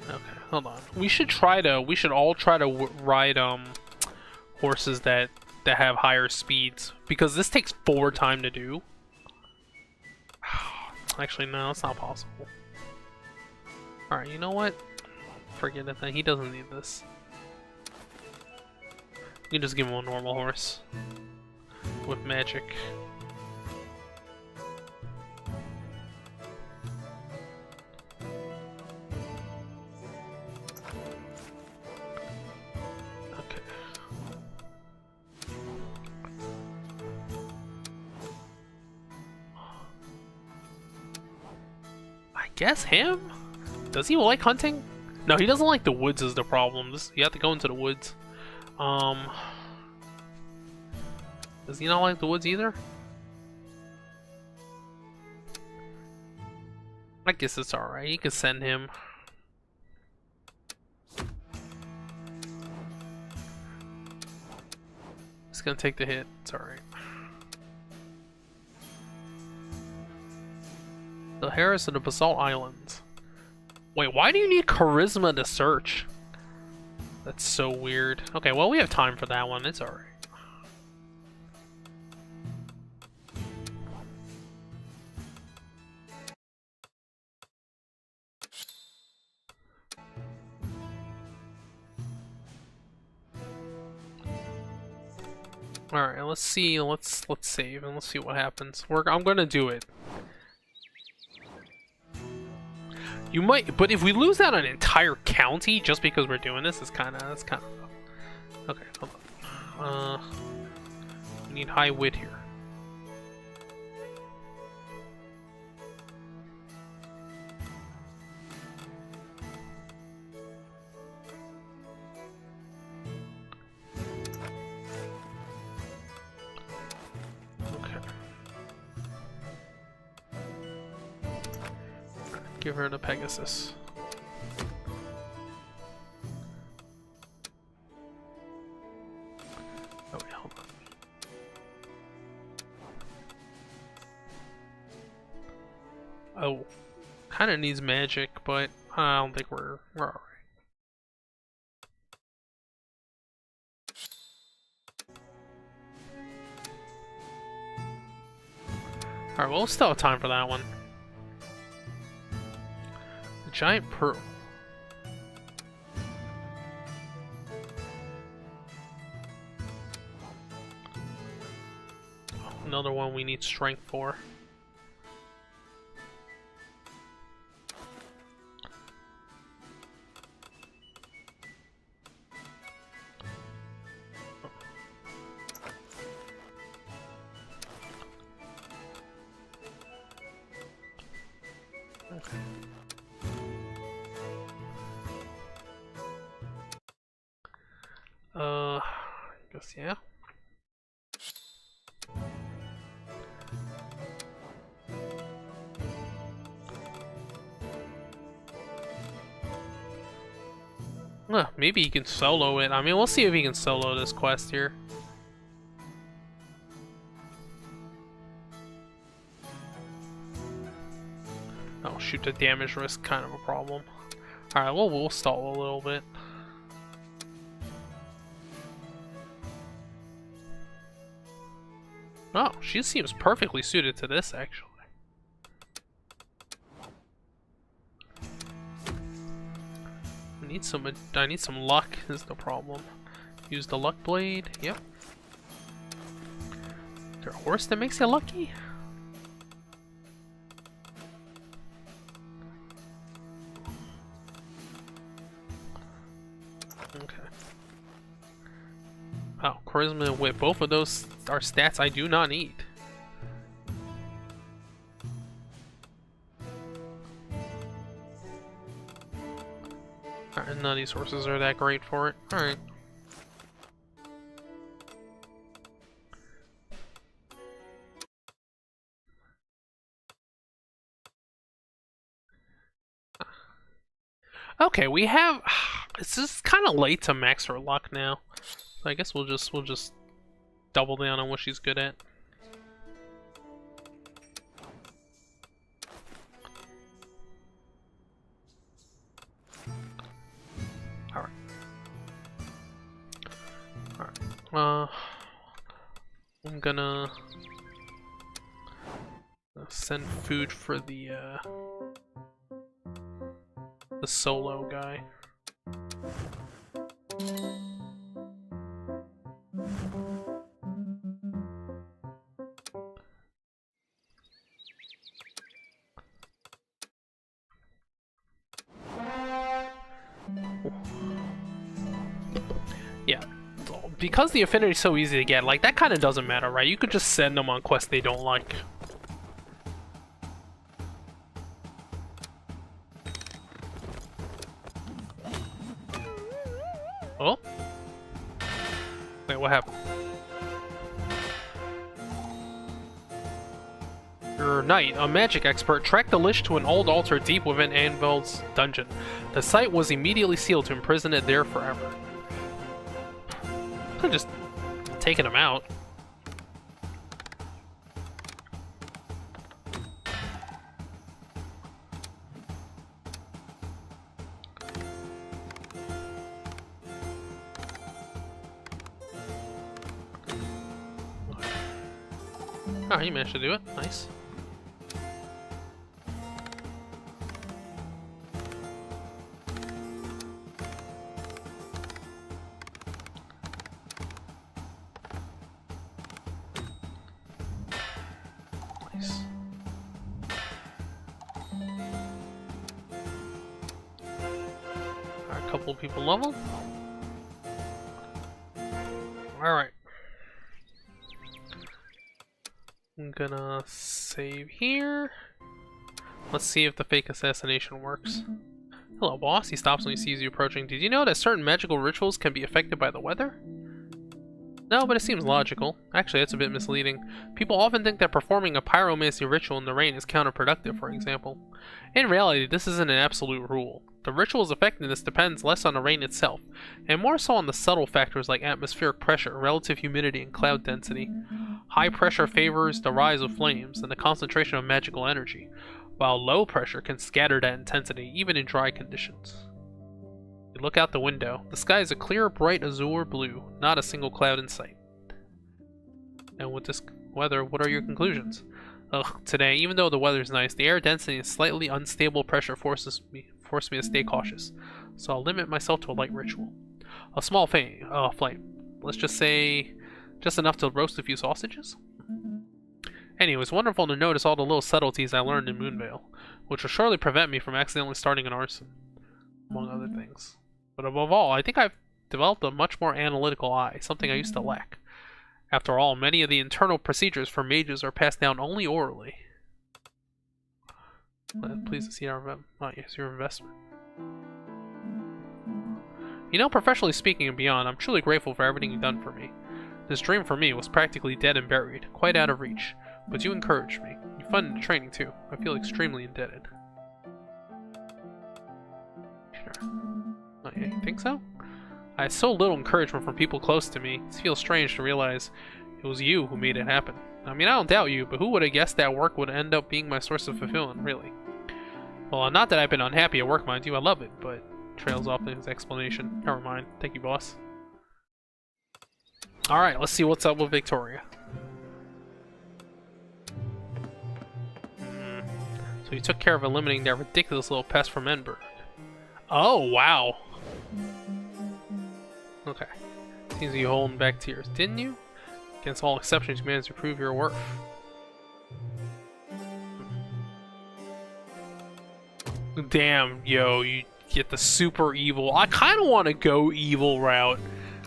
Okay, hold on. We should all try to ride horses that have higher speeds, because this takes 4 time to do. Actually, no, it's not possible. All right, you know what? Forget it then. He doesn't need this. You can just give him a normal horse with magic. Okay. I guess him? Does he like hunting? No, he doesn't like the woods is the problem. You have to go into the woods. Does he not like the woods either? I guess it's alright. You can send him. He's gonna take the hit. It's alright. The Harris and the Basalt Islands. Wait, why do you need charisma to search? That's so weird. Okay, well, we have time for that one. It's alright. Alright, let's see. Let's save and let's see what happens. I'm gonna do it. You might, but if we lose out an entire county just because we're doing this, that's kind of rough. Okay, hold on. We need high wit here. Give her the Pegasus. Oh wait, hold on. Oh, kind of needs magic, but I don't think we're alright. Alright, well, we'll still have time for that one. Giant pearl. Oh, another one we need strength for. Okay. I guess, yeah. Maybe he can solo it. I mean, we'll see if he can solo this quest here. Oh shoot, the damage risk kind of a problem. Alright, well, we'll stall a little bit. Oh, she seems perfectly suited to this, actually. I need some luck is the problem. Use the luck blade. Yep. Is there a horse that makes you lucky? Okay. Oh, charisma and wit. Both of those are stats I do not need. Alright, none of these horses are that great for it. Alright. Okay, we have. It's just kind of late to max her luck now. So I guess we'll just double down on what she's good at. I'm gonna send food for the solo guy. Yeah, because the affinity is so easy to get, like, that kind of doesn't matter, right? You could just send them on quests they don't like. Oh? Wait, what happened? Your knight, a magic expert, tracked the Lich to an old altar deep within Anvil's dungeon. The site was immediately sealed to imprison it there forever. Could've just taken him out. Oh, you managed to do it. Nice. Nice. Alright, a couple of people leveled. Alright. I'm gonna save here. Let's see if the fake assassination works. Hello, boss. He stops when he sees you approaching. Did you know that certain magical rituals can be affected by the weather? No, but it seems logical. Actually, that's a bit misleading. People often think that performing a pyromancy ritual in the rain is counterproductive, for example. In reality, this isn't an absolute rule. The ritual's effectiveness depends less on the rain itself, and more so on the subtle factors like atmospheric pressure, relative humidity, and cloud density. High pressure favors the rise of flames and the concentration of magical energy, while low pressure can scatter that intensity, even in dry conditions. You look out the window. The sky is a clear, bright azure blue, not a single cloud in sight. And with this weather, what are your conclusions? Ugh, today, even though the weather's nice, the air density and slightly unstable pressure force me to stay cautious, so I'll limit myself to a light ritual. A small flame. Let's just say, just enough to roast a few sausages? Anyway, it's wonderful to notice all the little subtleties I learned in Moonvale, which will surely prevent me from accidentally starting an arson, among other things. But above all, I think I've developed a much more analytical eye, something I used to lack. After all, many of the internal procedures for mages are passed down only orally. Pleased to see your investment. You know, professionally speaking and beyond, I'm truly grateful for everything you've done for me. This dream for me was practically dead and buried, quite out of reach. But you encouraged me. You funded the training too. I feel extremely indebted. Sure. Oh yeah, you think so? I had so little encouragement from people close to me. It feels strange to realize it was you who made it happen. I mean, I don't doubt you, but who would have guessed that work would end up being my source of fulfillment, really? Well, not that I've been unhappy at work, mind you. I love it, but trails off in his explanation. Never mind. Thank you, boss. Alright, let's see what's up with Victoria. So you took care of eliminating that ridiculous little pest from Enberg. Oh, wow. Okay. Seems you holding back tears, didn't you? Against all exceptions, you managed to prove your worth. Damn, yo, you get the super evil. I kind of want to go evil route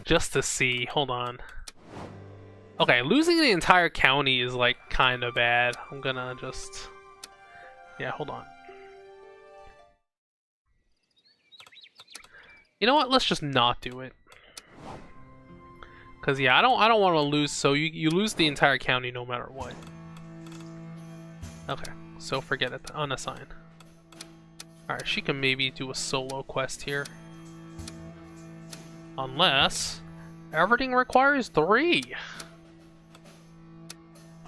just to see. Hold on. Okay, losing the entire county is like kind of bad. I'm gonna just... Yeah, hold on. You know what? Let's just not do it. Cause yeah, I don't want to lose. So you lose the entire county no matter what. Okay, so forget it. Unassign. All right, she can maybe do a solo quest here. Unless everything requires 3.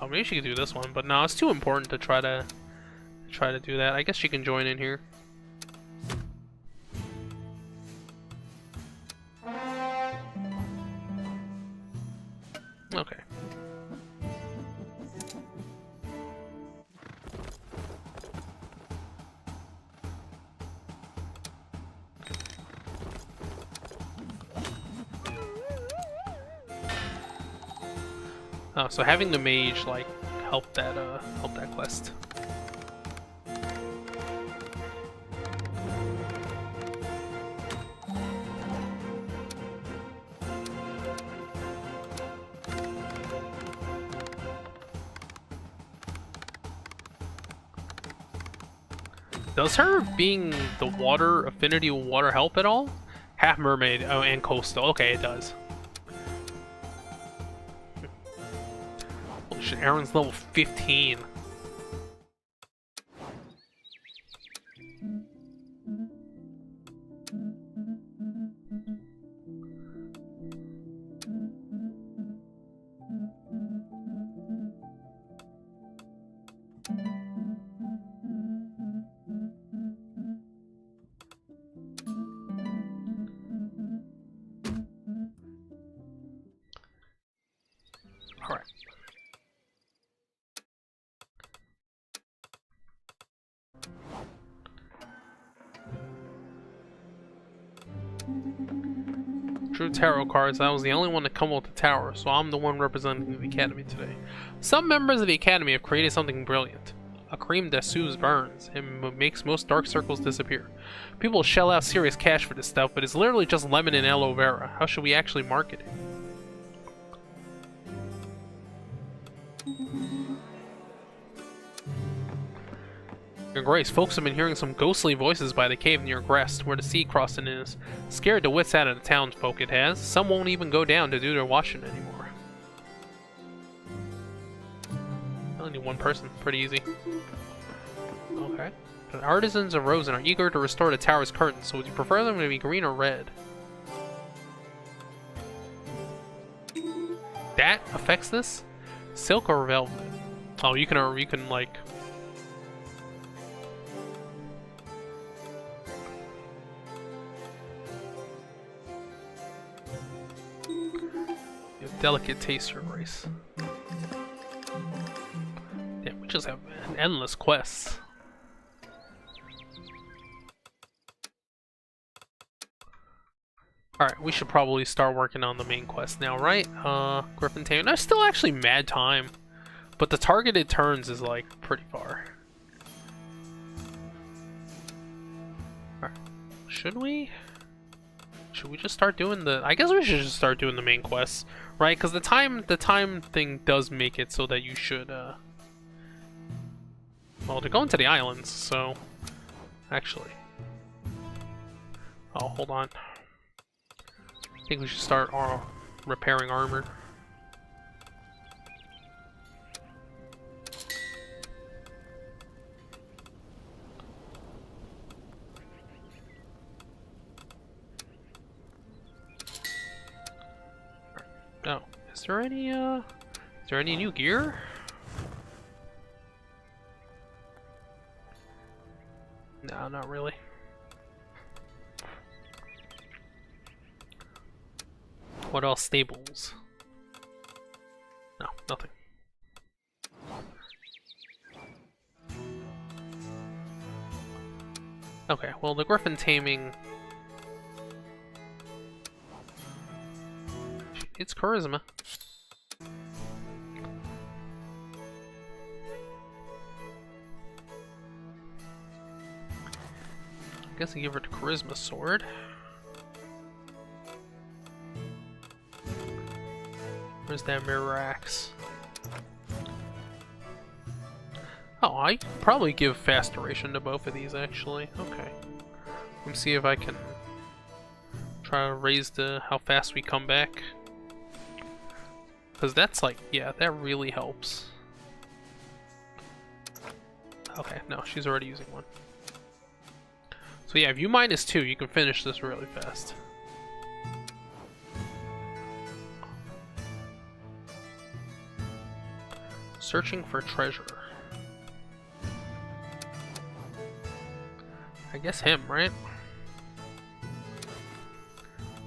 Oh, maybe she could do this one, but no, it's too important to try to do that. I guess she can join in here. Oh, so having the mage like help that quest. Does her being the water affinity with water help at all? Half mermaid, oh, and coastal. Okay, it does. Holy shit, Aaron's level 15. Alright. Drew tarot cards. I was the only one to come with the tower, so I'm the one representing the Academy today. Some members of the Academy have created something brilliant. A cream that soothes burns and makes most dark circles disappear. People shell out serious cash for this stuff, but it's literally just lemon and aloe vera. How should we actually market it? Your Grace, folks have been hearing some ghostly voices by the cave near Grest, where the sea crossing is. Scared the wits out of the townsfolk it has. Some won't even go down to do their washing anymore. I only need one person. Pretty easy. Okay. The artisans of Rosen are eager to restore the tower's curtains, so would you prefer them to be green or red? That affects this? Silk or velvet? Oh, you can like... Delicate taste, Your Grace. Damn, we just have an endless quests. Alright, we should probably start working on the main quest now, right? Griffin Tamer. That's still actually mad time. But the targeted turns is like pretty far. Alright. Should we just start doing the... I guess we should just start doing the main quests, right? Because the time thing does make it so that you should, well, they're going to the islands, so... Actually... Oh, hold on. I think we should start repairing armor. Oh, is there any new gear? No, not really. What else? Stables? No, nothing. Okay, well, the griffin taming... It's charisma. I guess I give her the charisma sword. Where's that mirror axe? Oh, I probably give fast duration to both of these actually. Okay. Let me see if I can try to raise how fast we come back. Because that's like, yeah, that really helps. Okay, no, she's already using one. So yeah, if you -2, you can finish this really fast. Searching for treasure. I guess him, right?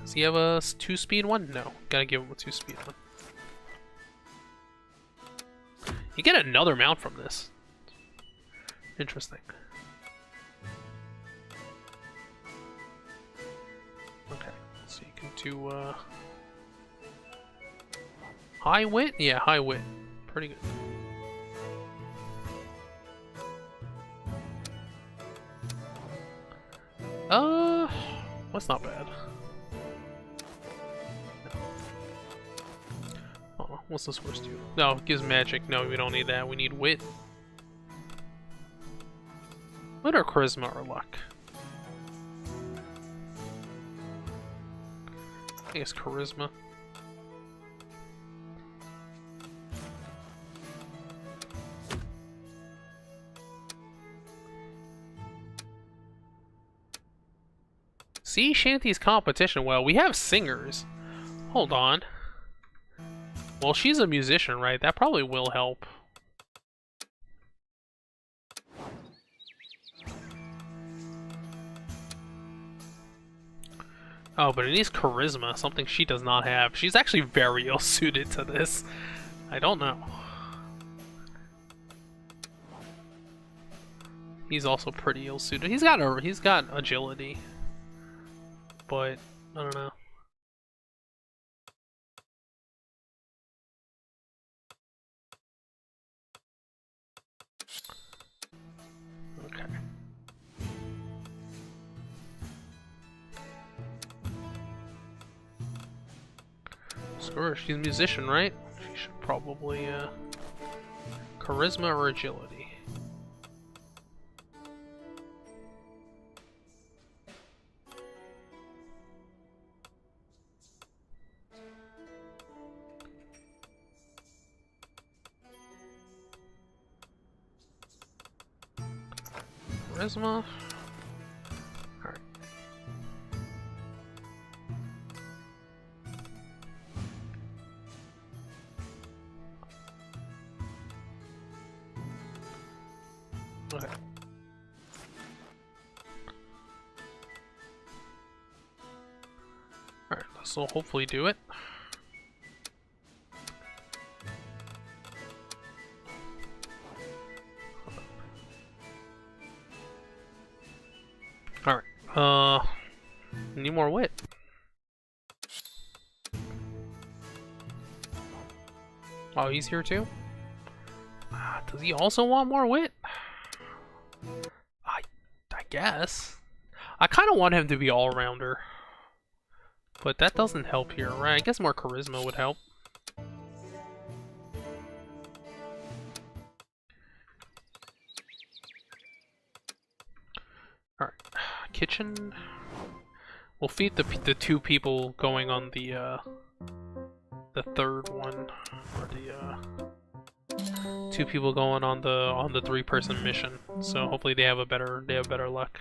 Does he have a 2-speed one? No, gotta give him a 2-speed one. You get another mount from this. Interesting. Okay, so you can do High wit? Yeah, high wit. Pretty good. That's not bad. Oh, what's this worst do? No, it gives magic. No, we don't need that. We need wit. Wit or charisma or luck? I think it's charisma. Sea Shanty's competition. Well, we have singers. Hold on. Well, she's a musician, right? That probably will help. Oh, but it needs charisma, something she does not have. She's actually very ill-suited to this. I don't know. He's also pretty ill-suited. He's got agility. But I don't know. Okay. Sure, she's a musician, right? She should probably charisma or agility. Charisma. Alright. Okay. Alright, this will hopefully do it. Alright, need more wit. Oh, he's here too? Does he also want more wit? I guess. I kind of want him to be all-rounder. But that doesn't help here, right? I guess more charisma would help. Alright, kitchen. We'll feed the two people going on the third one, or the two people going on the 3-person mission. So hopefully they have better luck.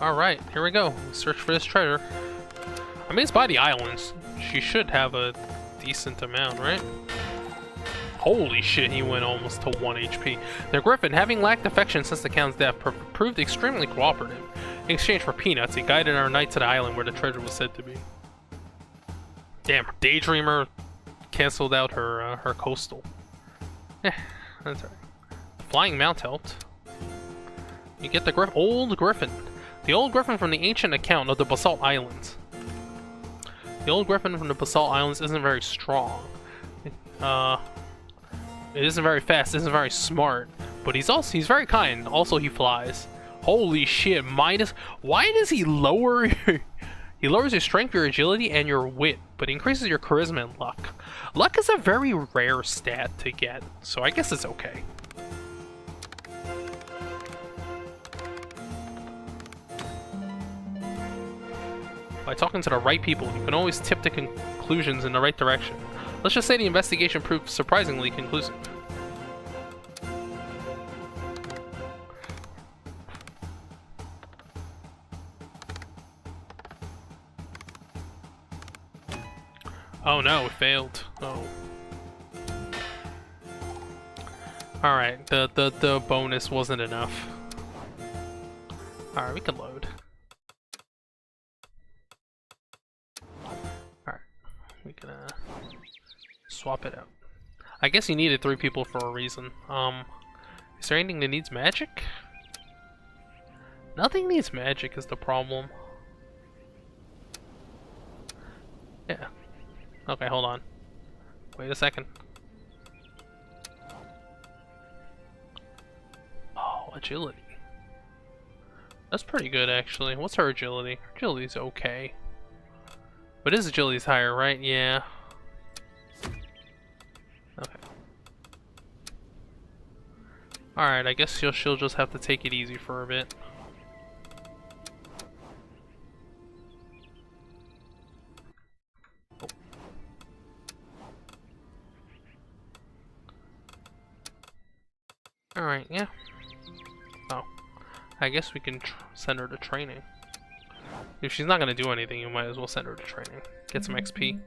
Alright, here we go. Search for this treasure. I mean, it's by the islands. She should have a decent amount, right? Holy shit, he went almost to 1 HP. The Griffin, having lacked affection since the Count's death, proved extremely cooperative. In exchange for peanuts, he guided our knight to the island where the treasure was said to be. Damn, Daydreamer canceled out her coastal. Eh, that's alright. Flying Mount helped. You get the old Griffin. The old Griffin from the ancient account of the Basalt Islands. The old Griffin from the Basalt Islands isn't very strong. It isn't very fast, isn't very smart, but he's very kind. Also, he flies. Holy shit, minus... Why does he lower your... He lowers your strength, your agility, and your wit, but increases your charisma and luck. Luck is a very rare stat to get, so I guess it's okay. By talking to the right people, you can always tip the conclusions in the right direction. Let's just say the investigation proved surprisingly conclusive. Oh no, it failed. Oh. Alright, the bonus wasn't enough. Alright, we can load. swap it out. I guess you needed 3 people for a reason. Is there anything that needs magic? Nothing needs magic is the problem. Yeah. Okay, hold on. Wait a second. Oh, agility. That's pretty good, actually. What's her agility? Her agility's okay. But his agility's higher, right? Yeah. Okay. Alright, I guess she'll just have to take it easy for a bit. Oh. Alright, yeah. Oh. I guess we can send her to training. If she's not going to do anything, you might as well send her to training. Get some XP.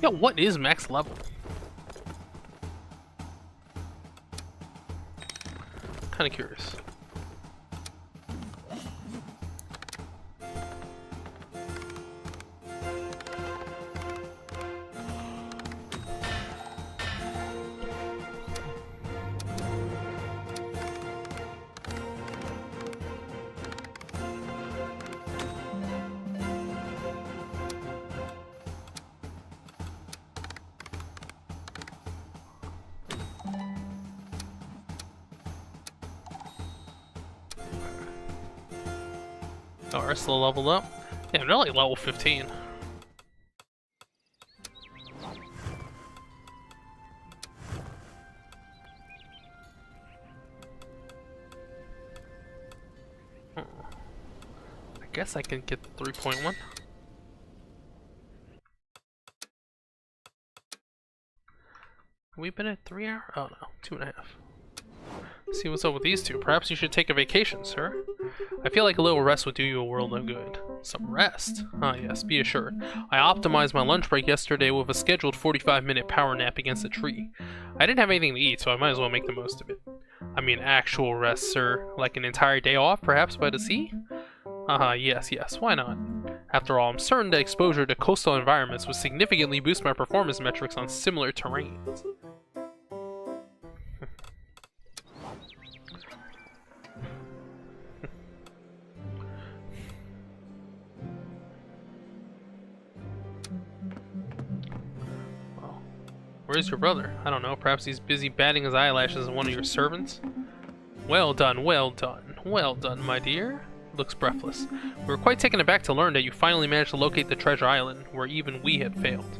Yo, what is max level? Kinda curious. Oh, Ursula leveled up. Yeah, they're like level 15. I guess I can get the 3.1. We've been at 3 hours? Oh no, 2.5. See what's up with these two. Perhaps you should take a vacation, sir. I feel like a little rest would do you a world of good. Some rest? Ah yes, be assured. I optimized my lunch break yesterday with a scheduled 45-minute power nap against a tree. I didn't have anything to eat, so I might as well make the most of it. I mean actual rest, sir. Like an entire day off, perhaps by the sea? Yes, why not? After all, I'm certain that exposure to coastal environments would significantly boost my performance metrics on similar terrains. Where's your brother? I don't know, perhaps he's busy batting his eyelashes at one of your servants? Well done, my dear. Looks breathless. We were quite taken aback to learn that you finally managed to locate the treasure island, where even we had failed.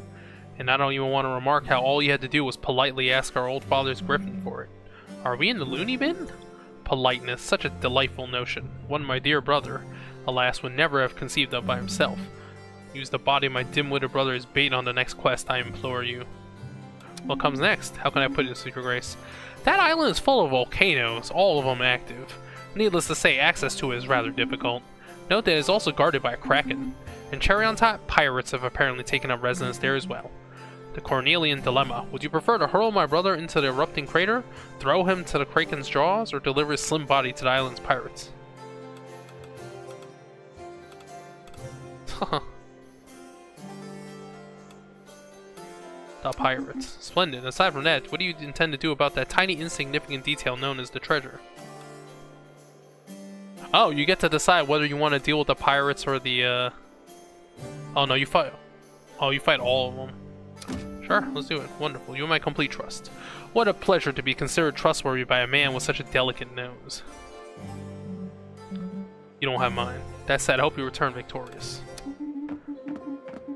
And I don't even want to remark how all you had to do was politely ask our old father's griffin for it. Are we in the loony bin? Politeness, such a delightful notion. One my dear brother, alas, would never have conceived of by himself. Use the body of my dim-witted brother as bait on the next quest, I implore you. What comes next? How can I put it, Your Grace? That island is full of volcanoes, all of them active. Needless to say, access to it is rather difficult. Note that it is also guarded by a kraken. And cherry on top, pirates have apparently taken up residence there as well. The Cornelian Dilemma. Would you prefer to hurl my brother into the erupting crater, throw him to the kraken's jaws, or deliver his slim body to the island's pirates? The pirates. Splendid. Aside from that, what do you intend to do about that tiny insignificant detail known as the treasure? Oh, you get to decide whether you want to deal with the pirates or the, Oh no, you fight... Oh, you fight all of them. Sure, let's do it. Wonderful. You have my complete trust. What a pleasure to be considered trustworthy by a man with such a delicate nose. You don't have mine. That said, I hope you return victorious.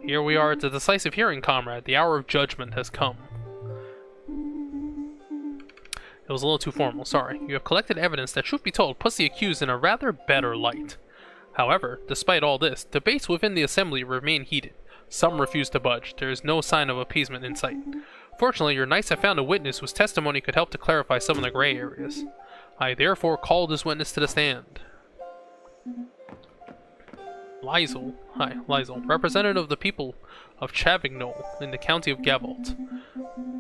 Here we are at the decisive hearing, comrade. The hour of judgment has come. It was a little too formal, sorry. You have collected evidence that, truth be told, puts the accused in a rather better light. However, despite all this, debates within the assembly remain heated. Some refuse to budge. There is no sign of appeasement in sight. Fortunately, your knights have found a witness whose testimony could help to clarify some of the gray areas. I therefore call this witness to the stand. Liesel, hi, Liesel, representative of the people of Chavignol in the county of Gavolt,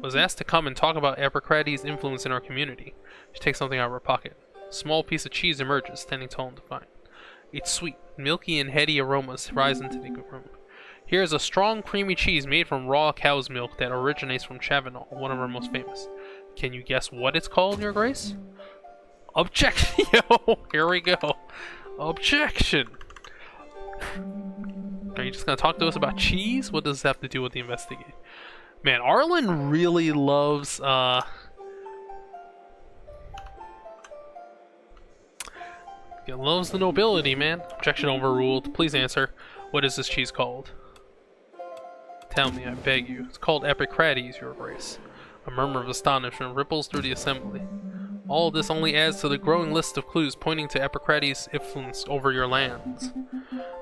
was asked to come and talk about Epicrates' influence in our community. She takes something out of her pocket. A small piece of cheese emerges, standing tall and defiant. Its sweet, milky, and heady aromas rise into the room. Here is a strong, creamy cheese made from raw cow's milk that originates from Chavignol, one of our most famous. Can you guess what it's called, Your Grace? Objection! Yo, here we go. Objection! Are you just gonna talk to us about cheese? What does this have to do with the investigation? Man, Arlen really loves, he loves the nobility, man. Objection overruled. Please answer. What is this cheese called? Tell me, I beg you. It's called Epicrates, Your Grace. A murmur of astonishment ripples through the assembly. All of this only adds to the growing list of clues pointing to Epicrates' influence over your lands.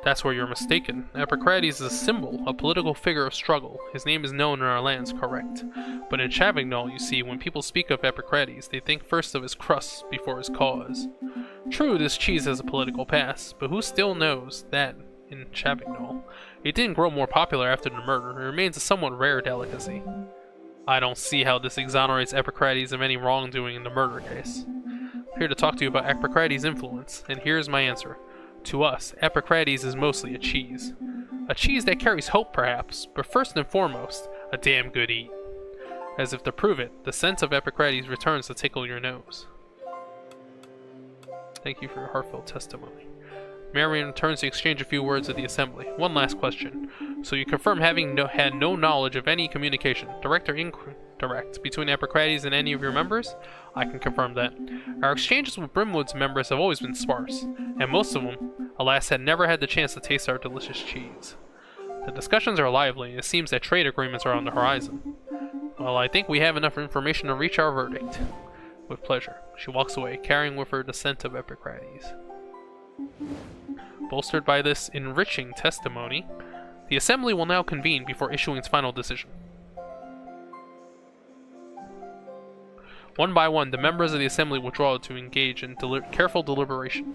That's where you're mistaken. Epicrates is a symbol, a political figure of struggle. His name is known in our lands, correct. But in Chavignol, you see, when people speak of Epicrates, they think first of his crust before his cause. True, this cheese has a political past, but who still knows that in Chavignol? It didn't grow more popular after the murder. It remains a somewhat rare delicacy. I don't see how this exonerates Epicrates of any wrongdoing in the murder case. I'm here to talk to you about Epicrates' influence, and here's my answer. To us, Epicrates is mostly a cheese. A cheese that carries hope, perhaps, but first and foremost, a damn good eat. As if to prove it, the scent of Epicrates returns to tickle your nose. Thank you for your heartfelt testimony. Marion returns to exchange a few words with the assembly. One last question. So you confirm having had no knowledge of any communication, direct or indirect, between Epicrates and any of your members? I can confirm that. Our exchanges with Brimwood's members have always been sparse, and most of them, alas, had never had the chance to taste our delicious cheese. The discussions are lively, and it seems that trade agreements are on the horizon. Well, I think we have enough information to reach our verdict. With pleasure. She walks away, carrying with her the scent of Epicrates. Bolstered by this enriching testimony, the assembly will now convene before issuing its final decision. One by one, the members of the assembly withdraw to engage in careful deliberation.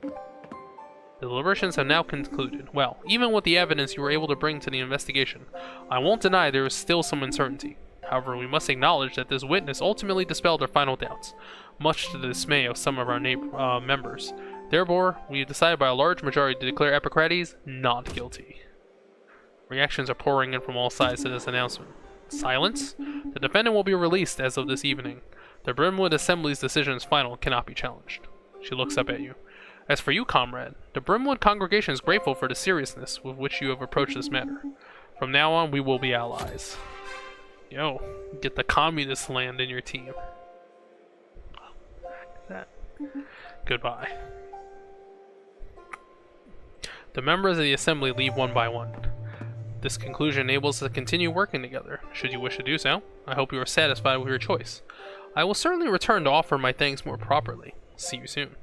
The deliberations have now concluded. Well, even with the evidence you were able to bring to the investigation, I won't deny there is still some uncertainty. However, we must acknowledge that this witness ultimately dispelled our final doubts, much to the dismay of some of our members. Therefore, we have decided by a large majority to declare Epicrates not guilty. Reactions are pouring in from all sides to this announcement. Silence? The defendant will be released as of this evening. The Brimwood Assembly's decision is final and cannot be challenged. She looks up at you. As for you, comrade, the Brimwood congregation is grateful for the seriousness with which you have approached this matter. From now on, we will be allies. Yo, get the communist land in your team. That. Goodbye. The members of the assembly leave one by one. This conclusion enables us to continue working together, should you wish to do so. I hope you are satisfied with your choice. I will certainly return to offer my thanks more properly. See you soon.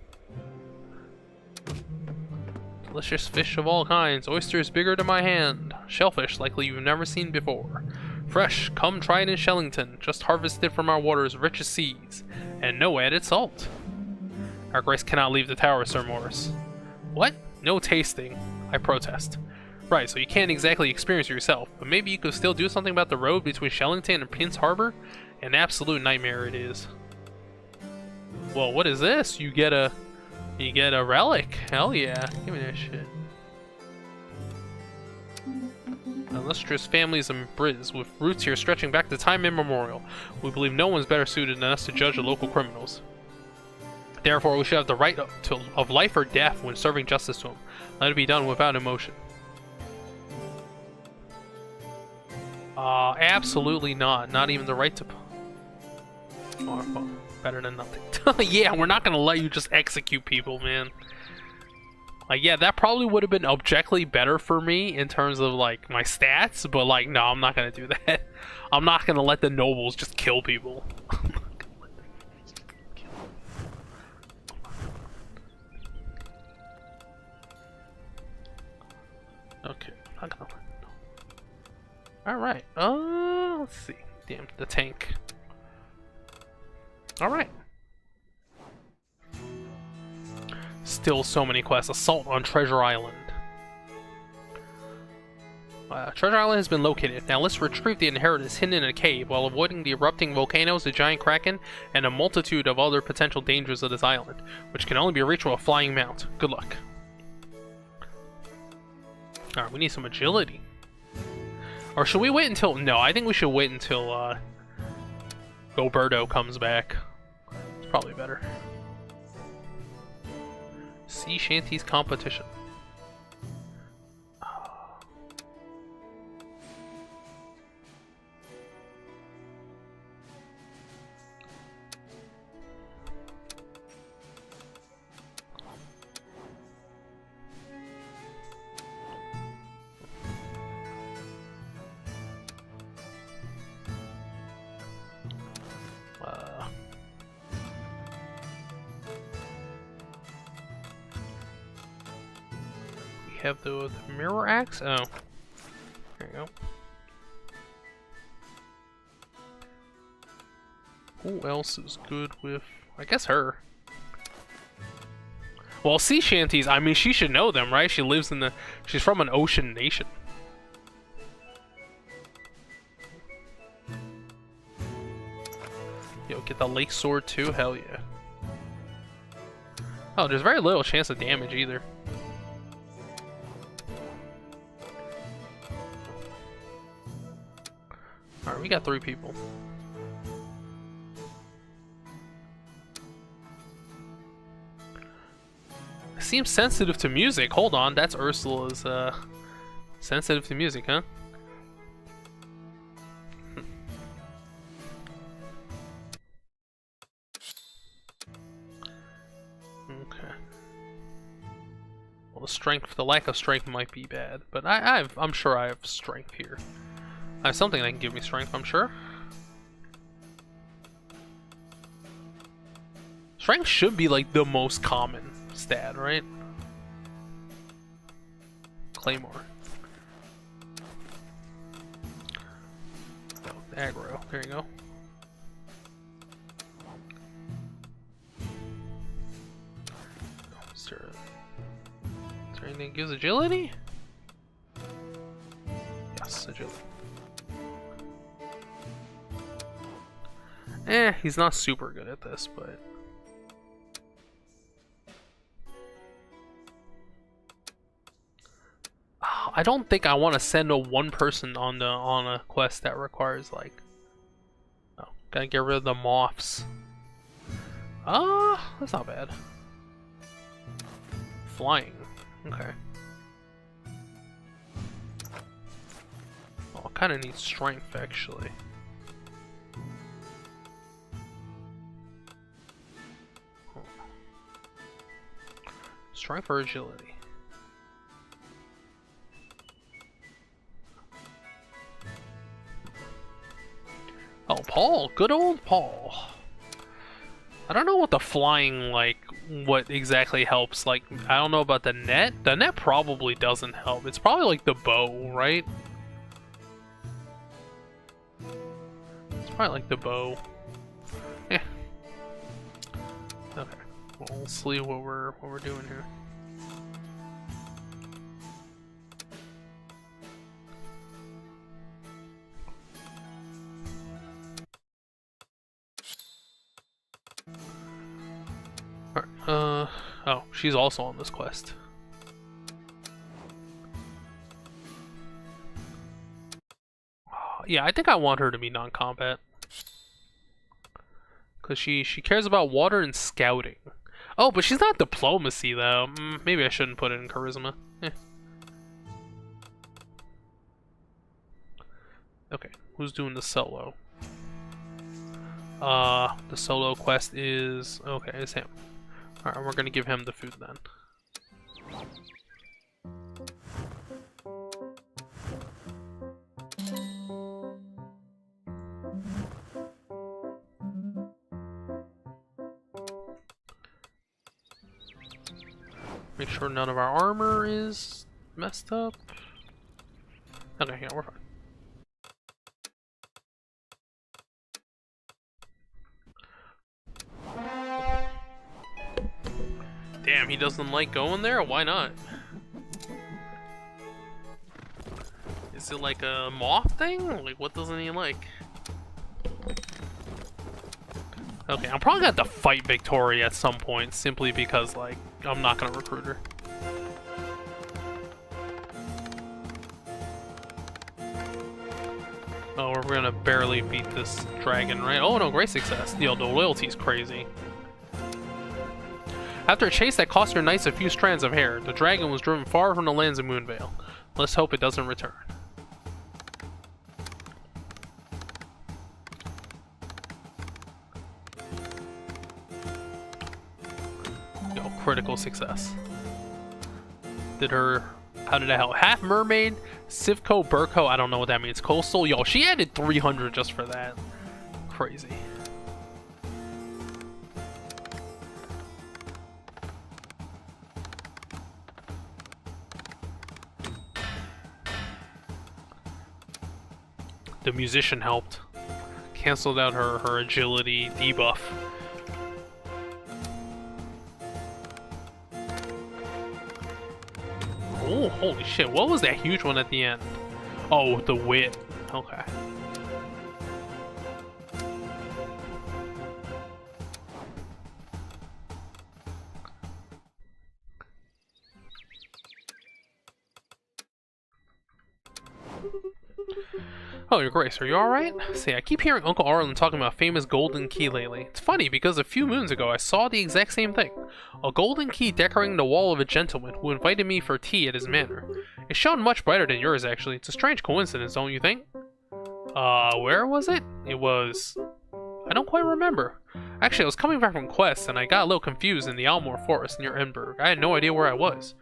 Delicious fish of all kinds, oysters bigger than my hand, shellfish likely you've never seen before. Fresh, come try it in Shellington, just harvested from our waters rich as seas, and no added salt. Our Grace cannot leave the tower, Sir Morris. What? No tasting. I protest. Right, so you can't exactly experience it yourself, but maybe you could still do something about the road between Shellington and Prince Harbor? An absolute nightmare it is. Well, what is this? You get a relic. Hell yeah. Give me that shit. Illustrious families in Briz, with roots here stretching back to time immemorial. We believe no one's better suited than us to judge the local criminals. Therefore, we should have the right of life or death when serving justice to him. Let it be done without emotion. Absolutely not. Not even the right to... Oh, well, better than nothing. Yeah, we're not gonna let you just execute people, man. Like, yeah, that probably would have been objectively better for me in terms of, like, my stats, but, like, no, I'm not gonna do that. I'm not gonna let the nobles just kill people. Okay, I'm not gonna let Alright, let's see. Damn, the tank. Alright. still so many quests. Assault on Treasure Island. Treasure Island has been located. Now let's retrieve the inheritance hidden in a cave while avoiding the erupting volcanoes, the giant kraken, and a multitude of other potential dangers of this island, which can only be reached with a flying mount. Good luck. Alright, we need some agility. Or should we wait until... No, I think we should wait until Roberto comes back. It's probably better. Sea Shanties competition. Have the mirror axe? Oh. There you go. Who else is good with... I guess her. Well, sea shanties, I mean, she should know them, right? She lives in the... She's from an ocean nation. Yo, get the lake sword too? Hell yeah. Oh, there's very little chance of damage either. Alright, we got 3 people. Seems sensitive to music. Hold on, that's Ursula's, sensitive to music, huh? Okay. Well, the lack of strength might be bad, but I'm sure I have strength here. I have something that can give me strength, I'm sure. Strength should be like the most common stat, right? Claymore. Oh, aggro. There you go. Is there anything that gives agility? Yes, agility. He's not super good at this, but... I don't think I want to send one person on a quest that requires, like... Oh, gotta get rid of the moths. That's not bad. Flying. Okay. Oh, I kinda need strength, actually. Strength or agility? Oh, Paul! Good old Paul! I don't know what the flying, like, what exactly helps. Like, I don't know about the net. The net probably doesn't help. It's probably like the bow, right? It's probably like the bow. Yeah. Okay. Well, we'll see what we're doing here. Alright, oh, she's also on this quest. Yeah, I think I want her to be non-combat. Because she cares about water and scouting. Oh, but she's not diplomacy, though. Maybe I shouldn't put it in charisma. Okay, who's doing the solo? The solo quest is... Okay, it's him. Alright, we're gonna give him the food then. Make sure none of our armor is messed up. Okay, yeah, we're fine. Damn, he doesn't like going there? Why not? Is it like a moth thing? Like, what doesn't he like? Okay, I'm probably gonna have to fight Victoria at some point, simply because, like, I'm not gonna recruit her. Oh, we're gonna barely beat this dragon, right? Oh no, great success. Yo, the loyalty's crazy. After a chase that cost your knights a few strands of hair, the dragon was driven far from the lands of Moonvale. Let's hope it doesn't return. Yo, critical success. How did that help? Half Mermaid, Sivko, Burko, I don't know what that means. Coastal, yo, she added 300 just for that. Crazy. The musician helped. Cancelled out her agility debuff. Oh, holy shit. What was that huge one at the end? Oh, the wit. Okay. Oh, Your Grace, are you alright? Say, I keep hearing Uncle Arlen talking about a famous golden key lately. It's funny, because a few moons ago I saw the exact same thing. A golden key decorating the wall of a gentleman who invited me for tea at his manor. It shone much brighter than yours, actually. It's a strange coincidence, don't you think? Where was it? It was... I don't quite remember. Actually, I was coming back from Quest, and I got a little confused in the Almore Forest near Edinburgh. I had no idea where I was.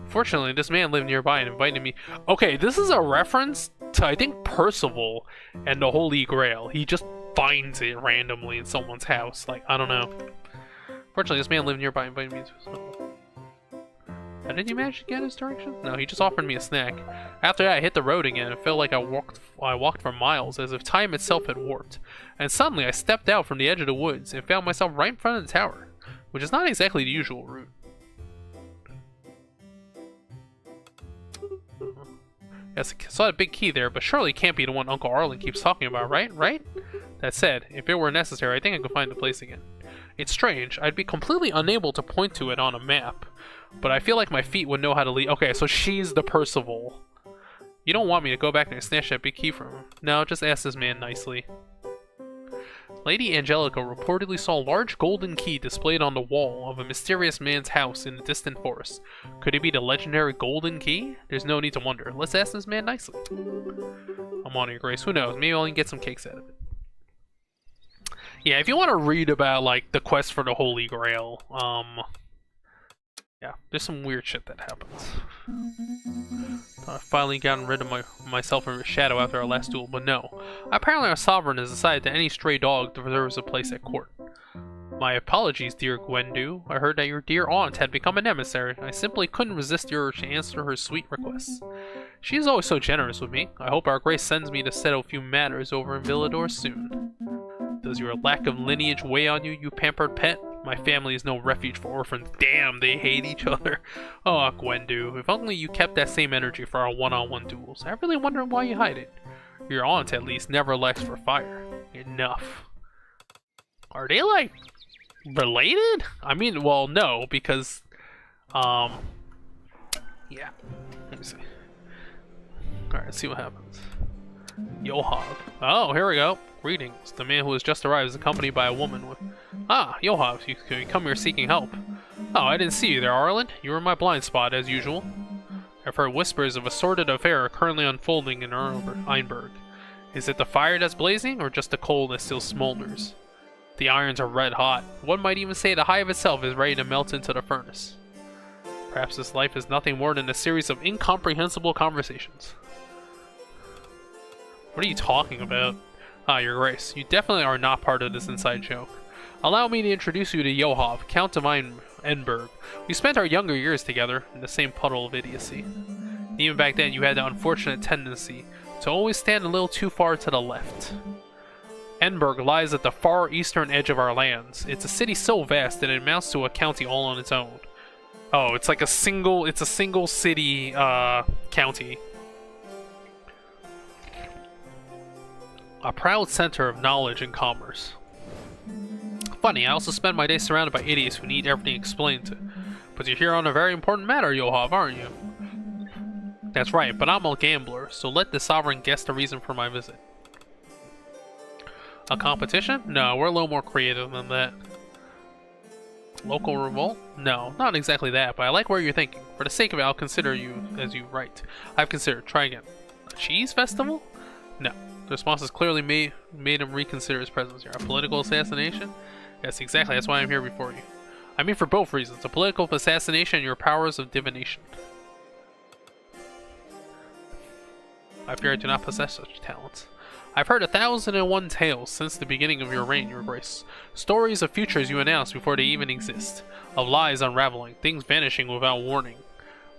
Fortunately, this man lived nearby and invited me. Okay, this is a reference to, I think, Percival and the Holy Grail. He just finds it randomly in someone's house. Like, I don't know. Fortunately, this man lived nearby and invited me to his home. How did he manage to get his direction? No, he just offered me a snack. After that, I hit the road again. It felt like I walked for miles, as if time itself had warped. And suddenly, I stepped out from the edge of the woods and found myself right in front of the tower, which is not exactly the usual route. Yes, I saw a big key there, but surely it can't be the one Uncle Arlen keeps talking about, right? Right? That said, if it were necessary, I think I could find the place again. It's strange. I'd be completely unable to point to it on a map, but I feel like my feet would know how to lead. Okay, so she's the Percival. You don't want me to go back there and snatch that big key from him. No, just ask this man nicely. Lady Angelica reportedly saw a large golden key displayed on the wall of a mysterious man's house in the distant forest. Could it be the legendary golden key? There's no need to wonder. Let's ask this man nicely. I'm on Your Grace. Who knows? Maybe I'll even get some cakes out of it. Yeah, if you want to read about, like, the quest for the Holy Grail, yeah, there's some weird shit that happens. I've finally gotten rid of myself from your shadow after our last duel, but no. Apparently our sovereign has decided that any stray dog deserves a place at court. My apologies, dear Gwendu. I heard that your dear aunt had become an emissary. I simply couldn't resist your urge to answer her sweet requests. She is always so generous with me. I hope our Grace sends me to settle a few matters over in Villador soon. Does your lack of lineage weigh on you, you pampered pet? My family is no refuge for orphans. Damn, they hate each other. Oh, Gwendu, if only you kept that same energy for our one-on-one duels. I really wonder why you hide it. Your aunt, at least, never lacks for fire. Enough. Are they, like, related? I mean, well, no, because, yeah. Let me see. Alright, let's see what happens. Yohav. Oh, here we go. Greetings. The man who has just arrived is accompanied by a woman with... Ah, Yohav, you come here seeking help. Oh, I didn't see you there, Arlen. You were in my blind spot, as usual. I've heard whispers of a sordid affair currently unfolding in Einberg. Is it the fire that's blazing, or just the coal that still smolders? The irons are red hot. One might even say the hive itself is ready to melt into the furnace. Perhaps this life is nothing more than a series of incomprehensible conversations. What are you talking about? Ah, Your Grace, you definitely are not part of this inside joke. Allow me to introduce you to Yohav, Count of Einberg. We spent our younger years together in the same puddle of idiocy. Even back then, you had the unfortunate tendency to always stand a little too far to the left. Einberg lies at the far eastern edge of our lands. It's a city so vast that it amounts to a county all on its own. Oh, it's like a single city county. A proud center of knowledge and commerce. Funny, I also spend my day surrounded by idiots who need everything explained to. But you're here on a very important matter, Yohav, aren't you? That's right, but I'm a gambler, so let the Sovereign guess the reason for my visit. A competition? No, we're a little more creative than that. Local revolt? No, not exactly that, but I like where you're thinking. For the sake of it, I'll consider you as you write. I've considered. Try again. A cheese festival? No. The response has clearly made him reconsider his presence here. A political assassination? Yes, exactly. That's why I'm here before you. I mean for both reasons. A political assassination and your powers of divination. I fear I do not possess such talents. I've heard 1,001 tales since the beginning of your reign, Your Grace. Stories of futures you announce before they even exist. Of lies unraveling, things vanishing without warning.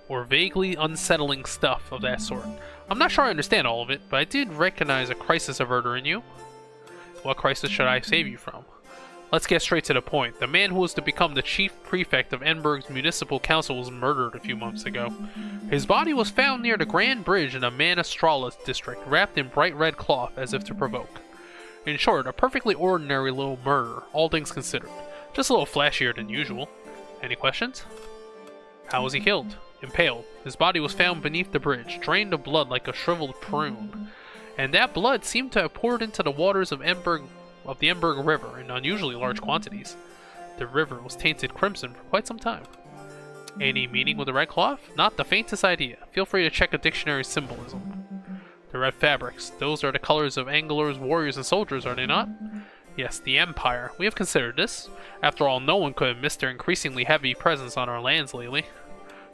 Or vaguely unsettling stuff of that sort. I'm not sure I understand all of it, but I did recognize a crisis averter in you. What crisis should I save you from? Let's get straight to the point. The man who was to become the chief prefect of Enberg's municipal council was murdered a few months ago. His body was found near the Grand Bridge in the Manastrala district, wrapped in bright red cloth as if to provoke. In short, a perfectly ordinary little murder, all things considered. Just a little flashier than usual. Any questions? How was he killed? Impaled. His body was found beneath the bridge, drained of blood like a shriveled prune. And that blood seemed to have poured into the waters of the Enberg River in unusually large quantities. The river was tainted crimson for quite some time. Any meaning with the red cloth? Not the faintest idea. Feel free to check a dictionary symbolism. The red fabrics. Those are the colors of anglers, warriors, and soldiers, are they not? Yes, the Empire. We have considered this. After all, no one could have missed their increasingly heavy presence on our lands lately.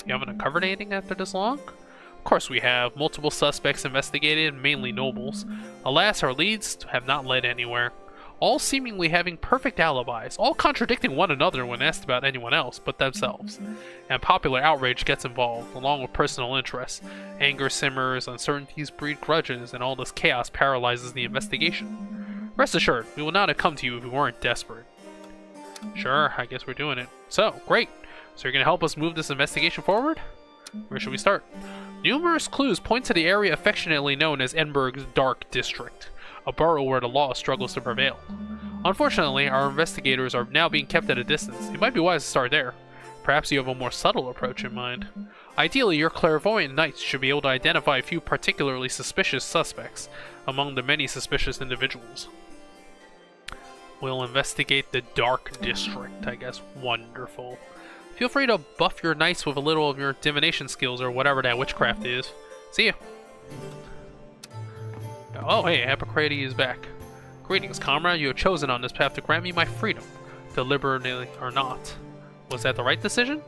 You haven't uncovered anything after this long? Of course we have. Multiple suspects investigated, mainly nobles. Alas, our leads have not led anywhere. All seemingly having perfect alibis, all contradicting one another when asked about anyone else but themselves. And popular outrage gets involved, along with personal interests. Anger simmers, uncertainties breed grudges, and all this chaos paralyzes the investigation. Rest assured, we would not have come to you if we weren't desperate. Sure, I guess we're doing it. So, great! So you're going to help us move this investigation forward? Where should we start? Numerous clues point to the area affectionately known as Enberg's Dark District, a borough where the law struggles to prevail. Unfortunately, our investigators are now being kept at a distance. It might be wise to start there. Perhaps you have a more subtle approach in mind. Ideally, your clairvoyant knights should be able to identify a few particularly suspicious suspects among the many suspicious individuals. We'll investigate the Dark District, I guess. Wonderful. Feel free to buff your knights with a little of your divination skills or whatever that witchcraft is. See ya. Oh, hey, Hippocrates is back. Greetings, comrade. You have chosen on this path to grant me my freedom, deliberately or not. Was that the right decision?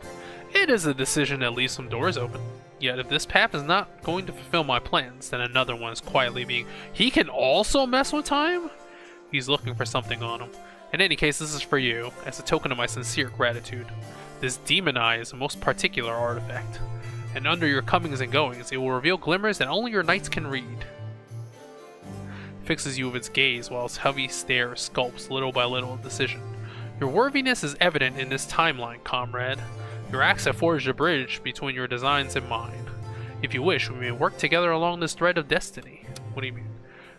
It is a decision that leaves some doors open. Yet if this path is not going to fulfill my plans, then another one is quietly being... He can also mess with time? He's looking for something on him. In any case, this is for you, as a token of my sincere gratitude. This demon eye is a most particular artifact, and under your comings and goings, it will reveal glimmers that only your knights can read. Fixes you with its gaze, while its heavy stare sculpts little by little a decision. Your worthiness is evident in this timeline, comrade. Your acts have forged a bridge between your designs and mine. If you wish, we may work together along this thread of destiny. What do you mean?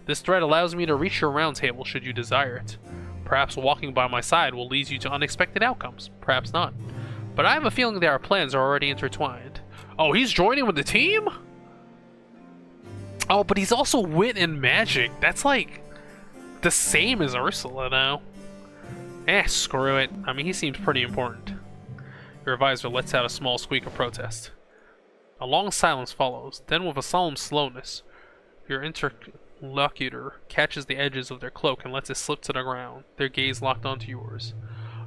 This thread allows me to reach your round table should you desire it. Perhaps walking by my side will lead you to unexpected outcomes. Perhaps not. But I have a feeling that our plans are already intertwined. Oh, he's joining with the team? Oh, but he's also wit and magic. That's like the same as Ursula now. Screw it. I mean, he seems pretty important. Your advisor lets out a small squeak of protest. A long silence follows. Then with a solemn slowness, your interlocutor catches the edges of their cloak and lets it slip to the ground, their gaze locked onto yours.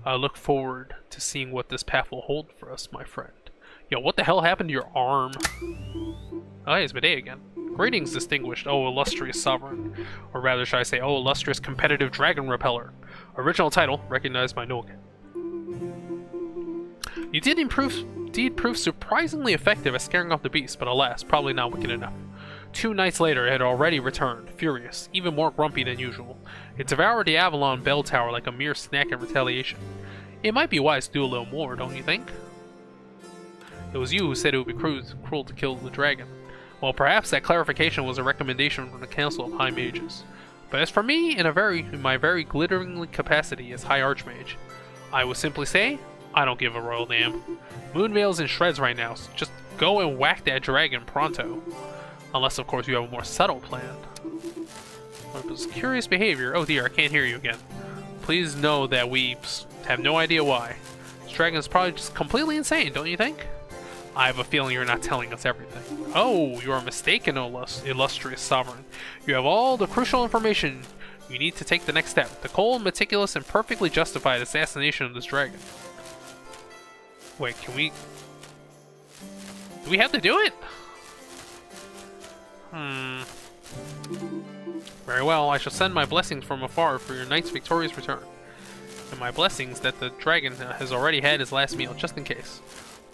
I look forward to seeing what this path will hold for us, my friend. Yo, what the hell happened to your arm? Oh, hey, it's Medea again. Greetings, distinguished, oh illustrious sovereign. Or rather, should I say, oh illustrious competitive dragon repeller. Original title, recognized by Nulgan. You did prove surprisingly effective at scaring off the beast, but alas, probably not wicked enough. 2 nights later, it had already returned, furious, even more grumpy than usual. It devoured the Avalon bell tower like a mere snack in retaliation. It might be wise to do a little more, don't you think? It was you who said it would be cruel to kill the dragon. Well, perhaps that clarification was a recommendation from the Council of High Mages. But as for me, in my very glitteringly capacity as High Archmage, I would simply say, I don't give a royal damn. Moonveil's in shreds right now, so just go and whack that dragon pronto. Unless, of course, you have a more subtle plan. It was curious behavior. Oh dear, I can't hear you again. Please know that we have no idea why. This dragon is probably just completely insane, don't you think? I have a feeling you're not telling us everything. Oh, you are mistaken, illustrious sovereign. You have all the crucial information you need to take the next step. The cold, meticulous, and perfectly justified assassination of this dragon. Wait, can we... Do we have to do it? Very well, I shall send my blessings from afar for your knight's victorious return. And my blessings that the dragon has already had his last meal, just in case.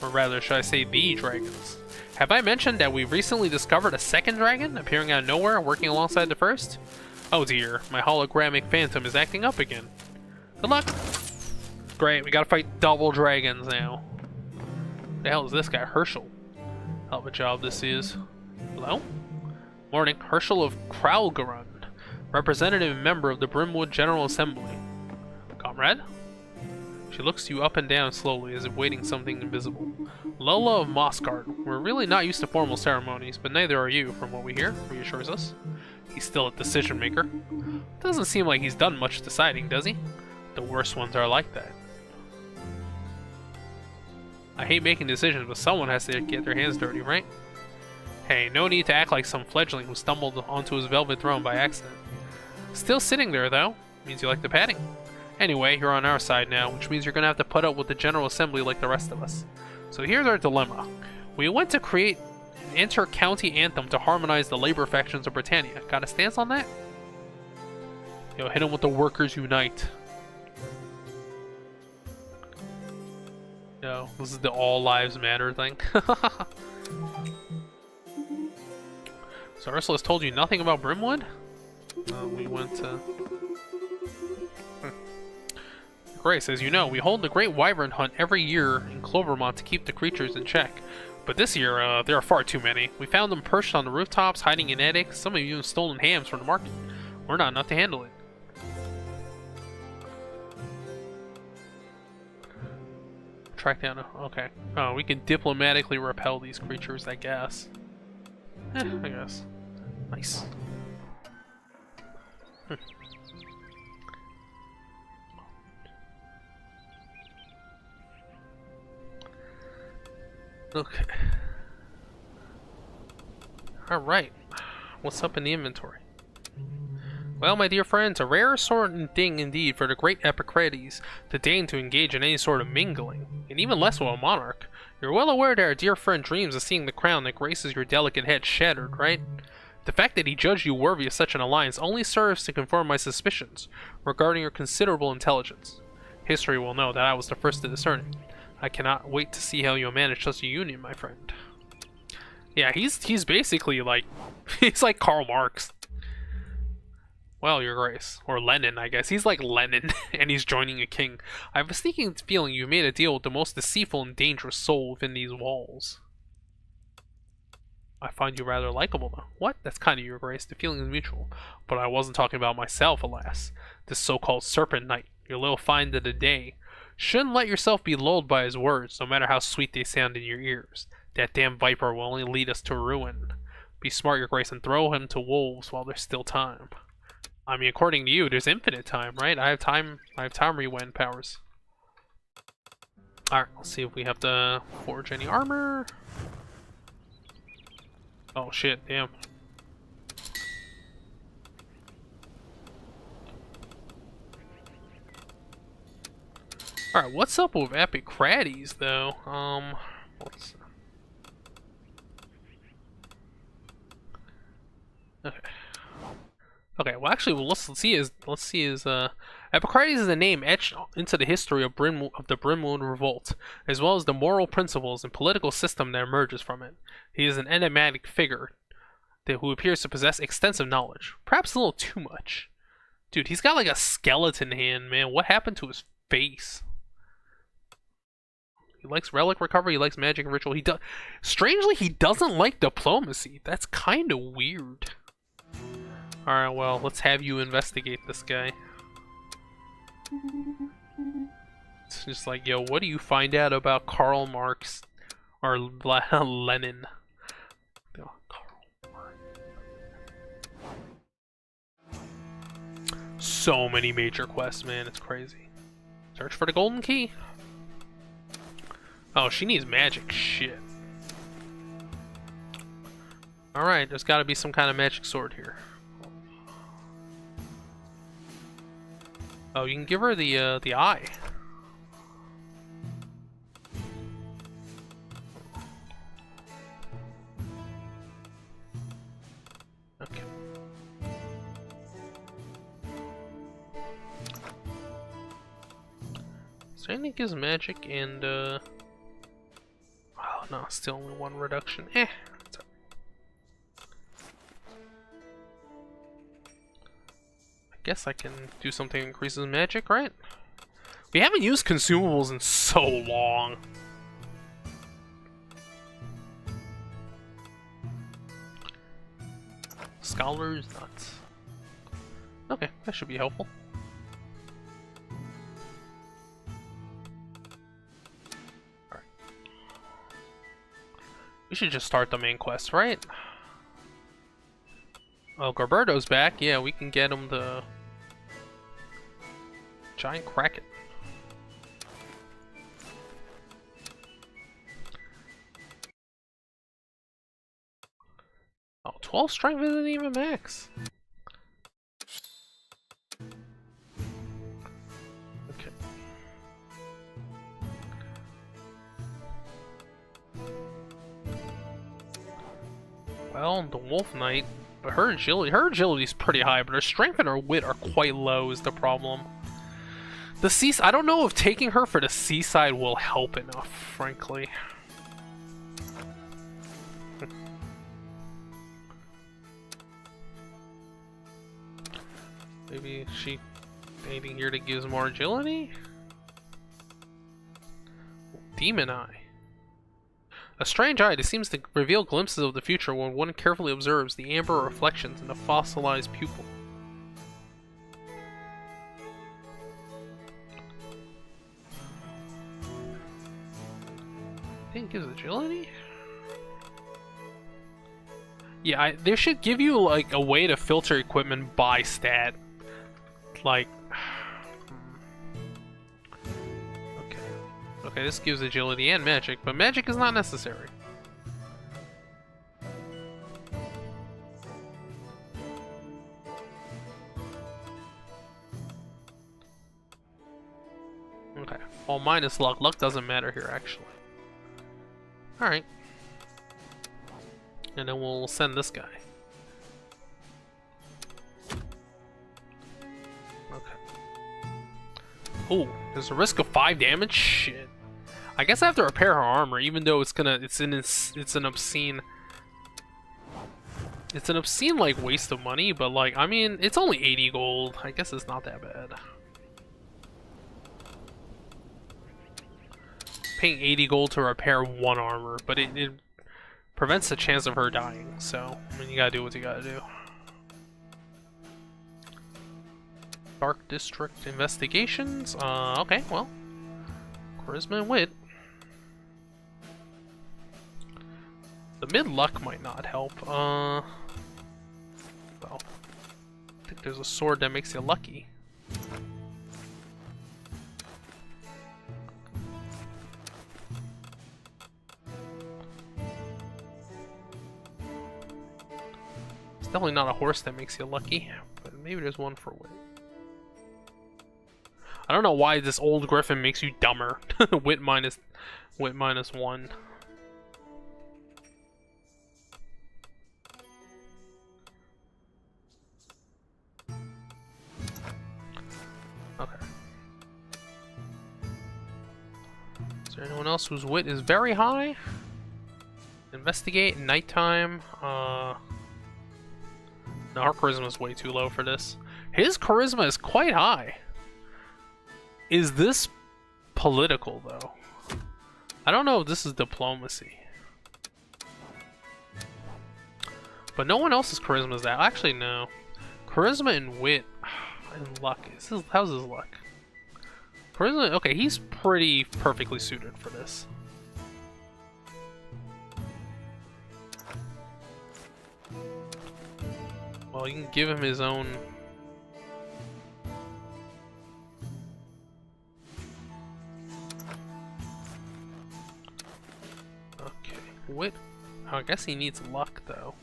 Or rather, should I say the dragons. Have I mentioned that we recently discovered a second dragon, appearing out of nowhere, working alongside the first? Oh dear, my hologramic phantom is acting up again. Good luck! Great, we gotta fight double dragons now. What the hell is this guy? Herschel. Hell of a job this is. Hello? Morning, Herschel of Kralgarund, representative and member of the Brimwood General Assembly. Comrade? She looks you up and down slowly, as if waiting something invisible. Lola of Mossgard. We're really not used to formal ceremonies, but neither are you, from what we hear, reassures us. He's still a decision maker. Doesn't seem like he's done much deciding, does he? The worst ones are like that. I hate making decisions, but someone has to get their hands dirty, right? Hey, no need to act like some fledgling who stumbled onto his velvet throne by accident. Still sitting there, though. Means you like the padding. Anyway, you're on our side now, which means you're gonna have to put up with the General Assembly like the rest of us. So here's our dilemma. We went to create an inter-county anthem to harmonize the labor factions of Britannia. Got a stance on that? Yo, hit him with the Workers Unite. Yo, this is the All Lives Matter thing. So Ursula has told you nothing about Brimwood? We went to... Grace, as you know, we hold the Great Wyvern Hunt every year in Clovermont to keep the creatures in check. But this year, there are far too many. We found them perched on the rooftops, hiding in attics, some of you have stolen hams from the market. We're not enough to handle it. Track down, okay. Oh, we can diplomatically repel these creatures, I guess. I guess. Nice. Okay. Alright. What's up in the inventory? Well, my dear friends, a rare sort of thing indeed for the great Epicrates to deign to engage in any sort of mingling, and even less with a monarch. You're well aware that our dear friend dreams of seeing the crown that graces your delicate head shattered, right? The fact that he judged you worthy of such an alliance only serves to confirm my suspicions regarding your considerable intelligence. History will know that I was the first to discern it. I cannot wait to see how you'll manage such a union, my friend. Yeah, he's basically like, he's like Karl Marx. Well, your grace. Or Lenin, I guess. He's like Lenin, and he's joining a king. I have a sneaking feeling you made a deal with the most deceitful and dangerous soul within these walls. I find you rather likable, though. What? That's kind of your grace. The feeling is mutual. But I wasn't talking about myself, alas. This so-called Serpent Knight, your little find of the day. Shouldn't let yourself be lulled by his words, no matter how sweet they sound in your ears. That damn viper will only lead us to ruin. Be smart, your grace, and throw him to wolves while there's still time. I mean, according to you, there's infinite time, right? I have time rewind powers. Alright, let's see if we have to forge any armor. Oh shit, damn. Alright, what's up with Epicrates, though? Let's... Okay. Okay, well actually, let's see his Epicrates is a name etched into the history of the Brimwood Revolt, as well as the moral principles and political system that emerges from it. He is an enigmatic figure who appears to possess extensive knowledge, perhaps a little too much. Dude, he's got like a skeleton hand, man. What happened to his face? He likes relic recovery. He likes magic and ritual. He does. Strangely, he doesn't like diplomacy. That's kind of weird. All right, well, let's have you investigate this guy. It's just like, yo, what do you find out about Karl Marx or Lenin? Oh, Karl Marx. So many major quests, man. It's crazy. Search for the golden key. Oh, she needs magic. Shit. Alright, there's gotta be some kind of magic sword here. Oh, you can give her the eye. Okay. So anything gives magic and oh no, still only one reduction. Guess I can do something that increases magic, right? We haven't used consumables in so long. Scholars nuts. Okay, that should be helpful. Alright. We should just start the main quest, right? Oh, Garberto's back. Yeah, we can get him the giant kraken. Oh, 12 strength isn't even max. Okay. Well, the Wolf Knight, but her agility's pretty high, but her strength and her wit are quite low is the problem. The I don't know if taking her for the seaside will help enough, frankly. Maybe anything here that gives more agility? Demon Eye. A strange eye that seems to reveal glimpses of the future when one carefully observes the amber reflections in the fossilized pupil. I think it gives agility? Yeah, they should give you like a way to filter equipment by stat. Like, okay, this gives agility and magic, but magic is not necessary. Okay, well, minus luck. Luck doesn't matter here, actually. Alright. And then we'll send this guy. Okay. Oh, there's a risk of 5 damage? Shit. I guess I have to repair her armor, even though it's an obscene like waste of money, but like, I mean, it's only 80 gold. I guess it's not that bad. Paying 80 gold to repair 1 armor, but it prevents the chance of her dying, so I mean, you gotta do what you gotta do. Dark District investigations? Okay, well, charisma and wit. The mid luck might not help. Well, I think there's a sword that makes you lucky. It's definitely not a horse that makes you lucky, but maybe there's one for wit. I don't know why this old griffin makes you dumber. wit minus 1. Okay. Is there anyone else whose wit is very high? Investigate, nighttime. No, her charisma is way too low for this. His charisma is quite high. Is this political, though? I don't know if this is diplomacy. But no one else's charisma is that. Actually, no. Charisma and wit and luck. How's his luck? Charisma, okay, he's pretty perfectly suited for this. Well, you can give him his own. Okay, wit. Oh, I guess he needs luck though.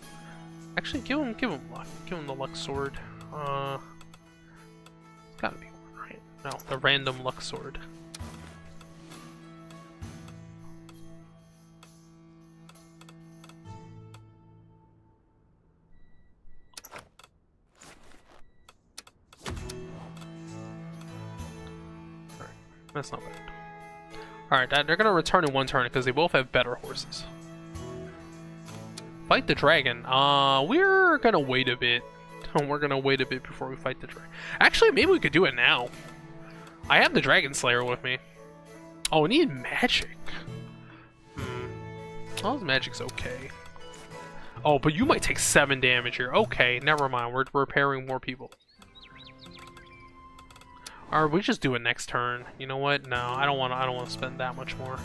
Actually, give him luck. Give him the luck sword. It's gotta be one, right? No, the random luck sword. Alright, that's not bad. Alright, they're gonna return in one turn because they both have better horses. Fight the dragon. We're gonna wait a bit. We're gonna wait a bit before we fight the dragon. Actually, maybe we could do it now. I have the Dragon Slayer with me. Oh, we need magic. Well, his magic's okay. Oh, but you might take 7 damage here. Okay, never mind. We're repairing more people. Or we just do it next turn. You know what? No, I don't want to spend that much more.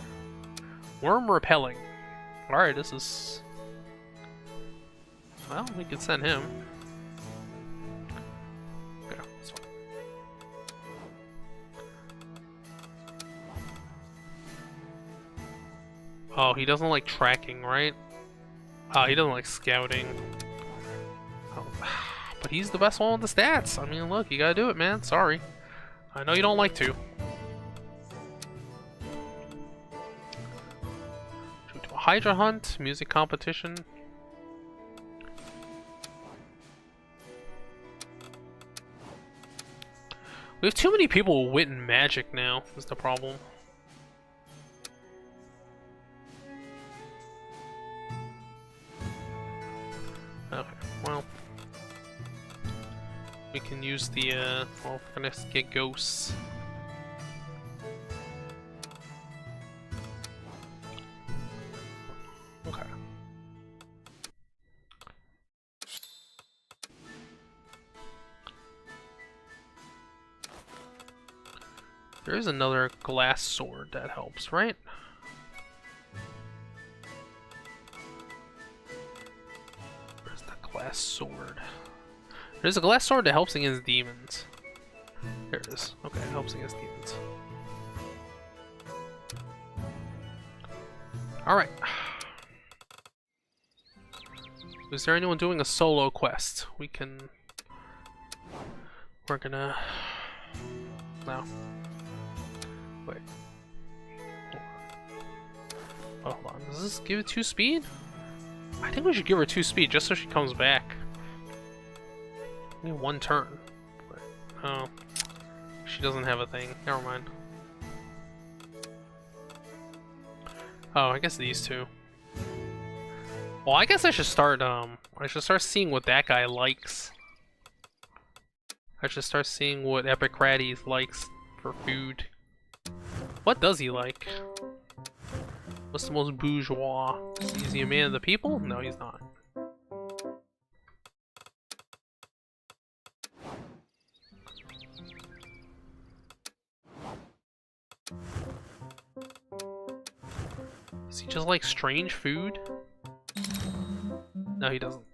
Worm repelling. All right, this is. Well, we could send him. Okay, that's fine. Oh, he doesn't like tracking, right? He doesn't like scouting. Oh, but he's the best one with the stats. I mean, look, you gotta do it, man. Sorry. I know you don't like to. Should we do a Hydra hunt? Music competition? We have too many people with wit and magic now, is the problem. Okay, well. We can use the, well, we're gonna get ghosts. Okay. There is another glass sword that helps, right? Where's the glass sword? There's a glass sword that helps against demons. There it is. Okay, it helps against demons. Alright. Is there anyone doing a solo quest? We can... We're gonna... No. Wait. Oh, hold on. Does this give it 2 speed? I think we should give her 2 speed just so she comes back. Only 1 turn. But, oh. She doesn't have a thing. Never mind. Oh, I guess these two. Well, I guess I should start seeing what that guy likes. I should start seeing what Epicrates likes for food. What does he like? What's the most bourgeois? Is he a man of the people? No, he's not. Does he just like strange food? No, he doesn't.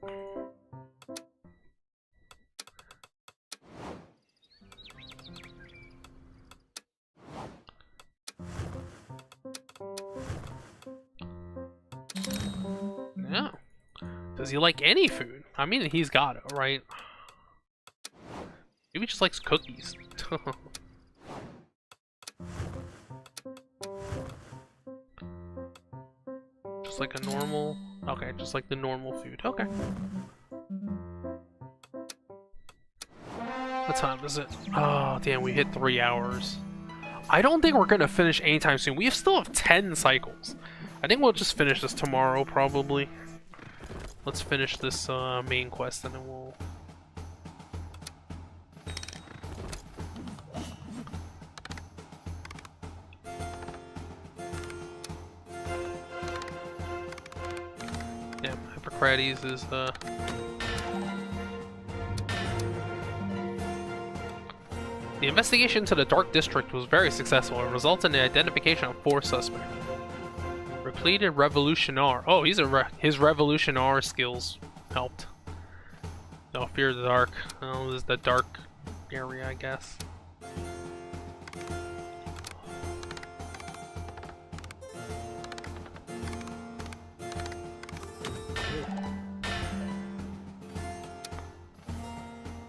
No. Does he like any food? I mean, he's got it, right? Maybe he just likes cookies. Just like a normal... Okay, just like the normal food. Okay. What time is it? Oh, damn, we hit 3 hours. I don't think we're gonna finish anytime soon. We still have 10 cycles. I think we'll just finish this tomorrow, probably. Let's finish this main quest and then we'll... Hippocrates is the... The investigation into the Dark District was very successful and resulted in the identification of 4 suspects. Repleted Revolutionnaire. Oh, his Revolutionnaire skills helped. No fear of the dark. Oh, this is the dark area, I guess.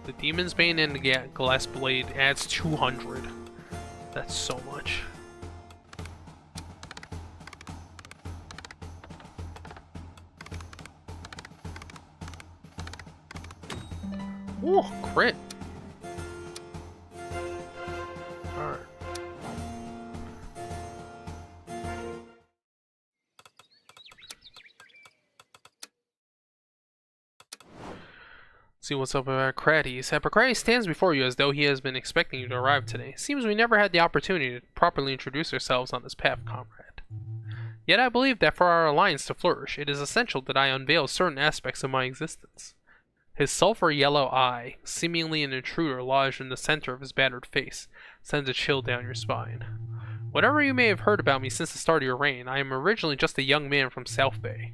The Demon's Bane and the Glass Blade adds 200. That's so much. Ooh, crit. Alright. See what's up with Hippocrates. Hippocrates stands before you as though he has been expecting you to arrive today. Seems we never had the opportunity to properly introduce ourselves on this path, comrade. Yet I believe that for our alliance to flourish, it is essential that I unveil certain aspects of my existence. His sulphur yellow eye, seemingly an intruder lodged in the center of his battered face, sends a chill down your spine. Whatever you may have heard about me since the start of your reign, I am originally just a young man from South Bay.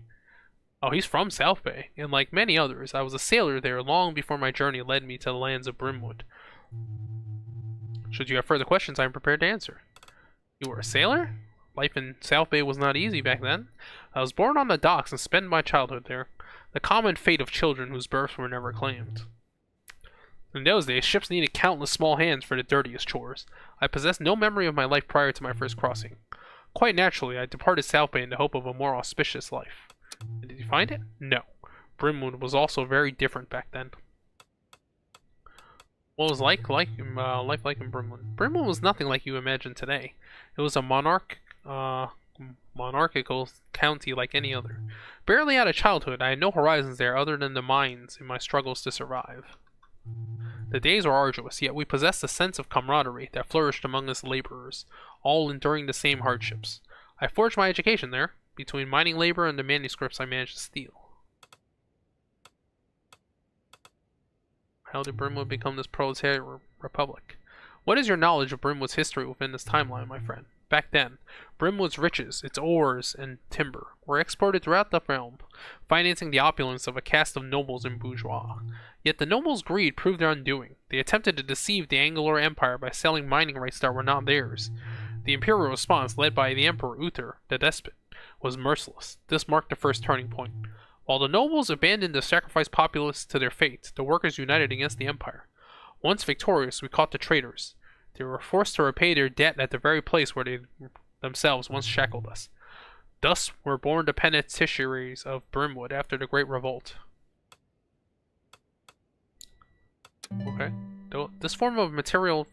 Oh, he's from South Bay, and like many others, I was a sailor there long before my journey led me to the lands of Brimwood. Should you have further questions, I am prepared to answer. You were a sailor? Life in South Bay was not easy back then. I was born on the docks and spent my childhood there. The common fate of children whose births were never claimed. In those days, ships needed countless small hands for the dirtiest chores. I possessed no memory of my life prior to my first crossing. Quite naturally, I departed South Bay in the hope of a more auspicious life. And did you find it? No. Brimwood was also very different back then. What was life like in Brimwood? Brimwood was nothing like you imagine today. It was a monarchical county like any other. Barely out of childhood, I had no horizons there other than the mines in my struggles to survive. The days were arduous, yet we possessed a sense of camaraderie that flourished among us laborers, all enduring the same hardships. I forged my education there, between mining labor and the manuscripts I managed to steal. How did Brimwood become this proletariat republic? What is your knowledge of Brimwood's history within this timeline, my friend? Back then, Brimwood's riches, its ores and timber, were exported throughout the realm, financing the opulence of a caste of nobles and bourgeois. Yet the nobles' greed proved their undoing. They attempted to deceive the Anglo Empire by selling mining rights that were not theirs. The imperial response, led by the Emperor Uther, the despot, was merciless. This marked the first turning point. While the nobles abandoned the sacrificed populace to their fate, the workers united against the empire. Once victorious, we caught the traitors. They were forced to repay their debt at the very place where they themselves once shackled us. Thus were born the penitentiaries of Brimwood after the Great Revolt. Okay. This form of material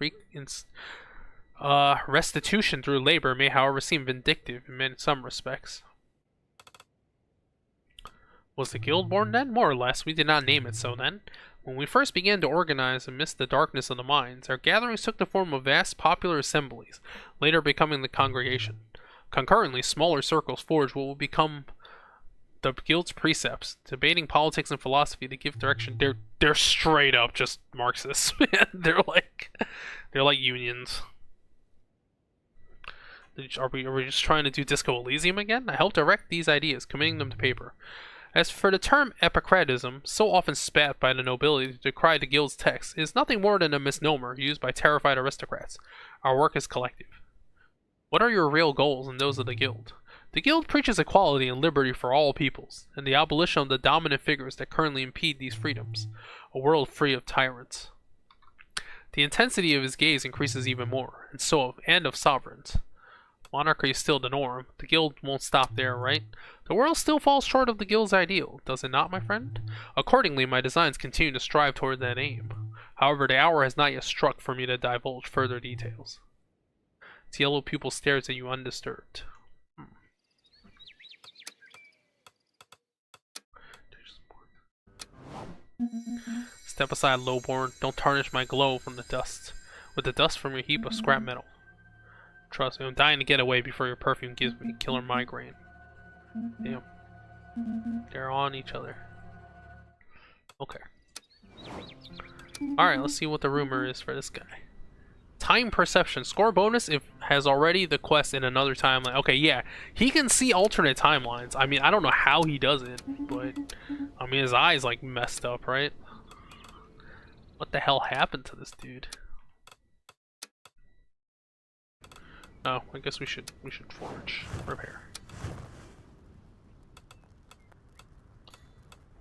restitution through labor may, however, seem vindictive in some respects. Was the guild born then? More or less. We did not name it so then. When we first began to organize amidst the darkness of the mines, our gatherings took the form of vast popular assemblies, later becoming the congregation. Concurrently, smaller circles forged what will become the guild's precepts, debating politics and philosophy to give direction. They're straight up just Marxists, man. They're like unions. Are we just trying to do Disco Elysium again? I helped direct these ideas, committing them to paper. As for the term epicratism, so often spat by the nobility to decry the guild's text, it is nothing more than a misnomer used by terrified aristocrats. Our work is collective. What are your real goals and those of the guild? The guild preaches equality and liberty for all peoples, and the abolition of the dominant figures that currently impede these freedoms. A world free of tyrants. The intensity of his gaze increases even more, and of sovereigns. Monarchy is still the norm. The guild won't stop there, right? The world still falls short of the guild's ideal, does it not, my friend? Accordingly, my designs continue to strive toward that aim. However, the hour has not yet struck for me to divulge further details. Its yellow pupil stares at you undisturbed. Step aside, lowborn. Don't tarnish my glow from the dust. With the dust from your heap of scrap metal. Trust me, I'm dying to get away before your perfume gives me killer migraine. Damn. They're on each other. Okay. Alright, let's see what the rumor is for this guy. Time perception. Score bonus if has already the quest in another timeline. Okay, yeah. He can see alternate timelines. I mean, I don't know how he does it, but I mean his eyes like messed up, right? What the hell happened to this dude? Oh, I guess we should forge. Repair.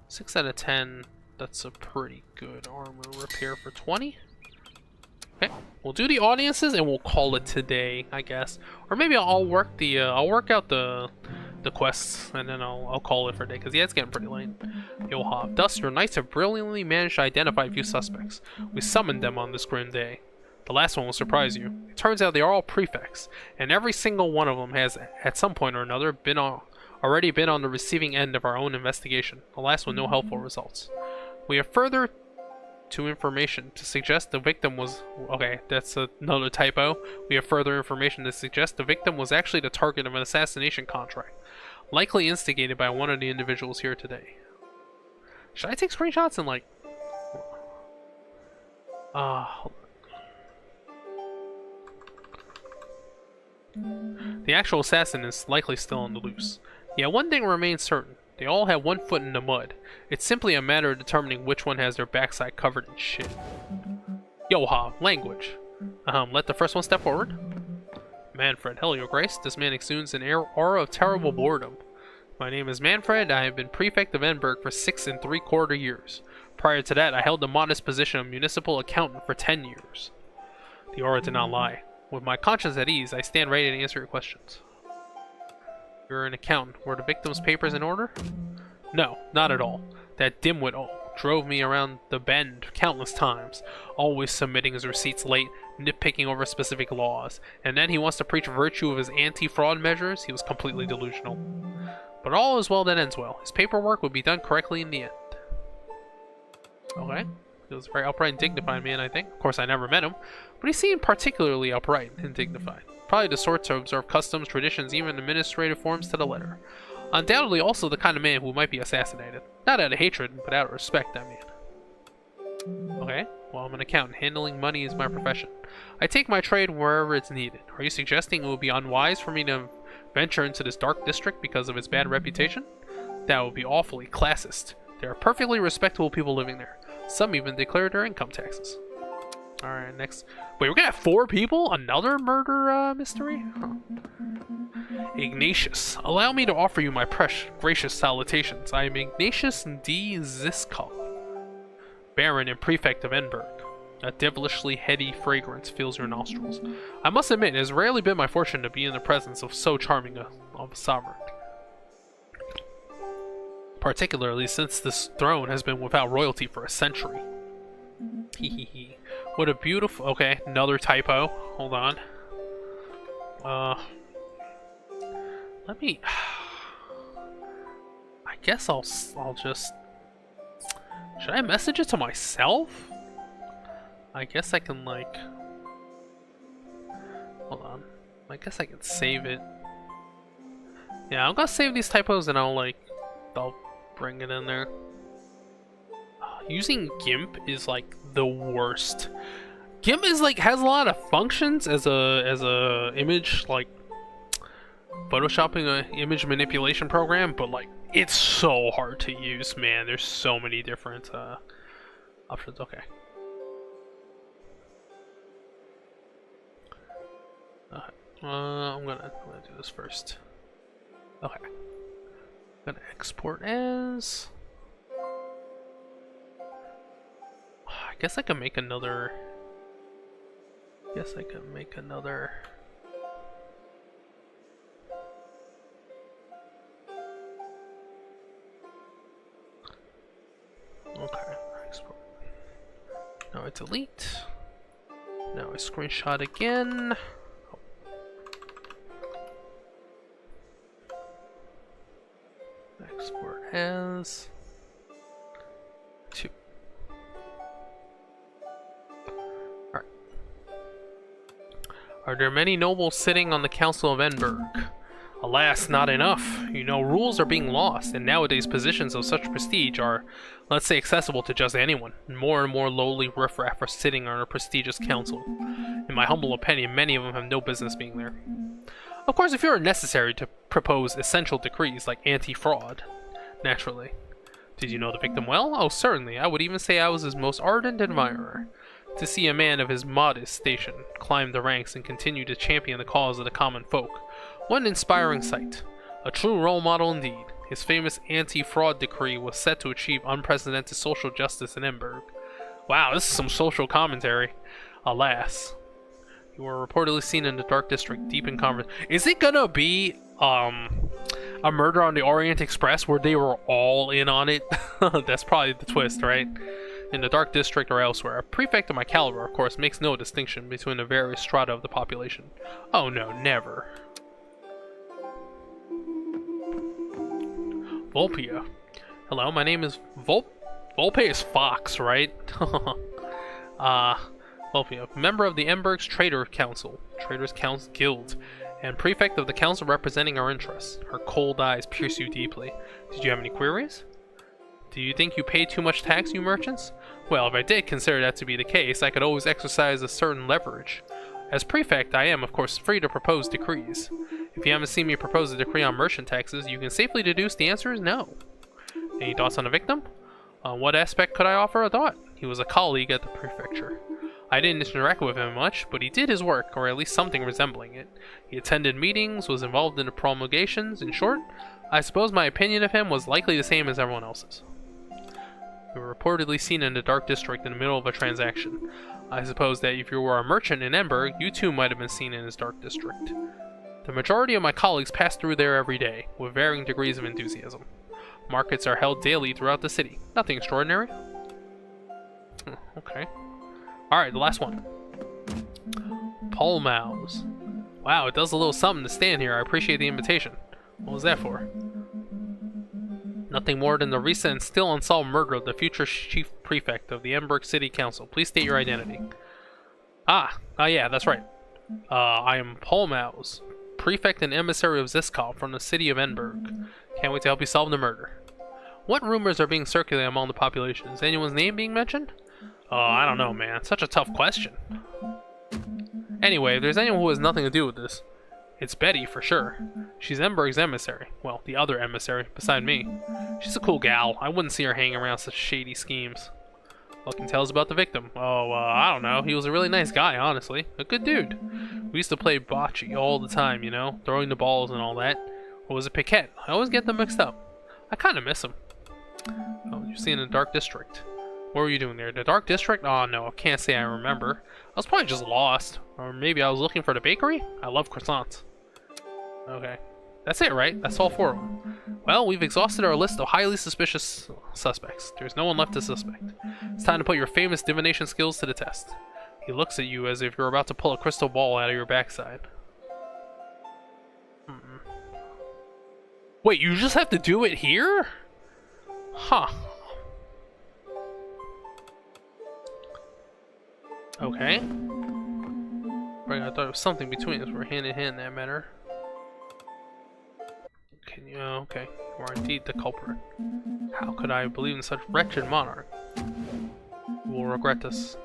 6 out of 10. That's a pretty good armor repair for 20. Okay, we'll do the audiences and we'll call it today, I guess. Or maybe I'll work the I'll work out the quests and then I'll call it for a day, because yeah, it's getting pretty late. Yohav. Thus, your knights have brilliantly managed to identify a few suspects. We summoned them on this grim day. The last one will surprise you. It turns out they are all prefects, and every single one of them has, at some point or another, already been on the receiving end of our own investigation. The last one, no helpful results. We have further to information to suggest the victim was... Okay, that's another typo. We have further information to suggest the victim was actually the target of an assassination contract, likely instigated by one of the individuals here today. Should I take screenshots and like... hold on. The actual assassin is likely still on the loose. Yeah, one thing remains certain. They all have one foot in the mud. It's simply a matter of determining which one has their backside covered in shit. Yoha, language. Let the first one step forward. Manfred, hello, your grace. This man exudes an aura of terrible boredom. My name is Manfred. I have been prefect of Enberg for 6 3/4 years. Prior to that, I held the modest position of municipal accountant for 10 years. The aura did not lie. With my conscience at ease, I stand ready to answer your questions. You're an accountant. Were the victim's papers in order? No, not at all. That dimwit drove me around the bend countless times, always submitting his receipts late, nitpicking over specific laws, and then he wants to preach virtue of his anti-fraud measures. He was completely delusional. But all is well that ends well. His paperwork would be done correctly in the end. Okay. He was a very upright and dignified man, I think. Of course, I never met him, but he seemed particularly upright and dignified. Probably the sort to observe customs, traditions, even administrative forms to the letter. Undoubtedly also the kind of man who might be assassinated. Not out of hatred, but out of respect, I mean. Okay, well, I'm an accountant. Handling money is my profession. I take my trade wherever it's needed. Are you suggesting it would be unwise for me to venture into this dark district because of its bad reputation? That would be awfully classist. There are perfectly respectable people living there. Some even declare their income taxes. Alright, next. Wait, we're gonna have 4 people? Another murder mystery? Huh. Ignatius. Allow me to offer you my gracious salutations. I am Ignatius D. Ziskal, Baron and Prefect of Enberg. A devilishly heady fragrance fills your nostrils. I must admit, it has rarely been my fortune to be in the presence of so charming a sovereign. Particularly since this throne has been without royalty for a century. Hehehe. What a beautiful... Okay, another typo. Hold on. Let me... I guess I'll just... Should I message it to myself? I guess I can, like... Hold on. I guess I can save it. Yeah, I'm gonna save these typos and I'll bring it in there. Using GIMP is like the worst. GIMP is like has a lot of functions as a image like photoshopping a image manipulation program, but like it's so hard to use, man. There's so many different options. Okay. I'm gonna do this first. Okay. I'm gonna export as. I guess I can make another. Okay. Export. Now I delete. Now I screenshot again. Export as 2. Alright. Are there many nobles sitting on the Council of Enberg? Alas, not enough. You know, rules are being lost, and nowadays positions of such prestige are, let's say, accessible to just anyone. More and more lowly riffraff are sitting on a prestigious council. In my humble opinion, many of them have no business being there. Of course, if you're necessary to propose essential decrees like anti-fraud, naturally. Did you know the victim well? Oh, certainly. I would even say I was his most ardent admirer. To see a man of his modest station climb the ranks and continue to champion the cause of the common folk. What an inspiring sight. A true role model indeed. His famous anti-fraud decree was set to achieve unprecedented social justice in Emberg. Wow, this is some social commentary. Alas. You were reportedly seen in the Dark District, deep in conversation. Is it gonna be, a Murder on the Orient Express where they were all in on it? That's probably the twist, right? In the Dark District or elsewhere. A prefect of my caliber, of course, makes no distinction between the various strata of the population. Oh no, never. Volpia. Hello, my name is Volpe is Fox, right? Volpia, member of the Emberg's Traders Council Guild, and prefect of the council representing our interests. Her cold eyes pierce you deeply. Did you have any queries? Do you think you pay too much tax, you merchants? Well, if I did consider that to be the case, I could always exercise a certain leverage. As prefect, I am, of course, free to propose decrees. If you haven't seen me propose a decree on merchant taxes, you can safely deduce the answer is no. Any thoughts on the victim? On what aspect could I offer a thought? He was a colleague at the prefecture. I didn't interact with him much, but he did his work, or at least something resembling it. He attended meetings, was involved in the promulgations. In short, I suppose my opinion of him was likely the same as everyone else's. You were reportedly seen in the Dark District in the middle of a transaction. I suppose that if you were a merchant in Emberg, you too might have been seen in his Dark District. The majority of my colleagues pass through there every day, with varying degrees of enthusiasm. Markets are held daily throughout the city. Nothing extraordinary. Okay. Alright, the last one. Polmouse. Wow, it does a little something to stand here. I appreciate the invitation. What was that for? Nothing more than the recent and still unsolved murder of the future chief prefect of the Emberg City Council. Please state your identity. Yeah, that's right. I am Polmouse, prefect and emissary of Ziskov from the city of Emberg. Can't wait to help you solve the murder. What rumors are being circulated among the population? Is anyone's name being mentioned? Oh, I don't know, man. Such a tough question. Anyway, if there's anyone who has nothing to do with this, it's Betty, for sure. She's Emberg's emissary. Well, the other emissary, beside me. She's a cool gal. I wouldn't see her hanging around such shady schemes. What can tell us about the victim? Oh, I don't know. He was a really nice guy, honestly. A good dude. We used to play bocce all the time, you know? Throwing the balls and all that. Or was it piquet? I always get them mixed up. I kind of miss him. Oh, you've seen in the Dark District. What were you doing there? The Dark District? Oh, no. I can't say I remember. I was probably just lost. Or maybe I was looking for the bakery? I love croissants. Okay. That's it, right? That's all 4 of them. Well, we've exhausted our list of highly suspicious suspects. There's no one left to suspect. It's time to put your famous divination skills to the test. He looks at you as if you're about to pull a crystal ball out of your backside. Wait, you just have to do it here? Huh. Okay. Right, I thought it was something between us. We're hand in hand in that matter. Can you? Okay. You are indeed the culprit. How could I believe in such wretched monarch? You will regret this.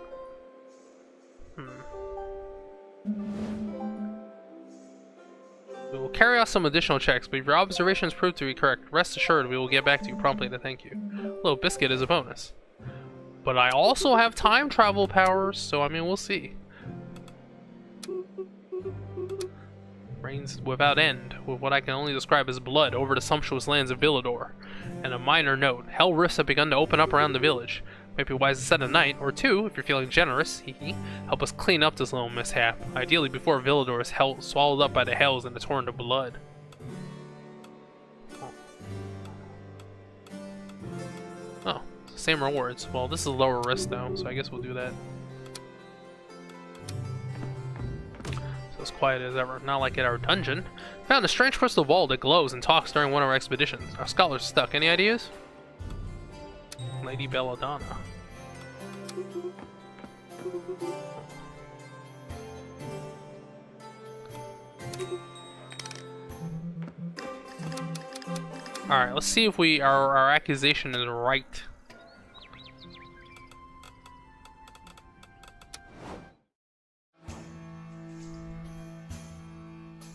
We will carry out some additional checks, but if your observations prove to be correct, rest assured we will get back to you promptly to thank you. A little biscuit is a bonus. But I also have time travel powers, so I mean, we'll see. Rains without end, with what I can only describe as blood over the sumptuous lands of Villador. And a minor note, hell rifts have begun to open up around the village. Might be wise to set a night, or two, if you're feeling generous, help us clean up this little mishap, ideally before Villador is swallowed up by the hells in a torrent of blood. Oh, same rewards. Well, this is lower risk though, so I guess we'll do that. As quiet as ever, not like at our dungeon. Found a strange crystal ball that glows and talks during one of our expeditions. Our scholars stuck. Any ideas? Lady Belladonna. Alright, let's see if our accusation is right.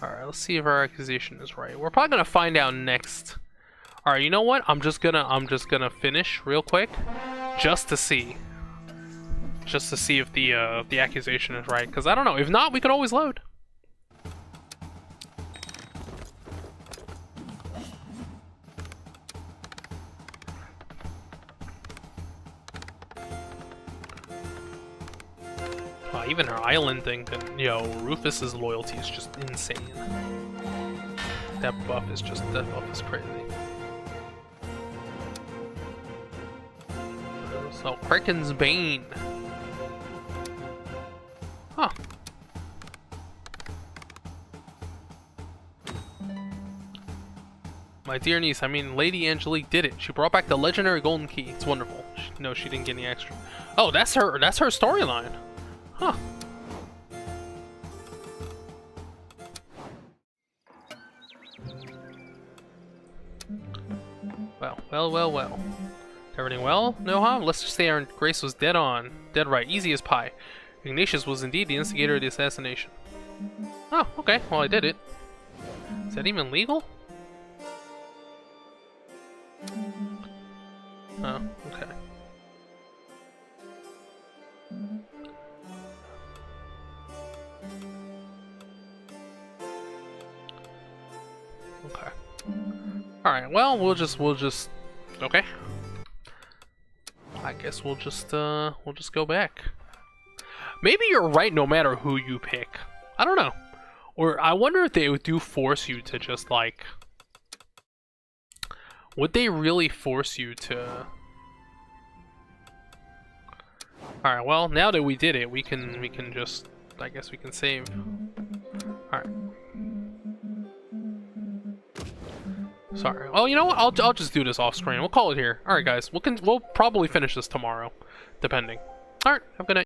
Alright, let's see if our accusation is right. We're probably gonna find out next. Alright, you know what? I'm just gonna finish real quick. Just to see. Just to see if the accusation is right. Because I don't know. If not, we could always load. Even her island thing, yo, Rufus's loyalty is just insane. That buff is crazy. So, Kraken's Bane. Huh. My dear niece, I mean, Lady Angelique did it. She brought back the legendary golden key. It's wonderful. No, she didn't get any extra. Oh, that's her storyline. Huh. Well. Everything well? No, huh? Let's just say our Grace was dead on. Dead right. Easy as pie. Ignatius was indeed the instigator of the assassination. Oh, okay. Well, I did it. Is that even legal? Oh, okay. Okay. Alright, well, we'll just okay. I guess we'll just go back. Maybe you're right no matter who you pick. I don't know. Or I wonder if they do force you to just like... Would they really force you to... Alright, well, now that we did it, we can just... I guess we can save. Alright. Sorry. Oh, you know what? I'll just do this off screen. We'll call it here. Alright, guys. We'll probably finish this tomorrow. Depending. Alright, have a good night.